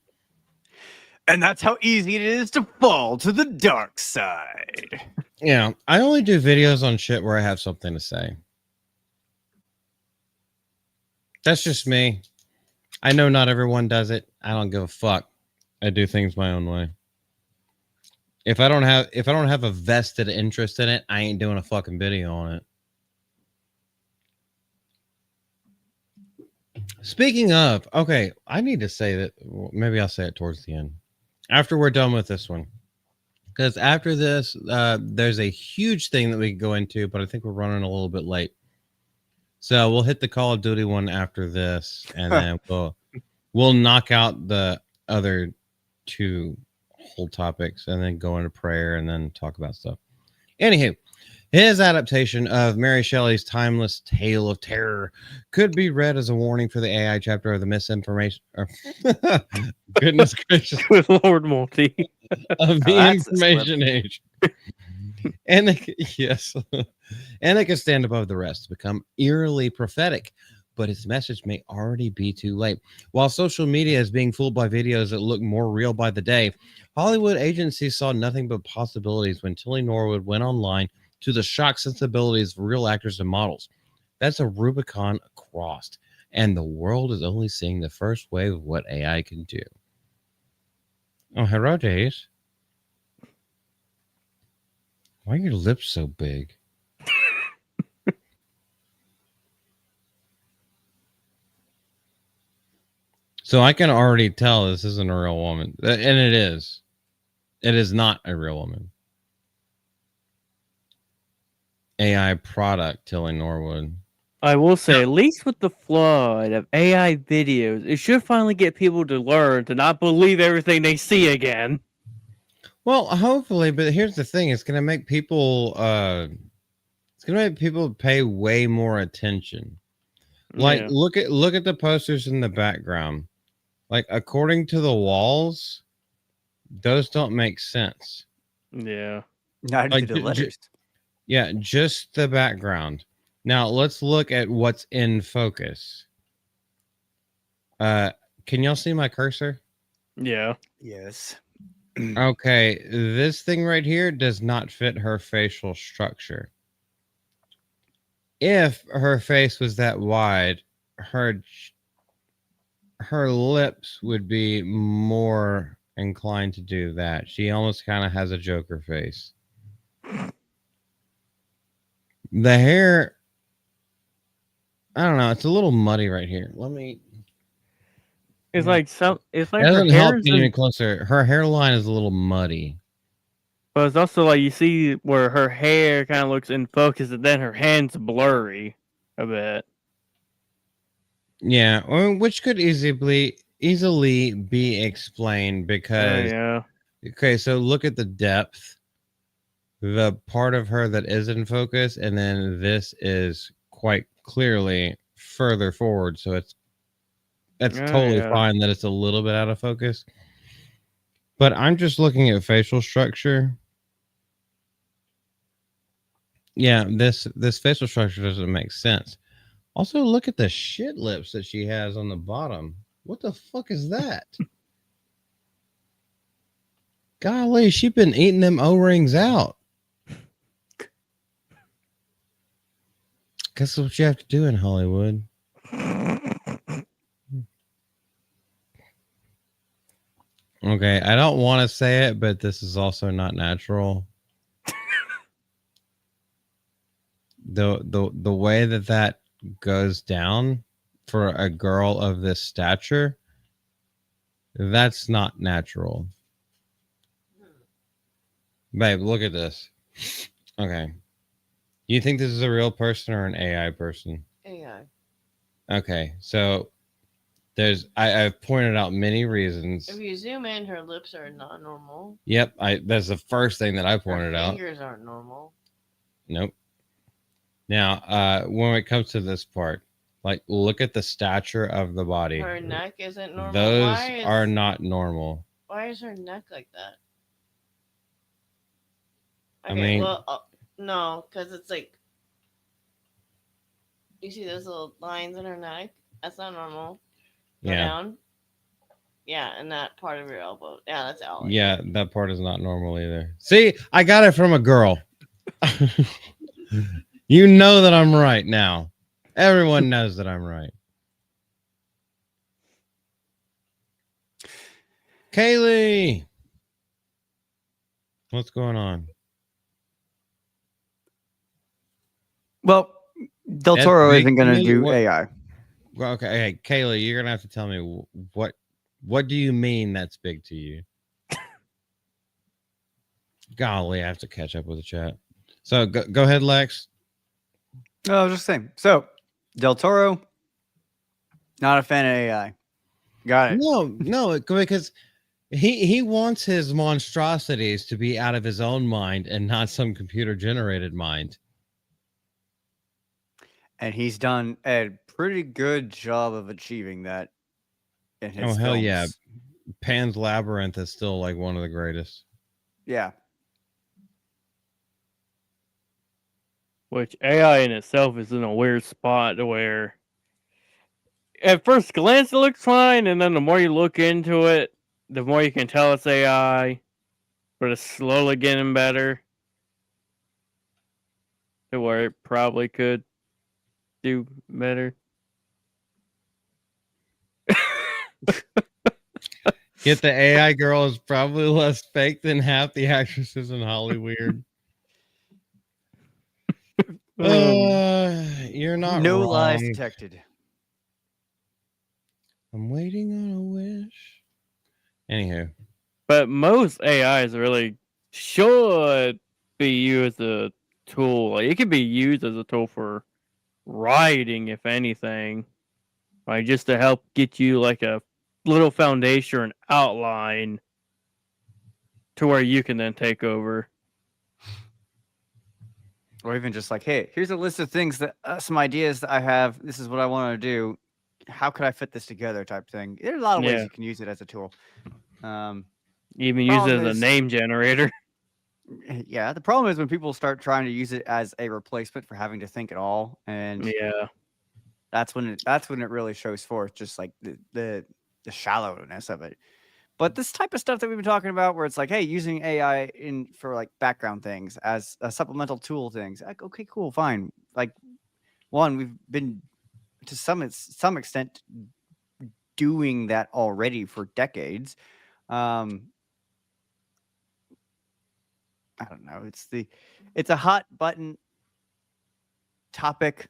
Speaker 2: And that's how easy it is to fall to the dark side.
Speaker 1: Yeah, I only do videos on shit where I have something to say. That's just me. I know not everyone does it. I don't give a fuck. I do things my own way. If I don't have a vested interest in it, I ain't doing a fucking video on it. Speaking of, okay, I need to say that. Maybe I'll say it towards the end, after we're done with this one, because after this, there's a huge thing that we can go into, but I think we're running a little bit late. So we'll hit the Call of Duty one after this, and then we'll knock out the other two whole topics, and then go into prayer, and then talk about stuff. Anywho, his adaptation of Mary Shelley's timeless tale of terror could be read as a warning for the AI chapter of the misinformation. Goodness gracious,
Speaker 4: With Lord Multi.
Speaker 1: of the
Speaker 2: That's a
Speaker 1: information age. And yes, and it can stand above the rest, become eerily prophetic, but its message may already be too late. While social media is being fooled by videos that look more real by the day, Hollywood agencies saw nothing but possibilities when Tilly Norwood went online to the shock sensibilities of real actors and models. That's a Rubicon crossed, and the world is only seeing the first wave of what AI can do. Oh, hello, Days. Why are your lips so big? So I can already tell this isn't a real woman. And it is. It is not a real woman. AI product, Tilly Norwood.
Speaker 4: I will say, at least with the flood of AI videos, it should finally get people to learn to not believe everything they see again.
Speaker 1: Well, hopefully, but here's the thing: it's gonna make people pay way more attention. Like
Speaker 4: Yeah.
Speaker 1: look at the posters in the background. Like according to the walls, those don't make sense.
Speaker 4: Yeah.
Speaker 2: Not
Speaker 1: Like
Speaker 2: to the letters.
Speaker 1: yeah, just the background. Now let's look at what's in focus. Uh, can y'all see my cursor?
Speaker 4: Yeah.
Speaker 2: Yes.
Speaker 1: Okay, this thing right here does not fit her facial structure. If her face was that wide, her lips would be more inclined to do that. She almost kind of has a Joker face. The hair, I don't know. It's a little muddy right here. Let me.
Speaker 4: It's
Speaker 1: Yeah.
Speaker 4: like It's
Speaker 1: It
Speaker 4: like her
Speaker 1: doesn't
Speaker 4: hair
Speaker 1: help
Speaker 4: is
Speaker 1: getting
Speaker 4: in,
Speaker 1: it closer. Her hairline is a little muddy.
Speaker 4: but it's also like you see where her hair kind of looks in focus, and then her hands blurry a bit.
Speaker 1: Yeah, which could easily be explained
Speaker 4: Oh
Speaker 1: because
Speaker 4: yeah.
Speaker 1: okay, so look at the depth, the part of her that is in focus, and then this is quite clearly further forward, so that's
Speaker 4: Oh
Speaker 1: totally
Speaker 4: yeah.
Speaker 1: fine that it's a little bit out of focus. But I'm just looking at facial structure. Yeah, this facial structure doesn't make sense. Also, look at the shit lips that she has on the bottom. What the fuck is that? Golly, she been eating them O-rings out. Guess what you have to do in Hollywood. Okay, I don't want to say it, but this is also not natural. The way that goes down for a girl of this stature, that's not natural. Babe, look at this. Okay. You think this is a real person or an AI person?
Speaker 3: AI.
Speaker 1: Okay, so I've pointed out many reasons.
Speaker 3: If you zoom in, her lips are not normal.
Speaker 1: Yep, that's the first thing that I
Speaker 3: Her
Speaker 1: pointed out.
Speaker 3: fingers aren't normal.
Speaker 1: Nope. Now, when it comes to this part, like look at the stature of the body.
Speaker 3: Her neck isn't normal.
Speaker 1: Those are not normal.
Speaker 3: Why is her neck like that?
Speaker 1: I
Speaker 3: Okay,
Speaker 1: mean-
Speaker 3: well, no, because it's like you see those little lines in her neck. That's not normal. Go
Speaker 1: Yeah.
Speaker 3: down. Yeah, and that part of your elbow. Yeah, that's all.
Speaker 1: Yeah, that part is not normal either. See, I got it from a girl. You know that I'm right now. Everyone knows that I'm right. Kaylee, what's going on?
Speaker 2: Well, Del
Speaker 1: That's
Speaker 2: Toro
Speaker 1: big
Speaker 2: isn't
Speaker 1: to
Speaker 2: going to
Speaker 1: me?
Speaker 2: do
Speaker 1: What-
Speaker 2: AI.
Speaker 1: Well, okay, hey, Kaylee, you're gonna have to tell me what do you mean that's big to you? Golly, I have to catch up with the chat. So go ahead, Lex.
Speaker 2: No, I was just saying. So, Del Toro, not a fan of AI. Got it.
Speaker 1: No, because he wants his monstrosities to be out of his own mind and not some computer generated mind.
Speaker 2: And he's done a pretty good job of achieving that in his
Speaker 1: Oh, hell yeah.
Speaker 2: films.
Speaker 1: Pan's Labyrinth is still like one of the greatest.
Speaker 2: Yeah.
Speaker 4: Which AI in itself is in a weird spot where at first glance it looks fine, and then the more you look into it, the more you can tell it's AI, but it's slowly getting better to where it probably could do better.
Speaker 1: Yet the AI girl is probably less fake than half the actresses in Hollywood. You're not
Speaker 2: No
Speaker 1: wrong.
Speaker 2: lies detected.
Speaker 1: I'm waiting on a wish. Anywho,
Speaker 4: But most AIs really should be used as a tool. Like, it could be used as a tool for writing, if anything, like just to help get you like a little foundation or an outline to where you can then take over.
Speaker 2: Or even just like, hey, here's a list of things that some ideas that I have. This is what I want to do. How could I fit this together? Type thing. There's a lot of ways
Speaker 4: Yeah.
Speaker 2: you can use it as a tool.
Speaker 4: Even use it
Speaker 2: Problem
Speaker 4: as a
Speaker 2: is-
Speaker 4: name generator.
Speaker 2: Yeah, the problem is when people start trying to use it as a replacement for having to think at all, and
Speaker 4: Yeah.
Speaker 2: that's when it really shows forth, just like the shallowness of it. But this type of stuff that we've been talking about, where it's like, hey, using AI for like background things as a supplemental tool, things like, okay, cool, fine. Like, one, we've been to some extent doing that already for decades. I don't know. It's a hot button topic,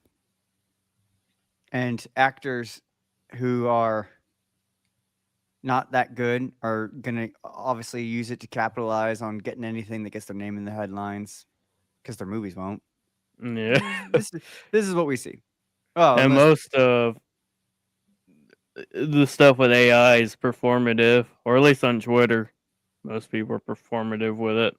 Speaker 2: and actors who are not that good are gonna obviously use it to capitalize on getting anything that gets their name in the headlines, because their movies won't.
Speaker 4: Yeah.
Speaker 2: This is what we see. Oh,
Speaker 4: And
Speaker 2: unless-
Speaker 4: most of the stuff with AI is performative, or at least on Twitter, most people are performative with it.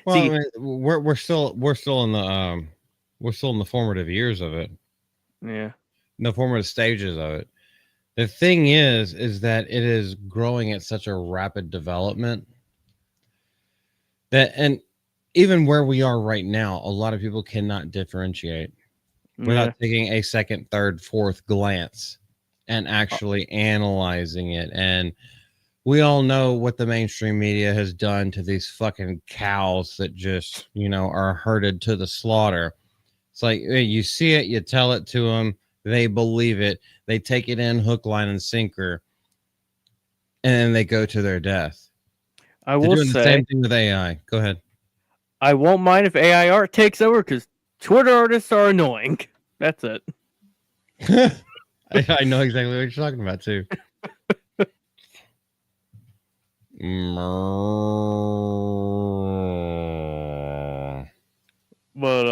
Speaker 1: Well,
Speaker 4: See-
Speaker 1: I mean, we're still in the formative years of it,
Speaker 4: Yeah.
Speaker 1: the formative stages of it. The thing is that it is growing at such a rapid development that, and even where we are right now, a lot of people cannot differentiate without taking a second, third, fourth glance and actually analyzing it. And we all know what the mainstream media has done to these fucking cows that just, are herded to the slaughter. It's like, hey, you see it, you tell it to them, they believe it, they take it in hook, line, and sinker, and then they go to their death.
Speaker 4: I
Speaker 1: They're
Speaker 4: will
Speaker 1: doing the
Speaker 4: say,
Speaker 1: same thing with AI. Go ahead.
Speaker 4: I won't mind if AI art takes over because Twitter artists are annoying. That's it.
Speaker 1: I know exactly what you're talking about too.
Speaker 4: But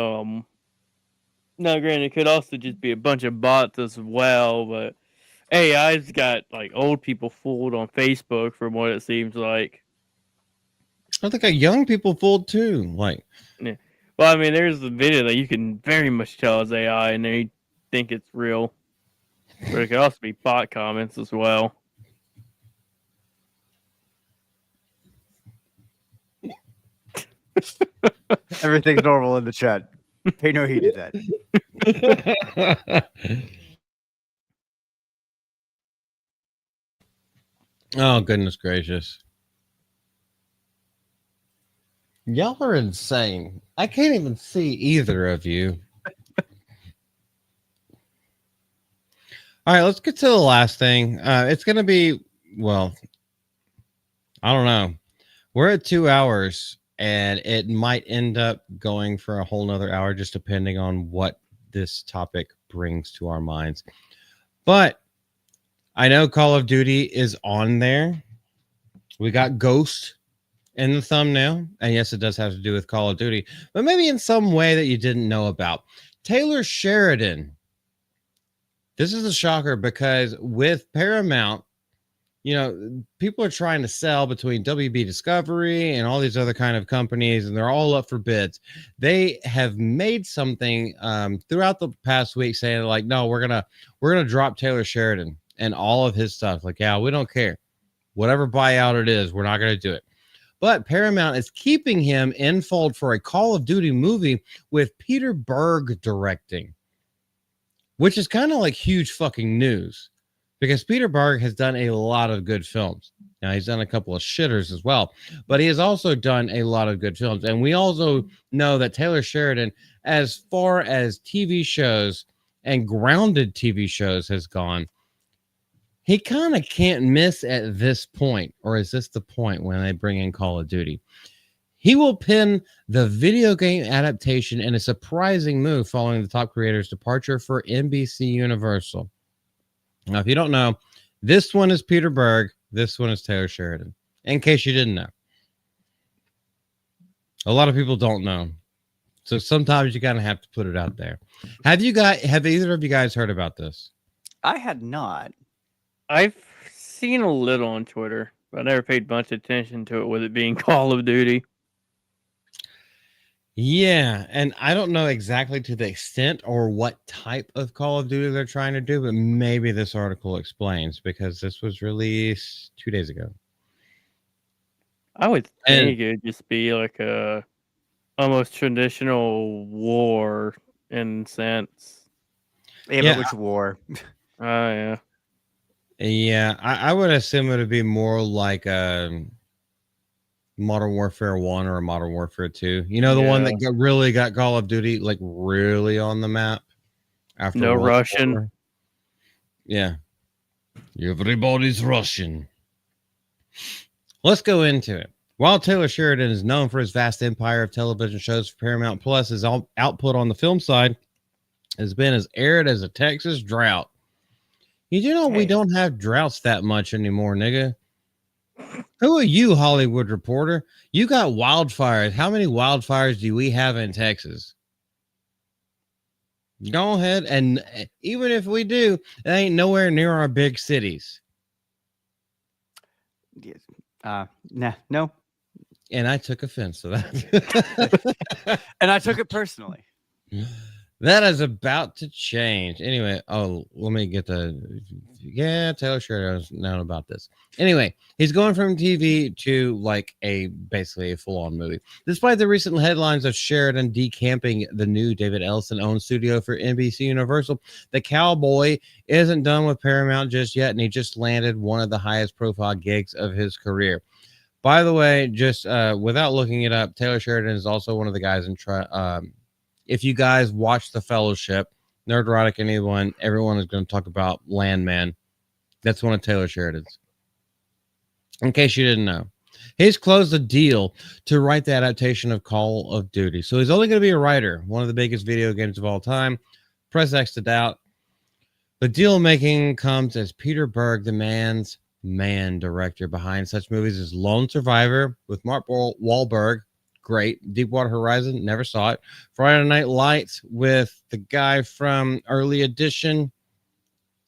Speaker 4: now granted, it could also just be a bunch of bots as well. But AI's got like old people fooled on Facebook, from what it seems like.
Speaker 1: I think young people fooled too. Like,
Speaker 4: Well, I mean, there's a video that you can very much tell is AI, and they think it's real. But it could also be bot comments as well.
Speaker 2: everything's normal in the chat. Pay no heed to that.
Speaker 1: oh goodness gracious. Y'all are insane. I can't even see either of you. All right, let's get to the last thing. It's going to be, well, I don't know. We're at 2 hours, and it might end up going for a whole nother hour, just depending on what this topic brings to our minds. But I know Call of Duty is on there. We got Ghost in the thumbnail. And yes, it does have to do with Call of Duty, but maybe in some way that you didn't know about. Taylor Sheridan. This is a shocker because with Paramount, people are trying to sell between WB Discovery and all these other kind of companies, and they're all up for bids. They have made something throughout the past week saying like, no, we're gonna drop Taylor Sheridan and all of his stuff. Like, yeah, we don't care. Whatever buyout it is, we're not gonna do it. But Paramount is keeping him in fold for a Call of Duty movie with Peter Berg directing, which is kind of like huge fucking news because Peter Berg has done a lot of good films. Now, he's done a couple of shitters as well, but he has also done a lot of good films. And we also know that Taylor Sheridan, as far as TV shows and grounded TV shows has gone, he kind of can't miss at this point. Or is this the point when they bring in Call of Duty? He will pin the video game adaptation in a surprising move following the top creator's departure for NBC Universal. Now, if you don't know, this one is Peter Berg. This one is Taylor Sheridan. In case you didn't know. A lot of people don't know. So sometimes you kind of have to put it out there. Have either of you guys heard about this?
Speaker 2: I had not.
Speaker 4: I've seen a little on Twitter, I never paid much attention to it with it being Call of Duty.
Speaker 1: Yeah, and I don't know exactly to the extent or what type of Call of Duty they're trying to do, but maybe this article explains because this was released 2 days ago.
Speaker 4: I would
Speaker 1: And
Speaker 4: think it'd just be like a almost traditional war in sense.
Speaker 2: Yeah,
Speaker 1: Yeah.
Speaker 2: but which war?
Speaker 4: Oh yeah.
Speaker 1: yeah, I would assume it would be more like a Modern Warfare 1 or a Modern Warfare 2. You know, the one that really got Call of Duty like really on the map after
Speaker 4: No
Speaker 1: World
Speaker 4: Russian.
Speaker 1: War. Yeah. Everybody's Russian. Let's go into it. While Taylor Sheridan is known for his vast empire of television shows for Paramount Plus, his output on the film side has been as arid as a Texas drought. You do know we
Speaker 2: Hey.
Speaker 1: don't have droughts that much anymore, nigga. Who are you, Hollywood Reporter? You got wildfires. How many wildfires do we have in Texas? Go ahead, and even if we do, it ain't nowhere near our big cities.
Speaker 2: Yes. No.
Speaker 1: And I took offense to that.
Speaker 2: And I took it personally.
Speaker 1: That is about to change. Anyway, let me get Taylor Sheridan knows known about this. Anyway, he's going from TV to like basically a full-on movie. Despite the recent headlines of Sheridan decamping the new David Ellison-owned studio for NBC Universal, the cowboy isn't done with Paramount just yet, and he just landed one of the highest profile gigs of his career. By the way, just without looking it up, Taylor Sheridan is also one of the guys in if you guys watch The Fellowship, Nerd Erotic, everyone is going to talk about Landman. That's one of Taylor Sheridan's. In case you didn't know, he's closed a deal to write the adaptation of Call of Duty. So he's only going to be a writer, one of the biggest video games of all time. Press X to doubt. The deal making comes as Peter Berg, the man's man director behind such movies as Lone Survivor with Mark Wahlberg. Great. Deepwater Horizon, never saw it. Friday Night Lights with the guy from Early Edition,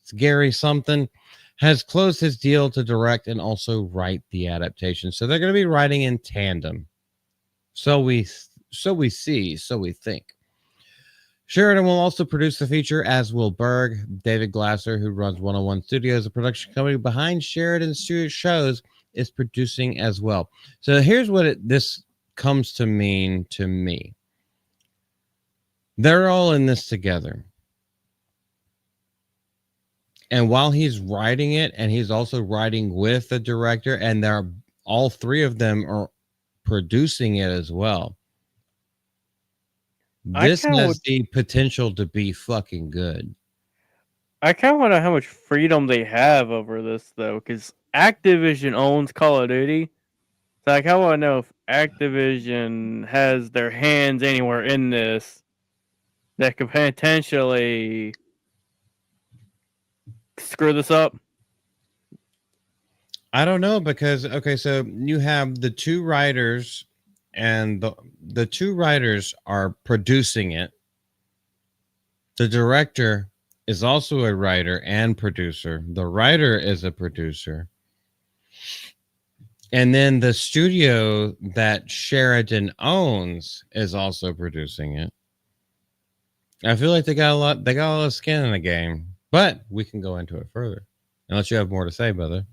Speaker 1: it's Gary something, has closed his deal to direct and also write the adaptation. So they're going to be writing in tandem. So we think. Sheridan will also produce the feature, as will Berg. David Glasser, who runs 101 Studios, a production company behind Sheridan's shows, is producing as well. So here's what this comes to mean to me. They're all in this together. And while he's writing it, and he's also writing with the director, and all three of them are producing it as well. This has the potential to be fucking good.
Speaker 4: I kind of wonder how much freedom they have over this, though, because Activision owns Call of Duty. So I kind of want to know if Activision has their hands anywhere in this that could potentially screw this up.
Speaker 1: I don't know, because so you have the two writers, and the two writers are producing it. The director is also a writer and producer. The writer is a producer. And then the studio that Sheridan owns is also producing it. I feel like they got a lot of skin in the game, but we can go into it further. Unless you have more to say, brother.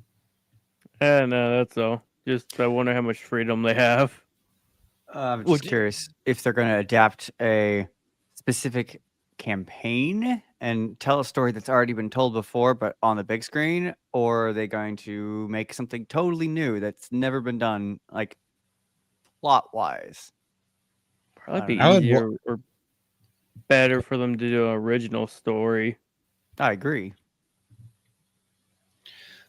Speaker 4: No, that's all. Just I wonder how much freedom they have.
Speaker 2: I'm just curious if they're going to adapt a specific campaign and tell a story that's already been told before, but on the big screen, or are they going to make something totally new that's never been done, like plot-wise?
Speaker 4: Probably be easier or better for them to do an original story.
Speaker 2: I agree.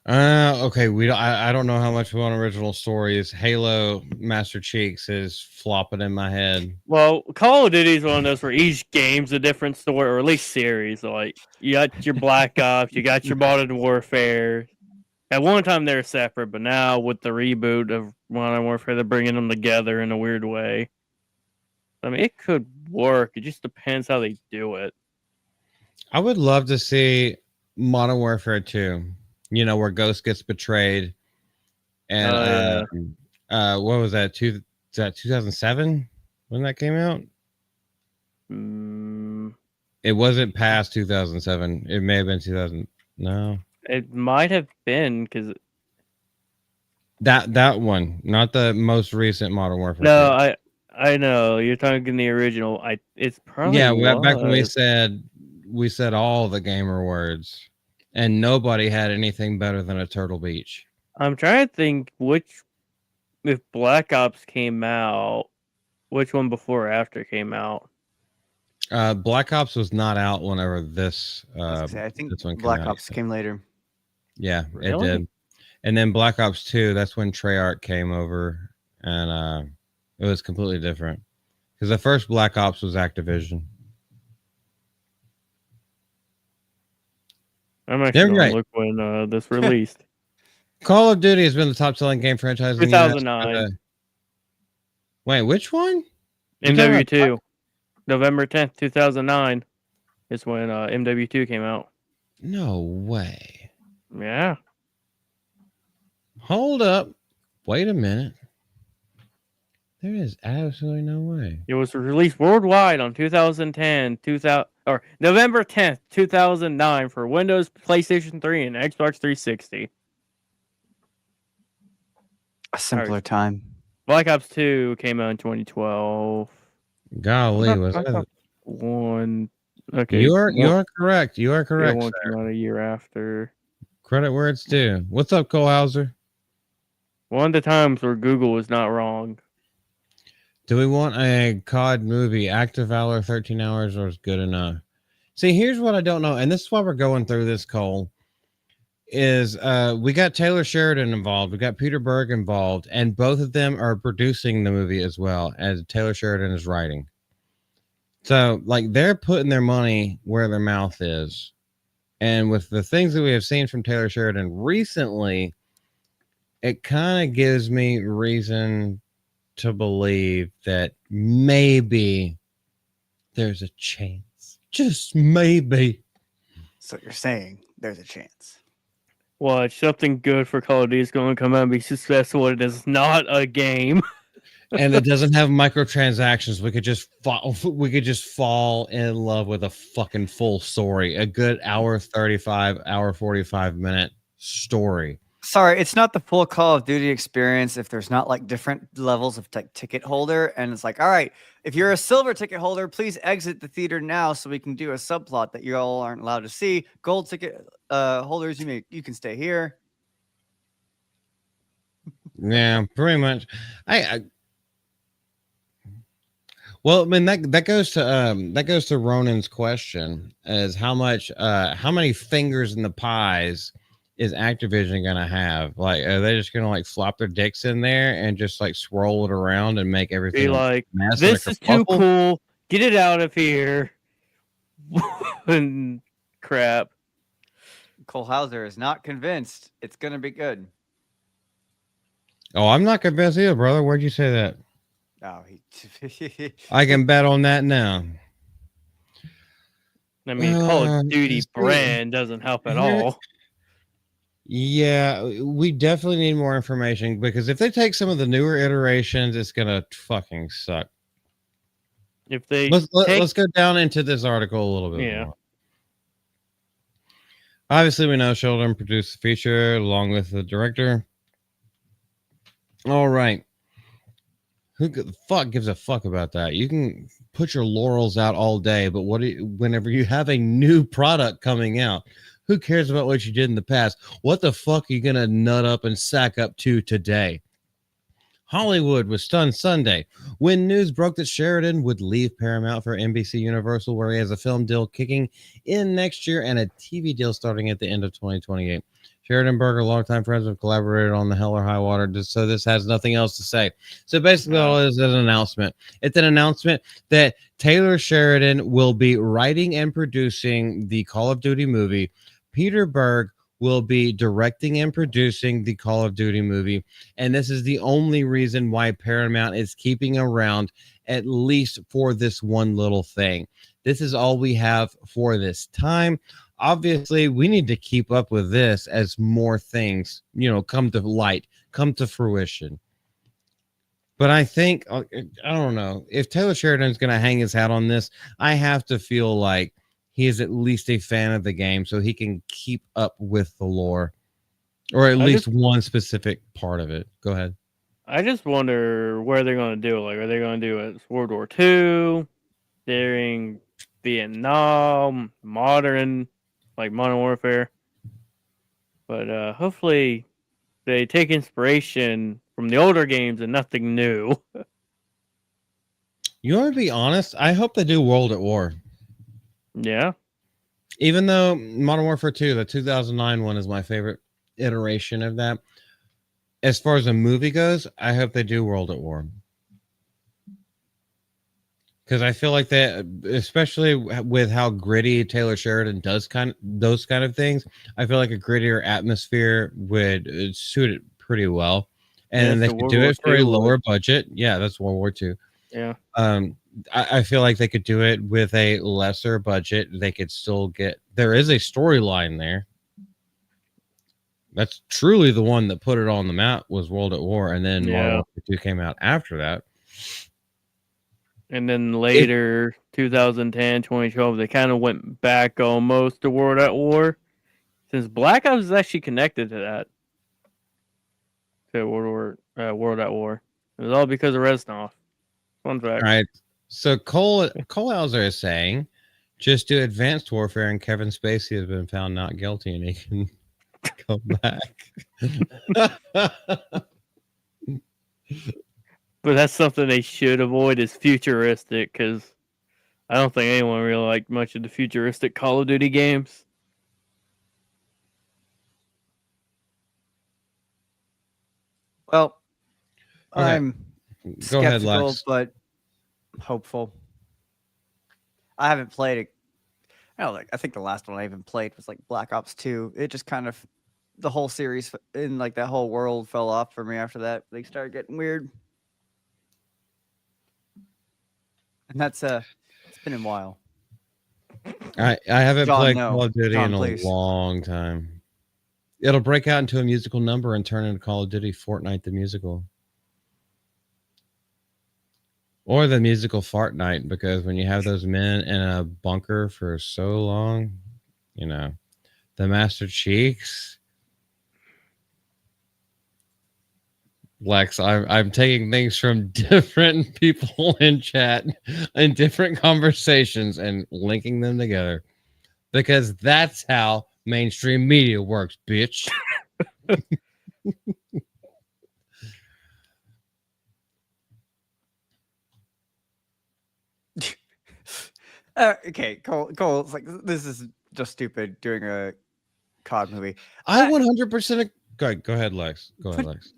Speaker 1: Okay. I don't know how much we want original stories. Halo Master Cheeks is flopping in my head.
Speaker 4: Well, Call of Duty is one of those where each game's a different story, or at least series. Like you got your Black Ops, you got your Modern Warfare. At one time they were separate, but now with the reboot of Modern Warfare, they're bringing them together in a weird way. I mean, it could work. It just depends how they do it.
Speaker 1: I would love to see Modern Warfare 2. You know, where Ghost gets betrayed And
Speaker 4: Oh,
Speaker 1: what was that? Is that 2007 when that came out?
Speaker 4: Mm,
Speaker 1: It wasn't past 2007. It may have been 2000. No,
Speaker 4: it might have been because
Speaker 1: that one, not the most recent Modern Warfare.
Speaker 4: no,
Speaker 1: 2.
Speaker 4: I know you're talking the original. It's probably
Speaker 1: Yeah, back when
Speaker 4: was.
Speaker 1: we said all the gamer words, and nobody had anything better than a Turtle Beach.
Speaker 4: I'm trying to think if Black Ops came out, which one before or after came out?
Speaker 1: Black Ops was not out whenever
Speaker 2: I think
Speaker 1: this one came
Speaker 2: Black
Speaker 1: out.
Speaker 2: Ops came later.
Speaker 1: Yeah, it
Speaker 4: Really?
Speaker 1: did. And then Black Ops 2, that's when Treyarch came over, and it was completely different. Because the first Black Ops was Activision.
Speaker 4: I'm actually
Speaker 1: They're
Speaker 4: going
Speaker 1: right.
Speaker 4: to look when this released.
Speaker 1: Call of Duty has been the top-selling game franchise in the US.
Speaker 4: 2009.
Speaker 1: Wait, which one? You talking about-
Speaker 4: MW2. November 10th, 2009 is when MW2 came out.
Speaker 1: No way.
Speaker 4: Yeah.
Speaker 1: Hold up. Wait a minute. There is absolutely no way.
Speaker 4: It was released worldwide on 2010, or November 10th, 2009 for Windows, PlayStation 3, and Xbox 360.
Speaker 2: A simpler time.
Speaker 4: Black Ops 2 came out in 2012.
Speaker 1: Golly, was
Speaker 4: Black
Speaker 1: that?
Speaker 4: Ops 1. Okay.
Speaker 1: You are correct. You are
Speaker 4: Yeah,
Speaker 1: correct.
Speaker 4: one
Speaker 1: Sir.
Speaker 4: came out a year after.
Speaker 1: Credit where it's due. What's up, Cole Hauser?
Speaker 4: One of the times where Google was not wrong.
Speaker 1: Do we want a COD movie? Active Valor 13 hours or is good enough? See, here's what I don't know, and this is why we're going through this, Cole. Is we got Taylor Sheridan involved, we got Peter Berg involved, and both of them are producing the movie as well as Taylor Sheridan is writing. So, like, they're putting their money where their mouth is. And with the things that we have seen from Taylor Sheridan recently, it kind of gives me reason to believe that maybe there's a chance. Just maybe.
Speaker 2: So you're saying there's a chance.
Speaker 4: Watch, something good for Call of Duty is going to come out and be successful. It is not a game.
Speaker 1: And it doesn't have microtransactions. We could just fall in love with a fucking full story. A good hour 35, hour 45 minute story.
Speaker 2: Sorry, it's not the full Call of Duty experience if there's not like different levels of ticket holder. And it's like, all right, if you're a silver ticket holder, please exit the theater now so we can do a subplot that you all aren't allowed to see. Gold ticket holders, you can stay here.
Speaker 1: Yeah, pretty much. Well, I mean that goes to Ronan's question: is how many fingers in the pies is Activision gonna have? Like, are they just gonna like flop their dicks in there and just like swirl it around and make everything
Speaker 4: Be like,
Speaker 1: mass
Speaker 4: this
Speaker 1: like
Speaker 4: is
Speaker 1: a
Speaker 4: too
Speaker 1: puffle?
Speaker 4: cool. Get it out of here. And crap.
Speaker 2: Cole Hauser is not convinced it's going to be good.
Speaker 1: Oh, I'm not convinced either, brother. Where'd you say that?
Speaker 2: Oh,
Speaker 1: I can bet on that now.
Speaker 4: I mean, Call of Duty
Speaker 1: see,
Speaker 4: brand doesn't help at
Speaker 1: here-
Speaker 4: all.
Speaker 1: Yeah, we definitely need more information because if they take some of the newer iterations, it's gonna fucking suck.
Speaker 4: If they
Speaker 1: Let's go down into this article a little bit more. Obviously, we know Sheldon produced the feature along with the director. All right. Who the fuck gives a fuck about that? You can put your laurels out all day, but whenever you have a new product coming out, who cares about what you did in the past? What the fuck are you gonna nut up and sack up to today? Hollywood was stunned Sunday when news broke that Sheridan would leave Paramount for NBC Universal, where he has a film deal kicking in next year and a TV deal starting at the end of 2028. Sheridan Berger, longtime friends, have collaborated on The Hell or High Water, so this has nothing else to say. So basically, all it is an announcement. It's an announcement that Taylor Sheridan will be writing and producing the Call of Duty movie. Peter Berg will be directing and producing the Call of Duty movie. And this is the only reason why Paramount is keeping around, at least for this one little thing. This is all we have for this time. Obviously, we need to keep up with this as more things, come to light, come to fruition. But I think, I don't know, if Taylor Sheridan's going to hang his hat on this, I have to feel like he is at least a fan of the game so he can keep up with the lore, or at least one specific part of it. Go ahead.
Speaker 4: I just wonder where they're going to do it. Like, are they going to do it World War II, during Vietnam, modern warfare? But hopefully they take inspiration from the older games and nothing new.
Speaker 1: You want to be honest? I hope they do World at War.
Speaker 4: Yeah.
Speaker 1: Even though Modern Warfare 2, the 2009 one, is my favorite iteration of that. As far as a movie goes, I hope they do World at War. Because I feel like that, especially with how gritty Taylor Sheridan does those kind of things, I feel like a grittier atmosphere would suit it pretty well. And they could do it for a lower budget. Yeah, that's World War II.
Speaker 4: Yeah.
Speaker 1: I feel like they could do it with a lesser budget. They could still get, there is a storyline there. That's truly the one that put it on the map, was World at War, and then Modern Warfare 2 came out after that.
Speaker 4: And then later, 2010, 2012, they kind of went back almost to World at War, since Black Ops is actually connected to that. To World at War. It was all because of Reznov. Fun fact.
Speaker 1: All right. So Cole Hauser is saying, just do Advanced Warfare, and Kevin Spacey has been found not guilty, and he can come back.
Speaker 4: But that's something they should avoid, is futuristic, because I don't think anyone really liked much of the futuristic Call of Duty games.
Speaker 2: Well,
Speaker 1: Okay.
Speaker 2: I'm
Speaker 1: Go ahead,
Speaker 2: skeptical,
Speaker 1: Lex.
Speaker 2: but hopeful. I haven't played it. I think the last one I even played was like Black Ops 2. It just kind of, the whole series in like that whole world fell off for me after that. They started getting weird. And that's it's been a while.
Speaker 1: I haven't
Speaker 2: John,
Speaker 1: played
Speaker 2: no.
Speaker 1: Call of Duty
Speaker 2: John,
Speaker 1: in a
Speaker 2: please.
Speaker 1: long time. It'll break out into a musical number and turn into Call of Duty Fortnite the musical. Or the musical Fart Night, because when you have those men in a bunker for so long, you know, the Master Cheeks. Lex, I'm taking things from different people in chat and different conversations and linking them together, because that's how mainstream media works, bitch.
Speaker 2: Okay, Cole, it's like, this is just stupid doing a COD movie.
Speaker 1: I 100%. Go ahead, Lex. Go ahead, Lex.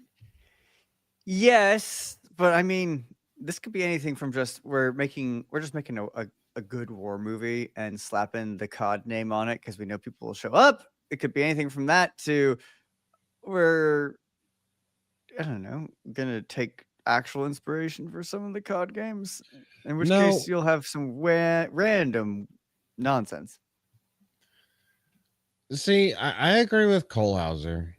Speaker 2: Yes, but I mean, this could be anything from just we're just making a good war movie and slapping the COD name on it because we know people will show up. It could be anything from that to we're, I don't know, gonna take actual inspiration for some of the COD games, in which case you'll have some random nonsense.
Speaker 1: See, I agree with Cole Hauser.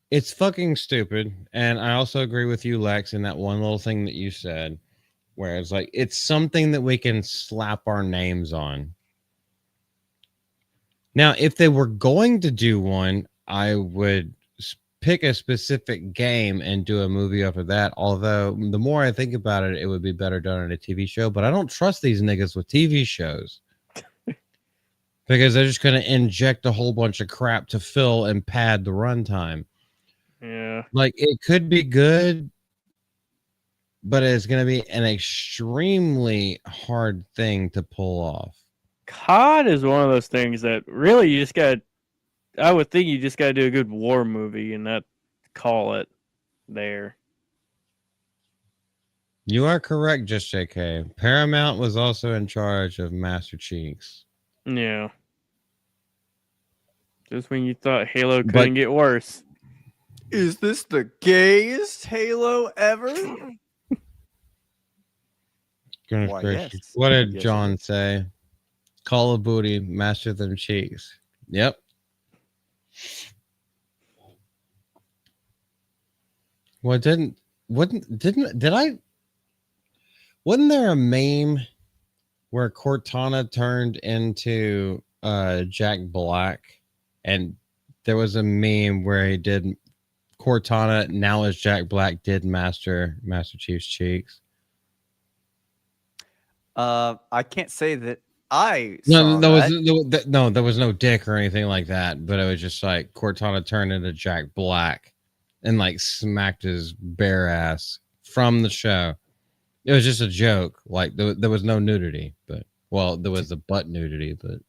Speaker 1: It's fucking stupid. And I also agree with you, Lex, in that one little thing that you said, where it's like, it's something that we can slap our names on. Now, if they were going to do one, I would pick a specific game and do a movie off of that. Although the more I think about it, it would be better done in a TV show. But I don't trust these niggas with TV shows. Because they're just going to inject a whole bunch of crap to fill and pad the runtime.
Speaker 4: Yeah.
Speaker 1: Like, it could be good, but it's going to be an extremely hard thing to pull off.
Speaker 4: COD is one of those things that really you just got, I would think you just got to do a good war movie and not call it there.
Speaker 1: You are correct, Just JK. Paramount was also in charge of Master Cheeks.
Speaker 4: Yeah. Just when you thought Halo couldn't get worse.
Speaker 2: Is this the gayest Halo ever?
Speaker 1: Goodness gracious. What did John say? Call of Booty, master them cheeks. Yep. Well, did I? Wasn't there a meme where Cortana turned into Jack Black, and there was a meme where he did Cortana now as Jack Black did Master Chief's cheeks.
Speaker 2: I can't say that I
Speaker 1: No,
Speaker 2: saw
Speaker 1: there there was no dick or anything like that, but it was just like Cortana turned into Jack Black and like smacked his bare ass from the show. It was just a joke. Like there was no nudity, but well, there was the butt nudity, but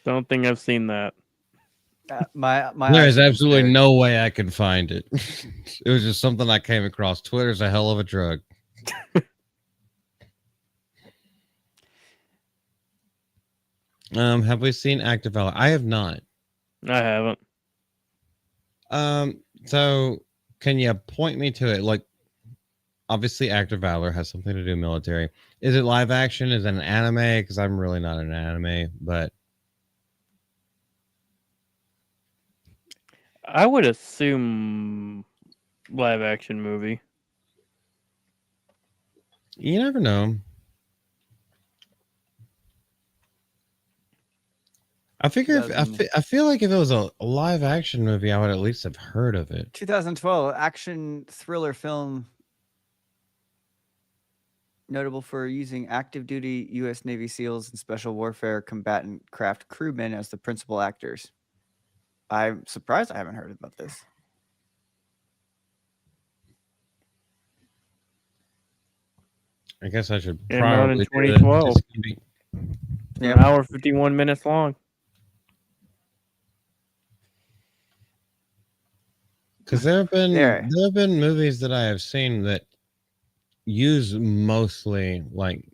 Speaker 4: Don't think I've seen that.
Speaker 2: my
Speaker 1: there
Speaker 2: eyes
Speaker 1: is
Speaker 2: have been
Speaker 1: absolutely
Speaker 2: spared.
Speaker 1: no way I can find it. It was just something I came across. Twitter's a hell of a drug. Have we seen Active Valor? I have not.
Speaker 4: I haven't.
Speaker 1: So can you point me to it? Like, obviously, Active Valor has something to do with military. Is it live action? Is it an anime? Because I'm really not an anime, but
Speaker 4: I would assume live action movie.
Speaker 1: you never know. I figure I feel like if it was a live action movie, I would at least have heard of it.
Speaker 2: 2012 action thriller film notable for using active duty U.S. Navy SEALs and special warfare combatant craft crewmen as the principal actors. I'm surprised I haven't heard about this.
Speaker 1: I guess I should
Speaker 4: Came out in
Speaker 1: probably do it.
Speaker 4: 2012.
Speaker 1: Just give me-
Speaker 2: Yep.
Speaker 4: An hour 51 minutes long.
Speaker 1: Because there have been movies that I have seen that use mostly like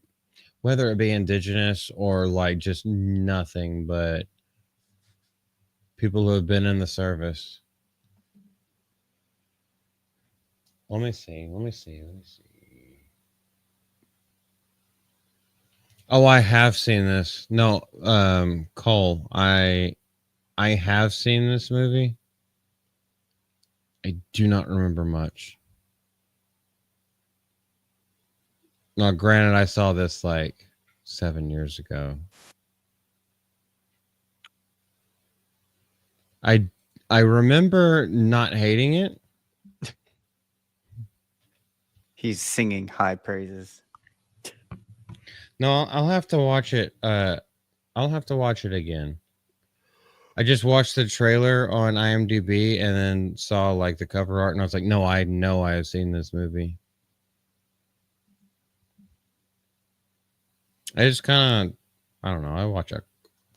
Speaker 1: whether it be indigenous or like just nothing but people who have been in the service. Let me see. Oh, I have seen this. No, Cole, I have seen this movie. I do not remember much. Now, granted, I saw this like 7 years ago. I remember not hating it.
Speaker 2: He's singing high praises.
Speaker 1: No, I'll have to watch it. I'll have to watch it again. I just watched the trailer on IMDb and then saw like the cover art, and I was like, no, I know I have seen this movie. I just kind of, I don't know. I watch a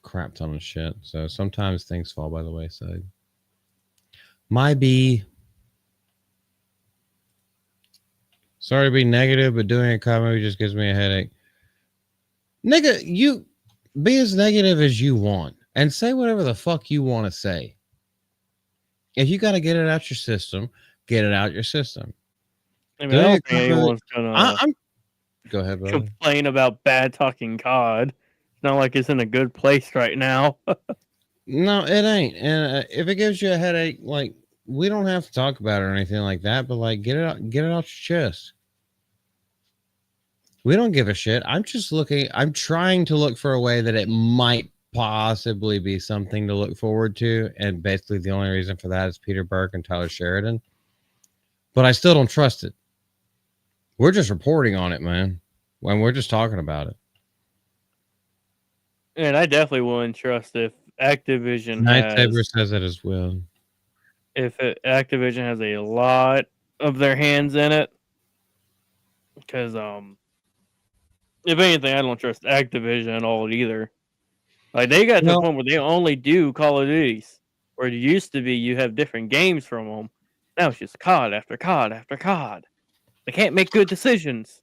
Speaker 1: crap ton of shit, so sometimes things fall by the wayside. My B. Sorry to be negative, but doing a comedy just gives me a headache. Nigga, you be as negative as you want and say whatever the fuck you want to say. If you got to get it out your system, get it out your system.
Speaker 4: I mean, I don't think anyone's gonna
Speaker 1: go ahead, brother.
Speaker 4: complain about bad talking COD. It's not like it's in a good place right now.
Speaker 1: No, it ain't. And if it gives you a headache, like we don't have to talk about it or anything like that, but like get it out your chest. We don't give a shit. I'm trying to look for a way that it might possibly be something to look forward to. And basically the only reason for that is Peter Burke and Tyler Sheridan. But I still don't trust it. We're just reporting on it, man. When we're just talking about it.
Speaker 4: And I definitely wouldn't trust if Activision
Speaker 1: Nightsaber says it as well.
Speaker 4: Activision has a lot of their hands in it. Because if anything, I don't trust Activision at all either. Like they got to the point where they only do Call of Duties. Where it used to be you have different games from them. Now it's just COD after COD after COD. They can't make good decisions.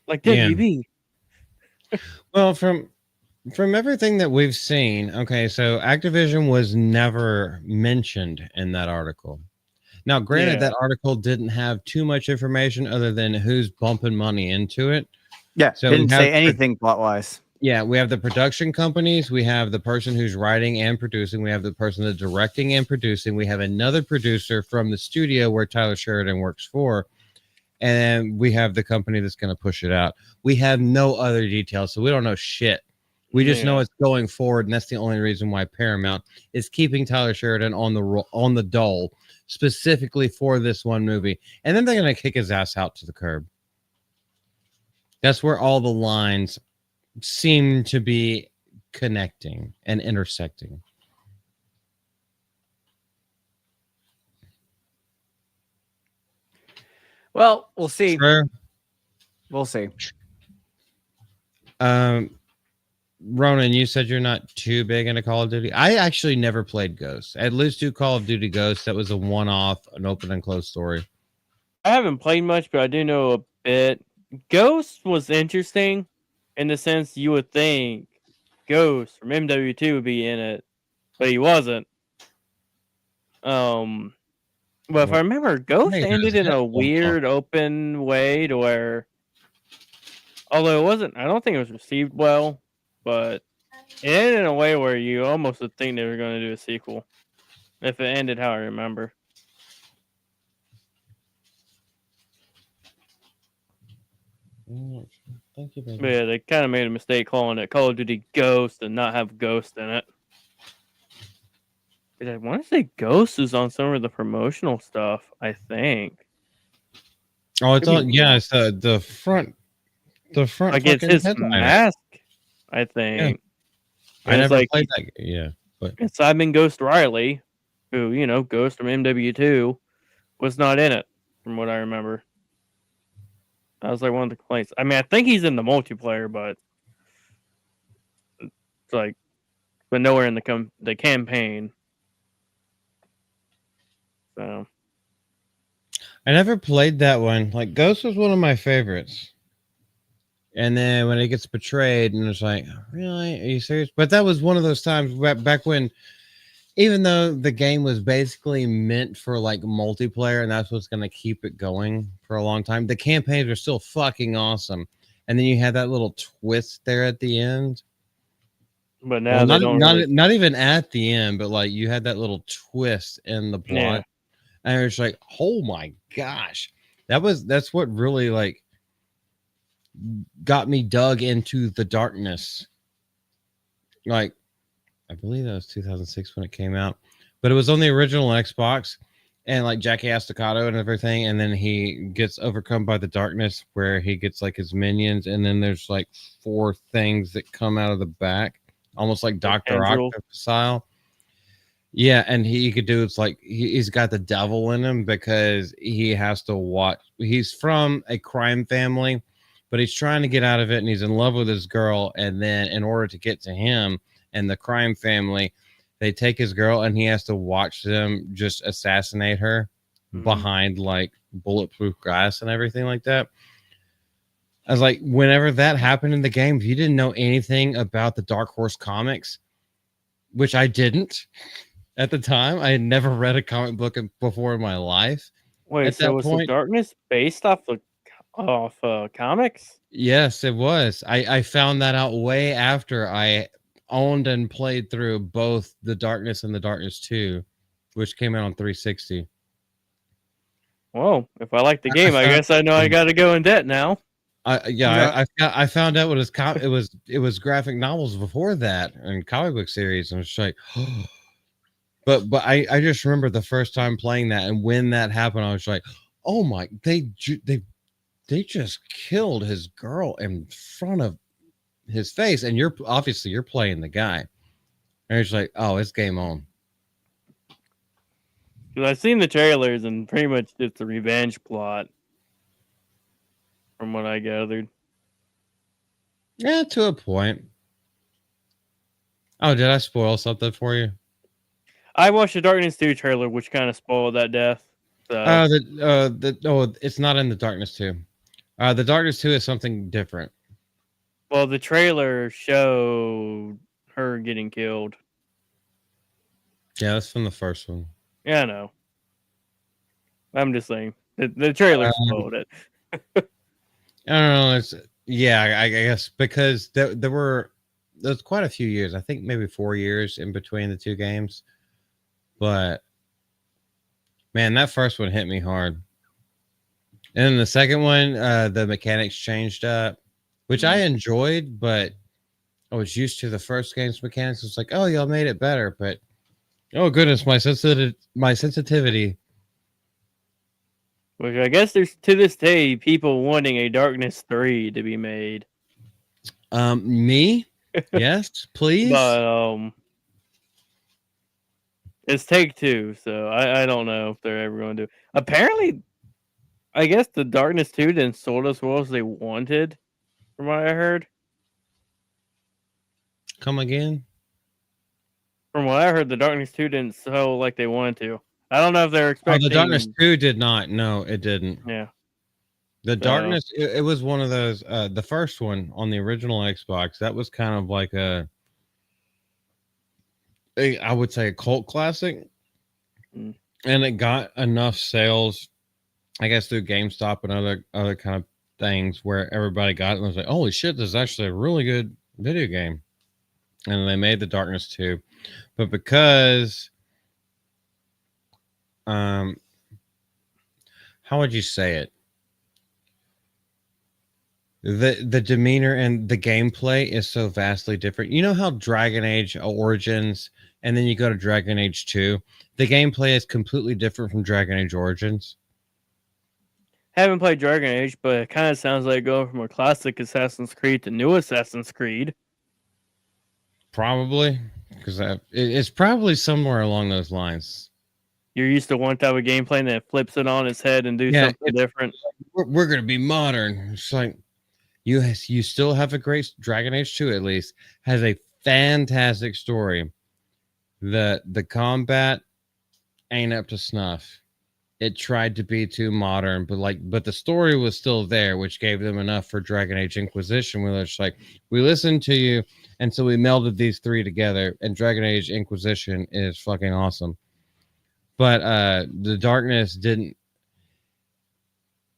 Speaker 4: Like WB.
Speaker 1: Yeah. Well, from everything that we've seen, okay, so Activision was never mentioned in that article. Now, granted, that article didn't have too much information other than who's bumping money into it.
Speaker 2: Yeah, so didn't say anything plot-wise.
Speaker 1: Yeah, we have the production companies. We have the person who's writing and producing. We have the person that's directing and producing. We have another producer from the studio where Tyler Sheridan works for. And we have the company that's going to push it out. We have no other details, so we don't know shit. We just know it's going forward, and that's the only reason why Paramount is keeping Tyler Sheridan on the dole specifically for this one movie. And then they're going to kick his ass out to the curb. That's where all the lines seem to be connecting and intersecting.
Speaker 2: Well, we'll see.
Speaker 1: Sure.
Speaker 2: We'll see.
Speaker 1: Ronan, you said you're not too big into Call of Duty. I actually never played Ghosts. At least do Call of Duty Ghosts. That was a one-off, an open and closed story.
Speaker 4: I haven't played much, but I do know a bit. Ghost was interesting in the sense you would think Ghost from MW2 would be in it, but he wasn't. But if I remember, Ghost ended in a weird open way to where, although it wasn't, I don't think it was received well, but it ended in a way where you almost would think they were going to do a sequel if it ended how I remember.
Speaker 1: Thank you, baby.
Speaker 4: But yeah, they kind of made a mistake calling it Call of Duty Ghost and not have Ghost in it. But I want to say Ghost is on some of the promotional stuff, I think.
Speaker 1: Oh, it's on. Yeah, it's the front. The front.
Speaker 4: Like it's his
Speaker 1: headliner.
Speaker 4: mask, I think.
Speaker 1: Yeah. I never
Speaker 4: like,
Speaker 1: played that. Yeah, but
Speaker 4: it's Simon Ghost Riley, who, you know, Ghost from MW2, was not in it, from what I remember. That was like one of the complaints. I mean, I think he's in the multiplayer, but it's like, but nowhere in the campaign. So
Speaker 1: I never played that one. Like Ghost was one of my favorites. And then when it gets betrayed, and it's like, really? Are you serious? But that was one of those times back when, even though the game was basically meant for like multiplayer, and that's what's going to keep it going for a long time, the campaigns are still fucking awesome. And then you had that little twist there at the end.
Speaker 4: But now
Speaker 1: not even at the end, but like you had that little twist in the plot.
Speaker 4: Yeah.
Speaker 1: And it's like, oh my gosh. That's what really like got me dug into the darkness. Like, I believe that was 2006 when it came out, but it was on the original Xbox, and like Jackie Estacado and everything, and then he gets overcome by the darkness where he gets like his minions, and then there's like 4 things that come out of the back, almost like Dr. Octopus style. Yeah, and he could do, it's like he's got the devil in him because he has to watch. He's from a crime family, but he's trying to get out of it, and he's in love with his girl, and then in order to get to him and the crime family, they take his girl, and he has to watch them just assassinate her behind like bulletproof glass and everything like that. I was like, whenever that happened in the game, if you didn't know anything about the Dark Horse comics, which I didn't at the time, I had never read a comic book before in my life.
Speaker 4: Wait,
Speaker 1: at
Speaker 4: so
Speaker 1: that
Speaker 4: was
Speaker 1: point,
Speaker 4: the darkness based off comics?
Speaker 1: Yes, it was. I found that out way after I owned and played through both The Darkness and The Darkness 2, which came out on 360.
Speaker 4: Well, if I like the game, I guess I know I got to go in debt now.
Speaker 1: I found out it was graphic novels before that and comic book series, and it's like, but I just remember the first time playing that, and when that happened, I was like, oh my, they just killed his girl in front of his face, and you're playing the guy, and it's like, oh, it's game on.
Speaker 4: Because I've seen the trailers, and pretty much it's a revenge plot, from what I gathered.
Speaker 1: Yeah, to a point. Oh, did I spoil something for you?
Speaker 4: I watched the Darkness 2 trailer, which kind of spoiled that death. So.
Speaker 1: It's not in the Darkness 2. The Darkness 2 is something different.
Speaker 4: Well, the trailer showed her getting killed.
Speaker 1: Yeah, that's from the first one.
Speaker 4: Yeah, I know. I'm just saying. The trailer spoiled it.
Speaker 1: I don't know. I guess because there were there's quite a few years. I think maybe 4 years in between the two games. But man, that first one hit me hard. And then the second one, the mechanics changed up, which I enjoyed, but I was used to the first game's mechanics. It's like, oh, y'all made it better, but oh goodness, my sensitivity.
Speaker 4: Which I guess there's to this day people wanting a Darkness 3 to be made.
Speaker 1: Me? Yes, please.
Speaker 4: But it's Take-Two, so I don't know if they're ever going to do. Apparently, I guess the Darkness 2 didn't sold as well as they wanted, from what I heard.
Speaker 1: Come again?
Speaker 4: From what I heard, the Darkness 2 didn't sell like they wanted to. I don't know if they're
Speaker 1: Oh,
Speaker 4: expecting.
Speaker 1: the Darkness 2 did not. No, it didn't.
Speaker 4: Yeah.
Speaker 1: The Darkness, it was one of those, the first one on the original Xbox, that was kind of like I would say a cult classic.
Speaker 4: Mm.
Speaker 1: And it got enough sales, I guess, through GameStop and other kind of things where everybody got it and was like, holy shit, this is actually a really good video game. And they made the Darkness 2. But because, how would you say it? The demeanor and the gameplay is so vastly different. You know how Dragon Age Origins and then you go to Dragon Age 2, the gameplay is completely different from Dragon Age Origins.
Speaker 4: Haven't played Dragon Age, but it kind of sounds like going from a classic Assassin's Creed to new Assassin's Creed.
Speaker 1: Probably, because it's probably somewhere along those lines.
Speaker 4: You're used to one type of gameplay and then it flips it on its head and do something different.
Speaker 1: We're going to be modern. It's like you still have a great Dragon Age 2, at least has a fantastic story. The combat ain't up to snuff. It tried to be too modern, but the story was still there, which gave them enough for Dragon Age Inquisition, where it's like, we listened to you, and so we melded these three together, and Dragon Age Inquisition is fucking awesome. But the Darkness didn't,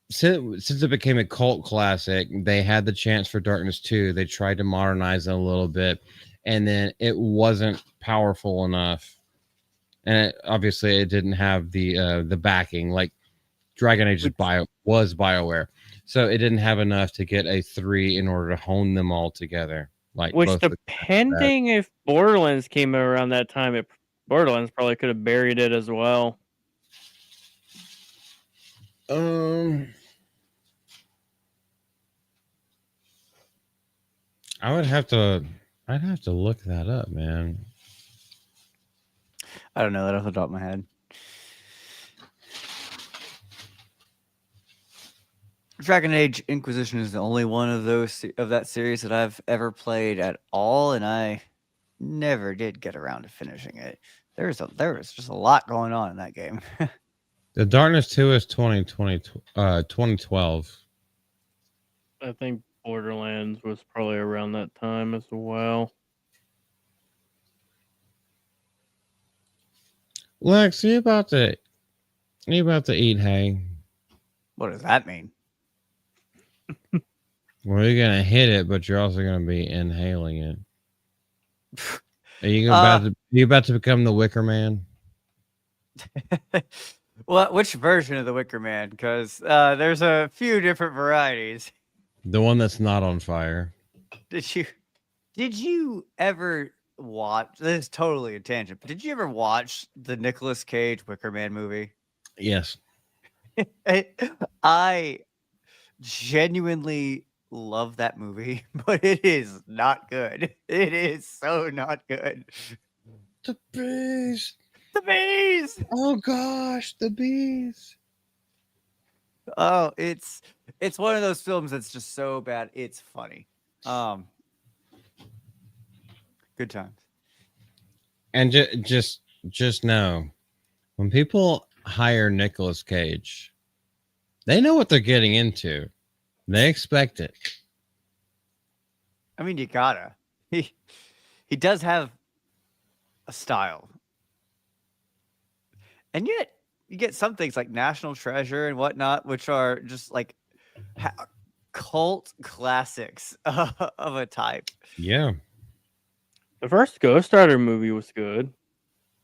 Speaker 1: since it became a cult classic, they had the chance for Darkness 2. They tried to modernize it a little bit, and then it wasn't powerful enough. And obviously it didn't have the backing like Dragon Age was BioWare. So it didn't have enough to get a 3 in order to hone them all together.
Speaker 4: Which, depending if Borderlands came around that time, Borderlands probably could have buried it as well.
Speaker 1: I'd have to look that up, man.
Speaker 2: I don't know that off the top of my head. Dragon Age Inquisition is the only one of that series that I've ever played at all, and I never did get around to finishing it. There was just a lot going on in that game.
Speaker 1: The Darkness 2 is 2012.
Speaker 4: I think Borderlands was probably around that time as well.
Speaker 1: Lex, you about to eat hay?
Speaker 2: What does that mean?
Speaker 1: Well, you're gonna hit it, but you're also gonna be inhaling it. Are you about to become the Wicker Man?
Speaker 2: Well, which version of the Wicker Man? Because there's a few different varieties.
Speaker 1: The one that's not on fire.
Speaker 2: Did you ever watch? This is totally a tangent. But did you ever watch the Nicolas Cage Wicker Man movie?
Speaker 1: Yes.
Speaker 2: I genuinely love that movie, but it is not good. It is so not good.
Speaker 1: The bees.
Speaker 2: The bees.
Speaker 1: Oh gosh, the bees.
Speaker 2: Oh, it's one of those films that's just so bad it's funny. Good times.
Speaker 1: And just know, when people hire Nicolas Cage, they know what they're getting into. They expect it.
Speaker 2: I mean, you gotta. He does have a style. And yet, you get some things like National Treasure and whatnot, which are just like cult classics of a type.
Speaker 1: Yeah.
Speaker 4: The first Ghost Rider movie was good.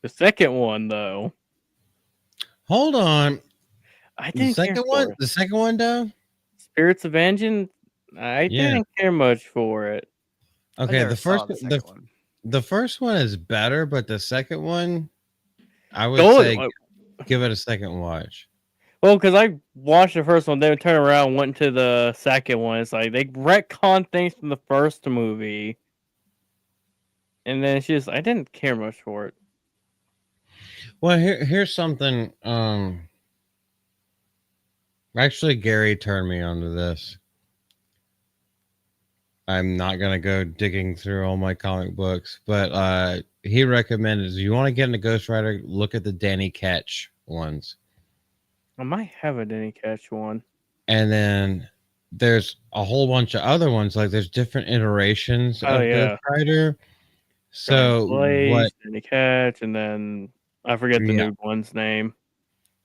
Speaker 4: The second one, though,
Speaker 1: Hold on.
Speaker 4: I
Speaker 1: The
Speaker 4: didn't care
Speaker 1: second
Speaker 4: for
Speaker 1: one?
Speaker 4: it.
Speaker 1: The second one, though?
Speaker 4: Spirits of Vengeance, I
Speaker 1: Yeah.
Speaker 4: didn't care much for it.
Speaker 2: I
Speaker 1: Okay,
Speaker 2: never
Speaker 1: the
Speaker 2: saw
Speaker 1: first
Speaker 2: the second one.
Speaker 1: the first one is better, but the second one, I would
Speaker 4: Oh,
Speaker 1: say give it a second watch.
Speaker 4: well, because I watched the first one, then turned around, and went to the second one. It's like they retcon things from the first movie, and then it's just I didn't care much for it.
Speaker 1: Well, here's something. Actually, Gary turned me onto this. I'm not gonna go digging through all my comic books, but he recommended if you want to get into Ghost Rider, look at the Danny Ketch ones,
Speaker 4: I might have a Denny Catch one.
Speaker 1: and then there's a whole bunch of other ones. Like there's different iterations
Speaker 4: Oh
Speaker 1: of Ghost
Speaker 4: yeah,
Speaker 1: Rider. So what?
Speaker 4: Blaze, Denny Catch, and then I forget the
Speaker 1: Yeah.
Speaker 4: new one's name.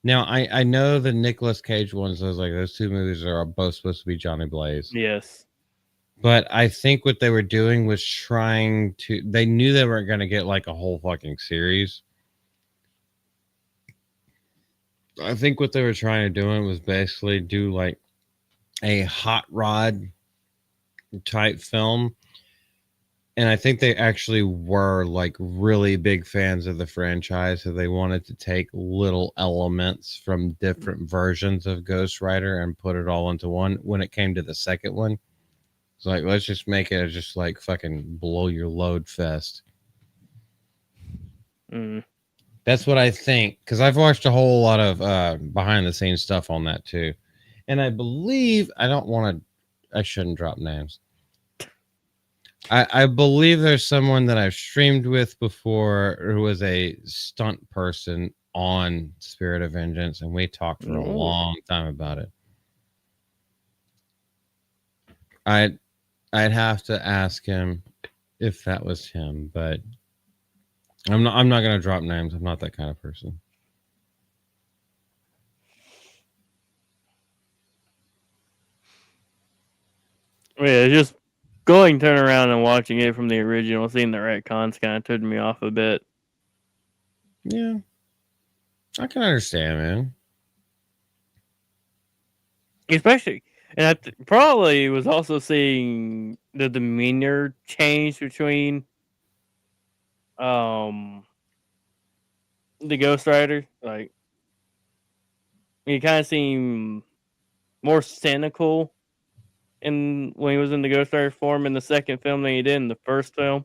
Speaker 1: Now I know the Nicolas Cage ones. I was like, those two movies are both supposed to be Johnny Blaze.
Speaker 4: Yes.
Speaker 1: But I think what they were doing was trying to. They knew they weren't going to get like a whole fucking series. I think what they were trying to do was basically do like a hot rod type film. And I think they actually were like really big fans of the franchise. So they wanted to take little elements from different versions of Ghost Rider and put it all into one. When it came to the second one, it's like, let's just make it just like fucking blow your load fest.
Speaker 4: Mm.
Speaker 1: That's what I think. Because I've watched a whole lot of behind the scenes stuff on that too. And I believe, I shouldn't drop names. I believe there's someone that I've streamed with before who was a stunt person on Spirit of Vengeance, and we talked for a
Speaker 4: Ooh.
Speaker 1: long time about it. I'd have to ask him if that was him, but I'm not gonna drop names. I'm not that kind of person.
Speaker 4: Yeah, just going turn around and watching it from the original, seeing the retcons kind of turned me off a bit.
Speaker 1: Yeah, I can understand, man.
Speaker 4: Especially, and probably was also seeing the demeanor change between the Ghost Rider. Like he kind of seemed more cynical in when he was in the Ghost Rider form in the second film than he did in the first film.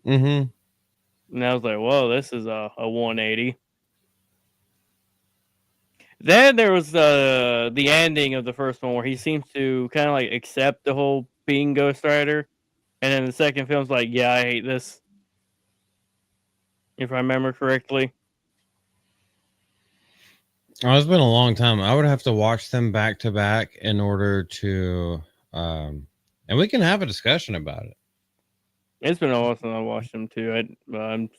Speaker 1: Mm-hmm.
Speaker 4: And I was like, whoa, this is a 180. Then there was the ending of the first one where he seems to kind of like accept the whole being Ghost Rider, and then the second film's like, yeah, I hate this. If I remember correctly.
Speaker 1: Oh, it's been a long time. I would have to watch them back to back in order to, and we can have a discussion about it.
Speaker 4: It's been a while since I watched them too. I'm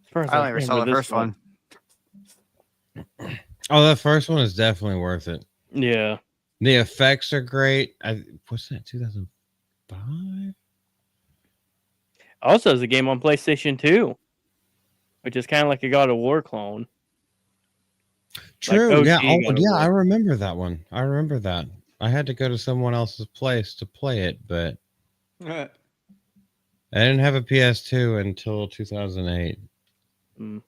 Speaker 4: surprised
Speaker 2: I only ever saw the first one.
Speaker 1: Oh, that first one is definitely worth it.
Speaker 4: Yeah.
Speaker 1: The effects are great. What's that? 2005.
Speaker 4: Also, there's a game on PlayStation 2, which is kind of like a God of War clone.
Speaker 1: True.
Speaker 4: Like
Speaker 1: Yeah.
Speaker 4: OG
Speaker 1: Oh,
Speaker 4: God of
Speaker 1: yeah.
Speaker 4: War.
Speaker 1: I remember that one. I remember that. I had to go to someone else's place to play it, but I didn't have a PS2 until 2008.
Speaker 4: Mm.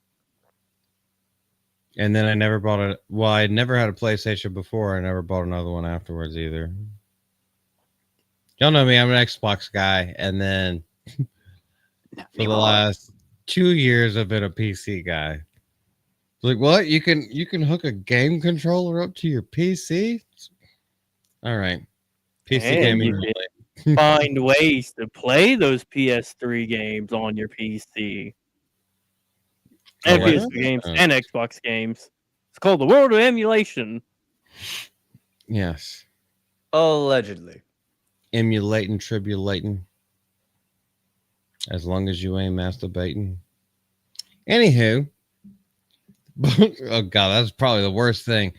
Speaker 1: And then I never bought it. Well, I never had a PlayStation before. I never bought another one afterwards either. Y'all know me. I'm an Xbox guy. And then for the last 2 years, I've been a PC guy. Like, what? You can hook a game controller up to your PC? All right. PC
Speaker 4: And
Speaker 1: gaming.
Speaker 4: you can find ways to play those PS3 games on your PC. And
Speaker 1: Oh,
Speaker 4: PS3 games and Xbox games. It's called the world of emulation.
Speaker 1: Yes.
Speaker 2: Allegedly.
Speaker 1: Emulating, tribulating. As long as you ain't masturbating. Anywho. Oh, God, that's probably the worst thing.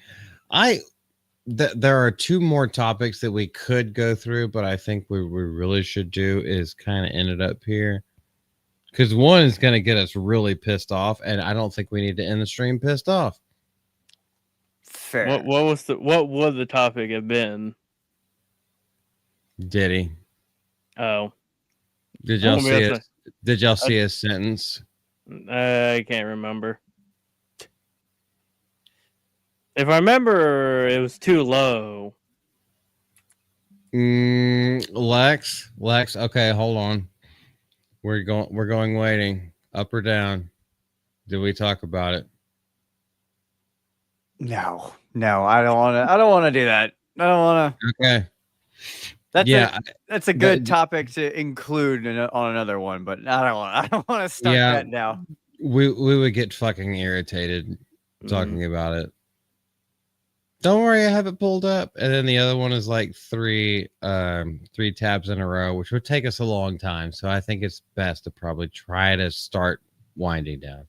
Speaker 1: there are two more topics that we could go through, but I think we really should do is kind of end it up here. Because one is going to get us really pissed off, and I don't think we need to end the stream pissed off.
Speaker 2: Fair.
Speaker 4: What would the topic have been?
Speaker 1: Diddy,
Speaker 4: Oh,
Speaker 1: did y'all
Speaker 4: Oh,
Speaker 1: see
Speaker 4: that's
Speaker 1: it? Did y'all see his sentence?
Speaker 4: I can't remember. If I remember, it was too low.
Speaker 1: Lex. Okay, hold on. We're going waiting. Up or down? Did we talk about it?
Speaker 2: No, I don't want to. I don't want to do that. I don't want to.
Speaker 1: Okay.
Speaker 2: That's
Speaker 1: Yeah.
Speaker 2: that's a good topic to include on another one, but I don't want to start that now.
Speaker 1: We would get fucking irritated talking about it. Don't worry, I have it pulled up. And then the other one is like three tabs in a row, which would take us a long time. So I think it's best to probably try to start winding down.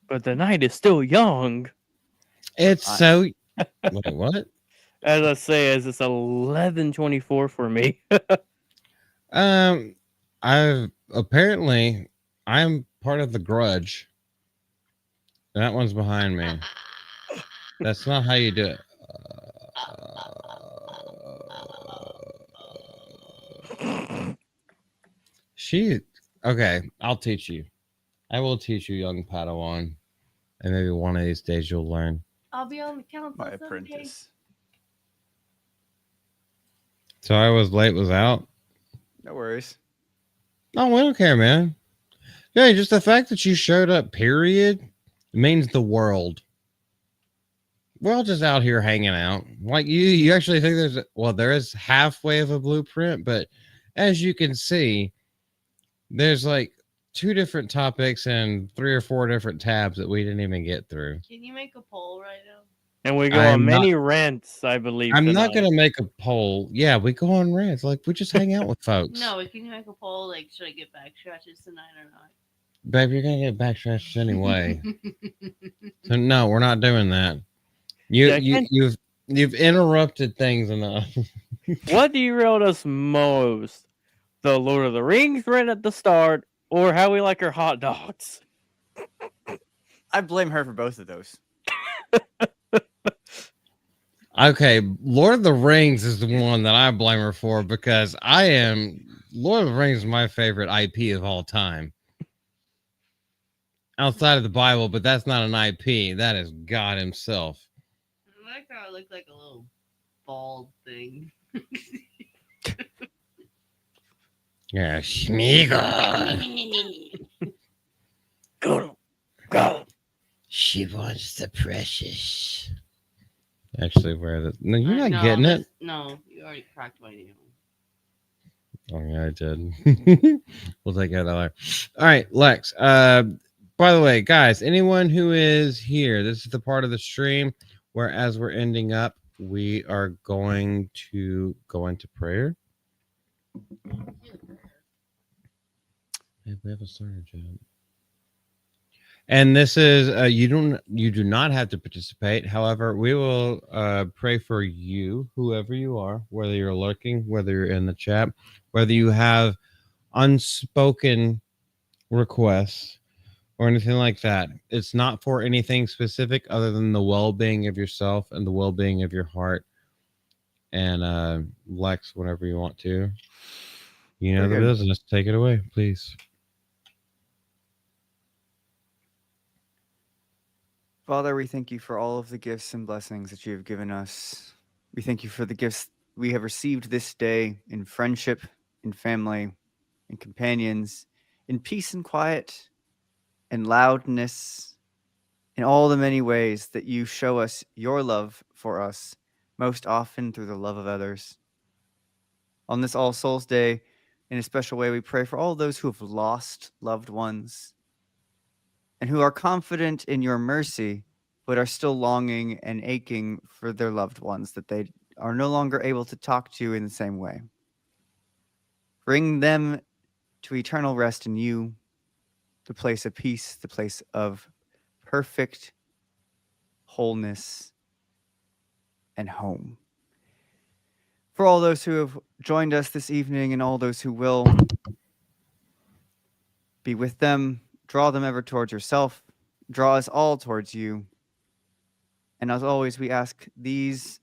Speaker 4: But the night is still young.
Speaker 1: It's so wait, what?
Speaker 4: As I say, as it's 11:24 for me.
Speaker 1: I'm part of the grudge. That one's behind me. That's not how you do it. Okay, I'll teach you. I will teach you, young Padawan. And maybe one of these days you'll learn.
Speaker 3: I'll be on the council.
Speaker 2: My
Speaker 3: someday.
Speaker 2: apprentice.
Speaker 1: So I was late, was out.
Speaker 2: No worries.
Speaker 1: No, we don't care, man. Yeah, just the fact that you showed up, period, means the world. We're all just out here hanging out. Like you actually think there is halfway of a blueprint, but as you can see, there's like 2 different topics and 3 or 4 different tabs that we didn't even get through.
Speaker 3: Can you make a poll right now?
Speaker 4: And we go on many rants, I believe.
Speaker 1: I'm not going to make a poll. Yeah, we go on rants. Like, we just hang out with folks.
Speaker 3: No, can you make a poll? Like, should I get back scratches tonight or not?
Speaker 1: Babe, you're going to get back scratches anyway. So, no, we're not doing that. You've interrupted things enough.
Speaker 4: What derailed us most? The Lord of the Rings rant at the start, or how we like our hot dogs?
Speaker 2: I blame her for both of those.
Speaker 1: Okay, Lord of the Rings is the one that I blame her for because Lord of the Rings is my favorite IP of all time. Outside of the Bible, but that's not an IP. That is God himself.
Speaker 3: I like how I look like a little bald thing.
Speaker 1: Yeah, Schmeagol.
Speaker 4: Go.
Speaker 1: She wants the precious. Actually, where the no, you're not getting it.
Speaker 3: No, you already cracked my nail.
Speaker 1: Oh yeah, I did. We'll take care of that later. All right, Lex. By the way, guys, anyone who is here, this is the part of the stream where, as we're ending up, we are going to go into prayer. We haven't started yet. And this is you do not have to participate. However, we will pray for you, whoever you are, whether you're lurking, whether you're in the chat, whether you have unspoken requests or anything like that. It's not for anything specific other than the well-being of yourself and the well-being of your heart. And Lex, whenever you want to, you know the business. Take it away, please.
Speaker 2: Father, we thank you for all of the gifts and blessings that you have given us. We thank you for the gifts we have received this day in friendship, in family, in companions, in peace and quiet, in loudness, in all the many ways that you show us your love for us, most often through the love of others. On this All Souls Day, in a special way, we pray for all those who have lost loved ones and who are confident in your mercy, but are still longing and aching for their loved ones that they are no longer able to talk to in the same way. Bring them to eternal rest in you, the place of peace, the place of perfect wholeness and home. For all those who have joined us this evening and all those who will, be with them, draw them ever towards yourself, draw us all towards you. And as always, we ask these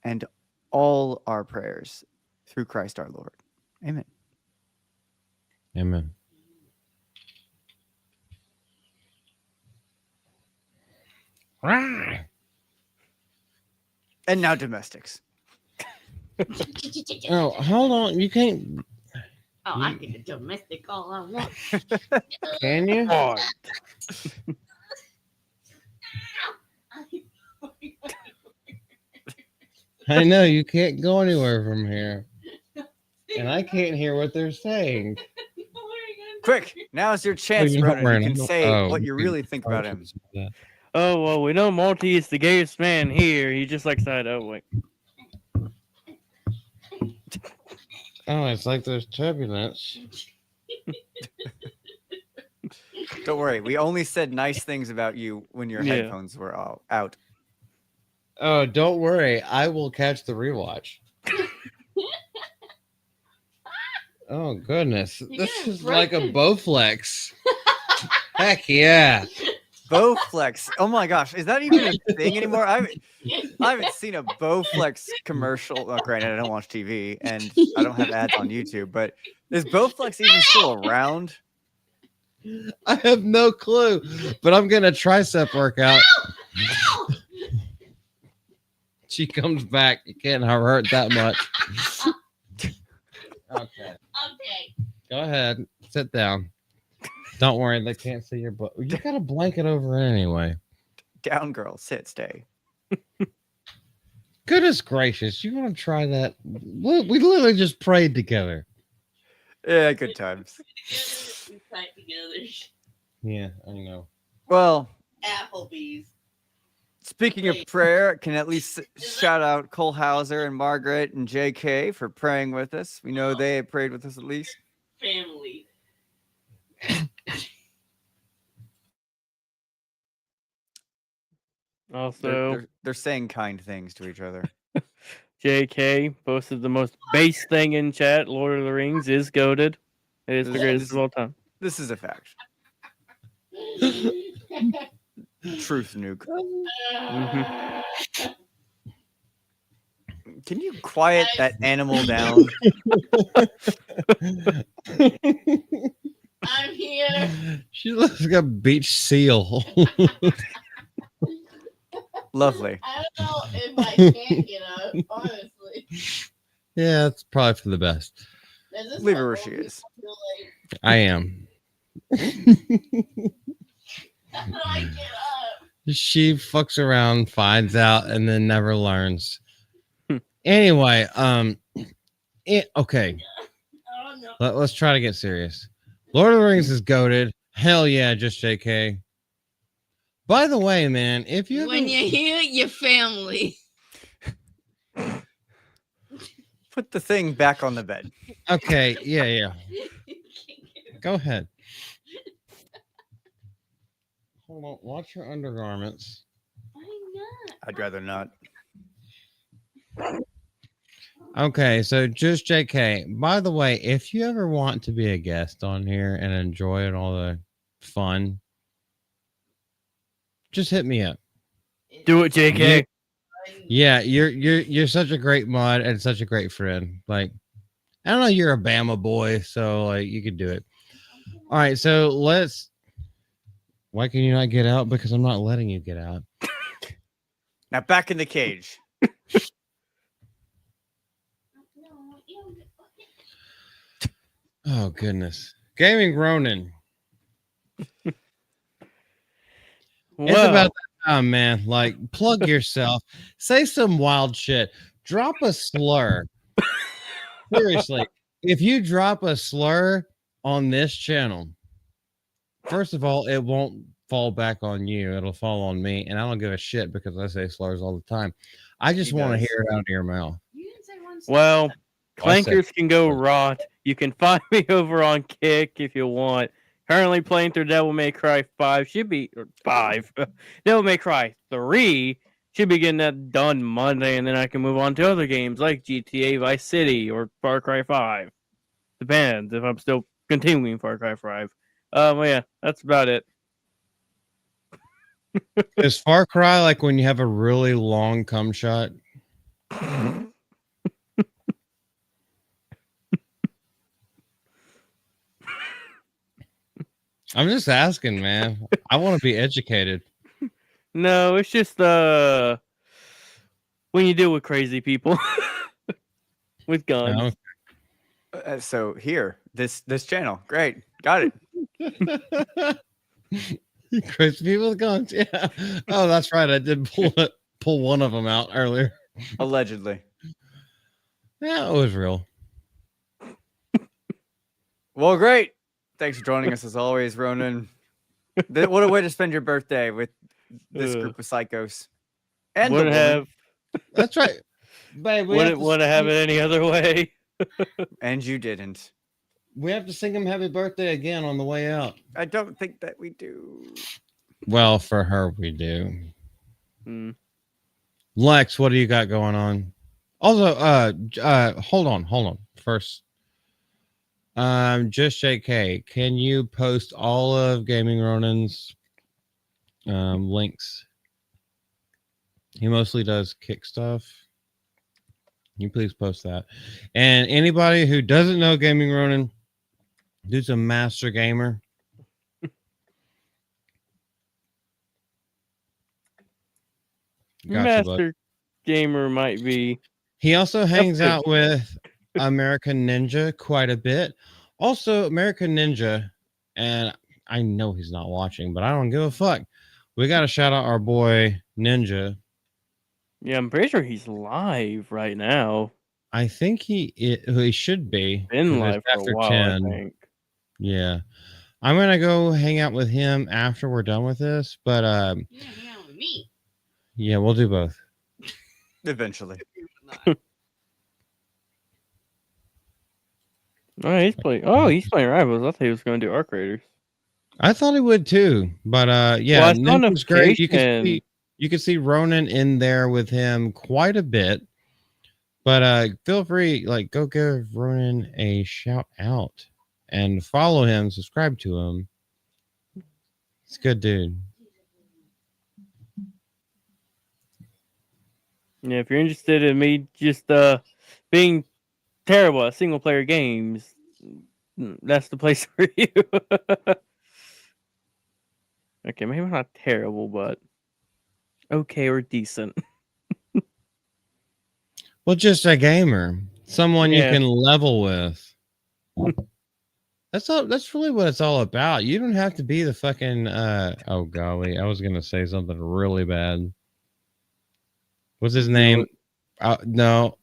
Speaker 2: and all our prayers through Christ our Lord. Amen.
Speaker 1: Amen. Rah!
Speaker 2: And now domestics.
Speaker 1: Oh, hold on. You can't.
Speaker 3: Oh, I get a domestic all I want.
Speaker 1: Can you?
Speaker 4: Oh,
Speaker 1: I know you can't go anywhere from here, and I can't hear what they're saying.
Speaker 2: Quick, now's your chance,
Speaker 1: you're not
Speaker 2: Ronan.
Speaker 1: wearing
Speaker 2: You
Speaker 1: it.
Speaker 2: can say
Speaker 1: Oh,
Speaker 2: what you
Speaker 1: okay.
Speaker 2: really think about him.
Speaker 4: oh well, we know Malty is the gayest man here. He just likes that. Oh wait.
Speaker 1: Oh, it's like there's turbulence.
Speaker 2: Don't worry, we only said nice things about you when your
Speaker 4: Yeah.
Speaker 2: headphones were all out.
Speaker 1: Oh, don't worry. I will catch the rewatch. Oh, goodness. This
Speaker 3: gonna
Speaker 1: is
Speaker 3: break
Speaker 1: like a
Speaker 3: it.
Speaker 1: Bowflex. Heck yeah.
Speaker 2: Bowflex. Oh my gosh, is that even a thing anymore? I haven't seen a Bowflex commercial. Oh, granted, I don't watch TV and I don't have ads on YouTube, but is Bowflex even still around?
Speaker 1: I have no clue, but I'm getting a tricep workout.
Speaker 3: Ow!
Speaker 1: She comes back. You can't hurt that much. Okay.
Speaker 3: Okay.
Speaker 1: Go ahead. Sit down. Don't worry. They can't see your butt. You got a blanket over it anyway.
Speaker 2: Down, girl, sit, stay.
Speaker 1: Goodness gracious. You want to try that? We literally just prayed together.
Speaker 2: Yeah, good times.
Speaker 3: We fight together.
Speaker 1: Yeah, I know.
Speaker 2: Well,
Speaker 3: Applebee's.
Speaker 2: speaking of prayer, can at least shout out Cole Hauser and Margaret and JK for praying with us. We know they had prayed with us at least.
Speaker 3: Family.
Speaker 4: Also,
Speaker 2: They're saying kind things to each other.
Speaker 4: JK posted the most base thing in chat. Lord of the Rings is goated. It is the
Speaker 2: This-
Speaker 4: greatest
Speaker 2: this-
Speaker 4: of all time.
Speaker 2: This is a fact. Truth nuke. Can you quiet that animal down?
Speaker 3: I'm here.
Speaker 1: She looks like a beach seal.
Speaker 2: Lovely.
Speaker 3: I don't know if I can get up, honestly.
Speaker 1: Yeah, it's probably for the best.
Speaker 3: Is this
Speaker 2: Leave
Speaker 3: what
Speaker 2: her where
Speaker 3: old
Speaker 2: she
Speaker 3: people
Speaker 2: is.
Speaker 3: feel like?
Speaker 1: I am.
Speaker 3: How do I get up?
Speaker 1: She fucks around, finds out, and then never learns. Anyway, okay.
Speaker 3: I don't know.
Speaker 1: Let's try to get serious. Lord of the Rings is goated. Hell yeah, just JK. By the way, man, if you
Speaker 3: When
Speaker 1: haven't-
Speaker 3: you hear your family.
Speaker 2: Put the thing back on the bed.
Speaker 1: okay, yeah, go ahead. Hold on, watch your undergarments.
Speaker 3: Why not?
Speaker 2: I'd rather not.
Speaker 1: Okay, so just JK. By the way, if you ever want to be a guest on here and enjoy it, all the fun, just hit me up.
Speaker 4: Do it, JK.
Speaker 1: Yeah, you're such a great mod and such a great friend. Like, I don't know, you're a Bama boy, so like you could do it. All right, so let's. Why can you not get out? Because I'm not letting you get out.
Speaker 2: Now back in the cage.
Speaker 3: No, you
Speaker 1: Oh goodness, Gaming Ronin. It's
Speaker 4: Well,
Speaker 1: about that time, man. Like, plug yourself. Say some wild shit. Drop a slur. Seriously, if you drop a slur on this channel, first of all, it won't fall back on you. It'll fall on me, and I don't give a shit because I say slurs all the time. I just
Speaker 2: He
Speaker 1: want to
Speaker 2: does.
Speaker 1: hear it out of your mouth.
Speaker 3: didn't say one
Speaker 4: well,
Speaker 1: I said-
Speaker 4: clankers can go rot. You can find me over on Kick if you want. Currently playing through Devil May Cry 5. Should be or 5. Devil May Cry 3 Should be getting that done Monday, and then I can move on to other games like GTA Vice City or Far Cry 5. Depends if I'm still continuing Far Cry 5. Well, yeah, that's about it.
Speaker 1: Is Far Cry like when you have a really long cum shot? I'm just asking, man. I want to be educated.
Speaker 4: No, it's just when you deal with crazy people with guns.
Speaker 1: No.
Speaker 2: So here, this channel, great, got it.
Speaker 1: Crazy people with guns. Yeah. Oh, that's right. I did pull one of them out earlier.
Speaker 2: Allegedly.
Speaker 1: Yeah, it was real.
Speaker 2: Well, great. Thanks for joining us as always, Ronan. What a way to spend your birthday with this group of psychos. And the
Speaker 4: Wouldn't
Speaker 2: woman.
Speaker 4: have
Speaker 1: That's right. Babe, we
Speaker 4: wouldn't want to have it any other way.
Speaker 2: And you didn't.
Speaker 1: We have to sing him happy birthday again on the way out.
Speaker 2: I don't think that we do.
Speaker 1: Well, for her, we do.
Speaker 4: Mm.
Speaker 1: Lex, what do you got going on? Also, hold on. First, just JK, can you post all of Gaming Ronan's links? He mostly does kick stuff. Can you please post that? And anybody who doesn't know Gaming Ronan, dude's a master gamer. Gotcha,
Speaker 4: Master gamer might be.
Speaker 1: He also hangs
Speaker 4: That's
Speaker 1: out with American Ninja quite a bit. Also, American Ninja, and I know he's not watching, but I don't give a fuck. We got to shout out our boy Ninja.
Speaker 4: Yeah, I'm pretty sure he's live right now.
Speaker 1: I think he should be.
Speaker 4: Been
Speaker 1: 'cause
Speaker 4: live
Speaker 1: it's
Speaker 4: for a while, I think.
Speaker 1: Yeah. I'm going to go hang out with him after we're done with this, but
Speaker 3: You gotta hang out with me.
Speaker 1: yeah, we'll do both.
Speaker 2: Eventually.
Speaker 4: Oh, he's playing. Oh, he's playing Rivals. I thought he was going to do Arc Raiders.
Speaker 1: I thought he would too, but yeah,
Speaker 4: Well, I saw
Speaker 1: Ninja's great.
Speaker 4: notification.
Speaker 1: You can see Ronan in there with him quite a bit. But feel free, like, go give Ronan a shout out and follow him, subscribe to him. He's a good dude.
Speaker 4: Yeah, if you're interested in me just being terrible at single player games, that's the place for you. Okay, maybe not terrible, but okay or decent.
Speaker 1: Well, just a gamer, someone
Speaker 4: Yeah.
Speaker 1: you can level with. That's all. That's really what it's all about. You don't have to be the fucking. Oh golly, I was gonna say something really bad. What's his name? No,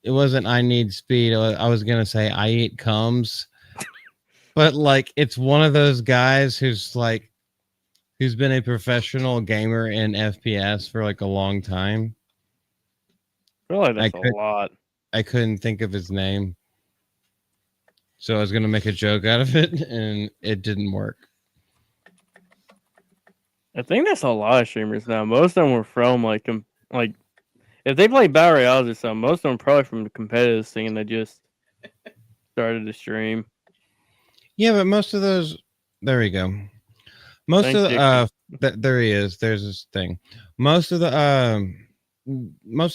Speaker 1: it wasn't. I need speed. I was gonna say I eat cums, but like it's one of those guys who's been a professional gamer in FPS for like a long time.
Speaker 4: I feel like that's a lot.
Speaker 1: I couldn't think of his name. So I was going to make a joke out of it, and it didn't work.
Speaker 4: I think that's a lot of streamers now. Most of them were from like if they play Battle Royales or something, most of them are probably from the competitive scene that just started to stream.
Speaker 1: Yeah, but most of those, there we go. Most of the, there he is. There's this thing. Most of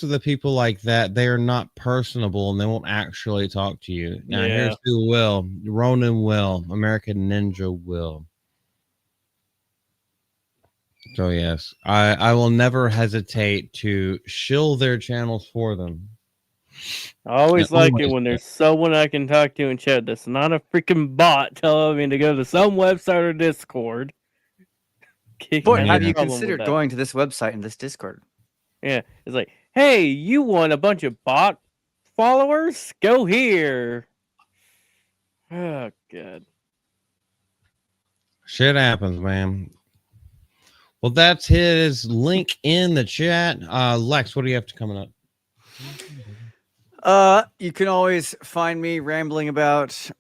Speaker 1: the people like that, they are not personable and they won't actually talk to you. Now, here's who will. Ronan will. American Ninja will. So, yes, I will never hesitate to shill their channels for them.
Speaker 4: I always like it when there's someone I can talk to in chat that's not a freaking bot telling me to go to some website or Discord.
Speaker 2: Boy, have you considered going to this website and this Discord?
Speaker 4: Yeah, it's like, hey, you want a bunch of bot followers? Go here. Oh, God.
Speaker 1: Shit happens, man. Well, that's his link in the chat. Lex, what do you have to coming up?
Speaker 2: You can always find me rambling about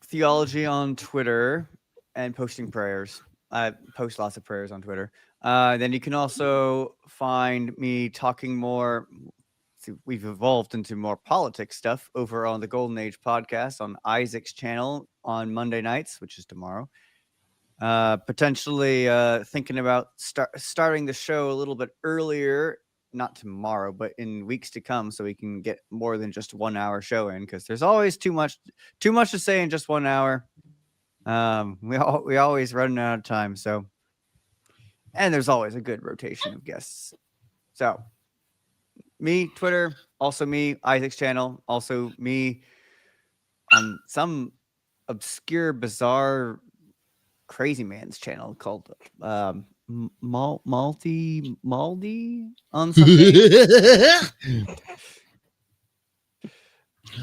Speaker 2: theology on Twitter and posting prayers. I post lots of prayers on Twitter. Then you can also find me talking more. See, we've evolved into more politics stuff over on the Golden Age podcast on Isaac's channel on Monday nights, which is tomorrow. Potentially thinking about starting the show a little bit earlier, not tomorrow, but in weeks to come, so we can get more than just 1 hour show in, because there's always too much to say in just 1 hour. We always running out of time, so, and there's always a good rotation of guests. So me, Twitter, also me, Isaac's channel, also me on some obscure, bizarre, crazy man's channel called Malty on something.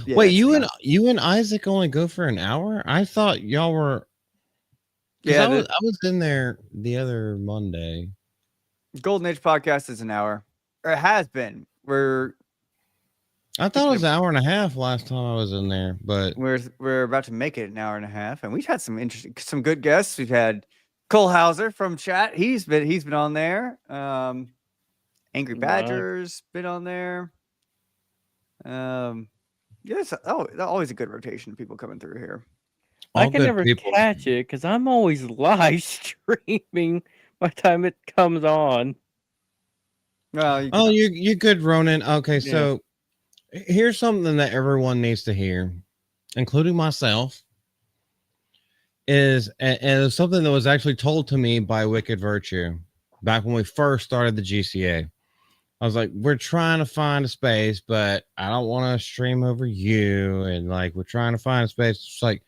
Speaker 2: Yeah,
Speaker 1: Wait,
Speaker 2: it's
Speaker 1: you and Isaac only go for an hour? I thought y'all were.
Speaker 2: yeah.
Speaker 1: I was in there the other Monday.
Speaker 2: Golden Age podcast is an hour, or it has been.
Speaker 1: I thought it was an hour and a half last time I was in there, but
Speaker 2: We're about to make it an hour and a half, and we've had some good guests. We've had Cole Hauser from chat. He's been on there. Angry Badger's been on there. Yes. Oh, always a good rotation of people coming through here.
Speaker 4: I can never catch it because I'm always live streaming by the time it comes on.
Speaker 2: Well,
Speaker 1: you're good, Ronan. Okay, so here's something that everyone needs to hear, including myself. And it's something that was actually told to me by Wicked Virtue back when we first started the GCA. I was like, we're trying to find a space, but I don't want to stream over you. And like, we're trying to find a space. It's like,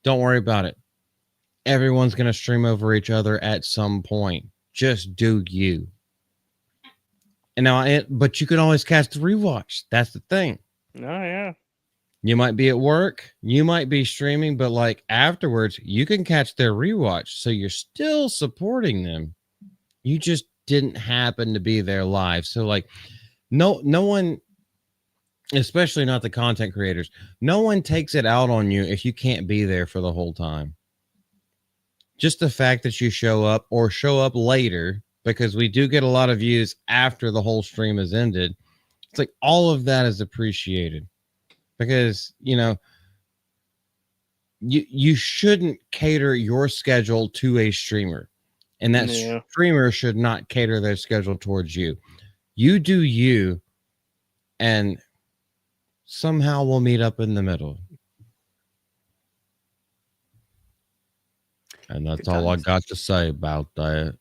Speaker 1: don't worry about it. Everyone's going to stream over each other at some point. Just do you. And now, but you can always catch the rewatch. That's the thing.
Speaker 4: Oh, yeah.
Speaker 1: You might be at work. You might be streaming, but like afterwards, you can catch their rewatch. So you're still supporting them. You just didn't happen to be there live. So like, no one, especially not the content creators, no one takes it out on you if you can't be there for the whole time. Just the fact that you show up or show up later, because we do get a lot of views after the whole stream has ended. It's like all of that is appreciated, because, you know, you shouldn't cater your schedule to a streamer, and that streamer should not cater their schedule towards you. You do you, and somehow we'll meet up in the middle. And that's all I got to say about that.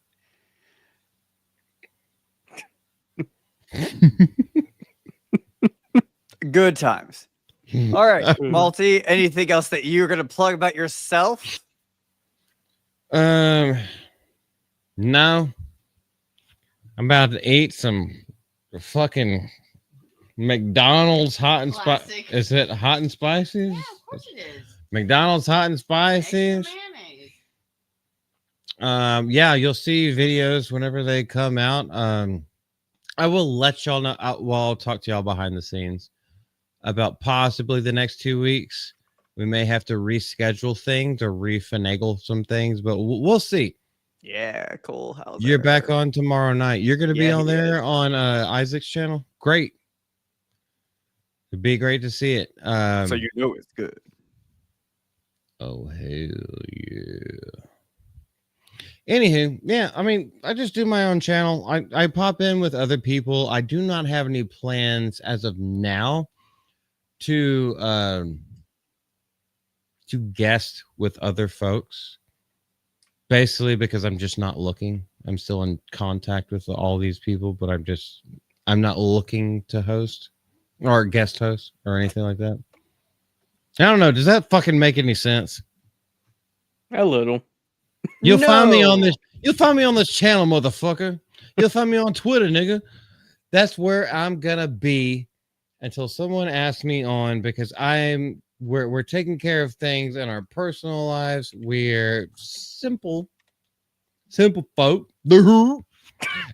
Speaker 2: Good times. All right, Malty, anything else that you're going to plug about yourself?
Speaker 1: No. I'm about to eat some fucking McDonald's hot and spicy. Is it hot and spicy?
Speaker 3: Yeah, of course it is.
Speaker 1: McDonald's hot and spicy. Yeah, you'll see videos whenever they come out. I will let y'all know. I'll talk to y'all behind the scenes about possibly the next 2 weeks. We may have to reschedule things or refinagle some things, but we'll see.
Speaker 2: Yeah, cool.
Speaker 1: You're back on tomorrow night. You're going to be on there on Isaac's channel. Great. It'd be great to see it.
Speaker 2: So you know it's good.
Speaker 1: Oh, hell yeah. Anywho, yeah, I mean, I just do my own channel. I pop in with other people. I do not have any plans as of now to guest with other folks. Basically, because I'm just not looking. I'm still in contact with all these people, but I'm not looking to host or guest host or anything like that. I don't know. Does that fucking make any sense?
Speaker 4: A little.
Speaker 1: You'll find me on this. You'll find me on this channel, motherfucker. You'll find me on Twitter, nigga. That's where I'm gonna be until someone asks me on, because we're taking care of things in our personal lives. We're simple folk,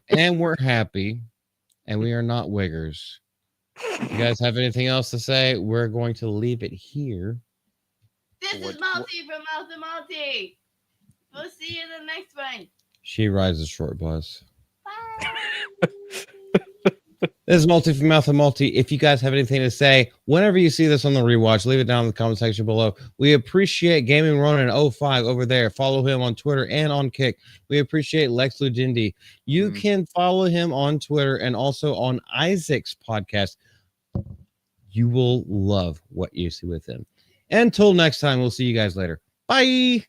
Speaker 1: and we're happy, and we are not wiggers. You guys have anything else to say? We're going to leave it here.
Speaker 3: This is Malty from Malty. We'll see you in the next one.
Speaker 1: She rides a short bus. This is Multi from Mouth and Multi. If you guys have anything to say, whenever you see this on the rewatch, leave it down in the comment section below. We appreciate Gaming Ronin 05 over there. Follow him on Twitter and on Kick. We appreciate Lex Lugendi. You can follow him on Twitter and also on Isaac's podcast. You will love what you see with him. Until next time, we'll see you guys later. Bye.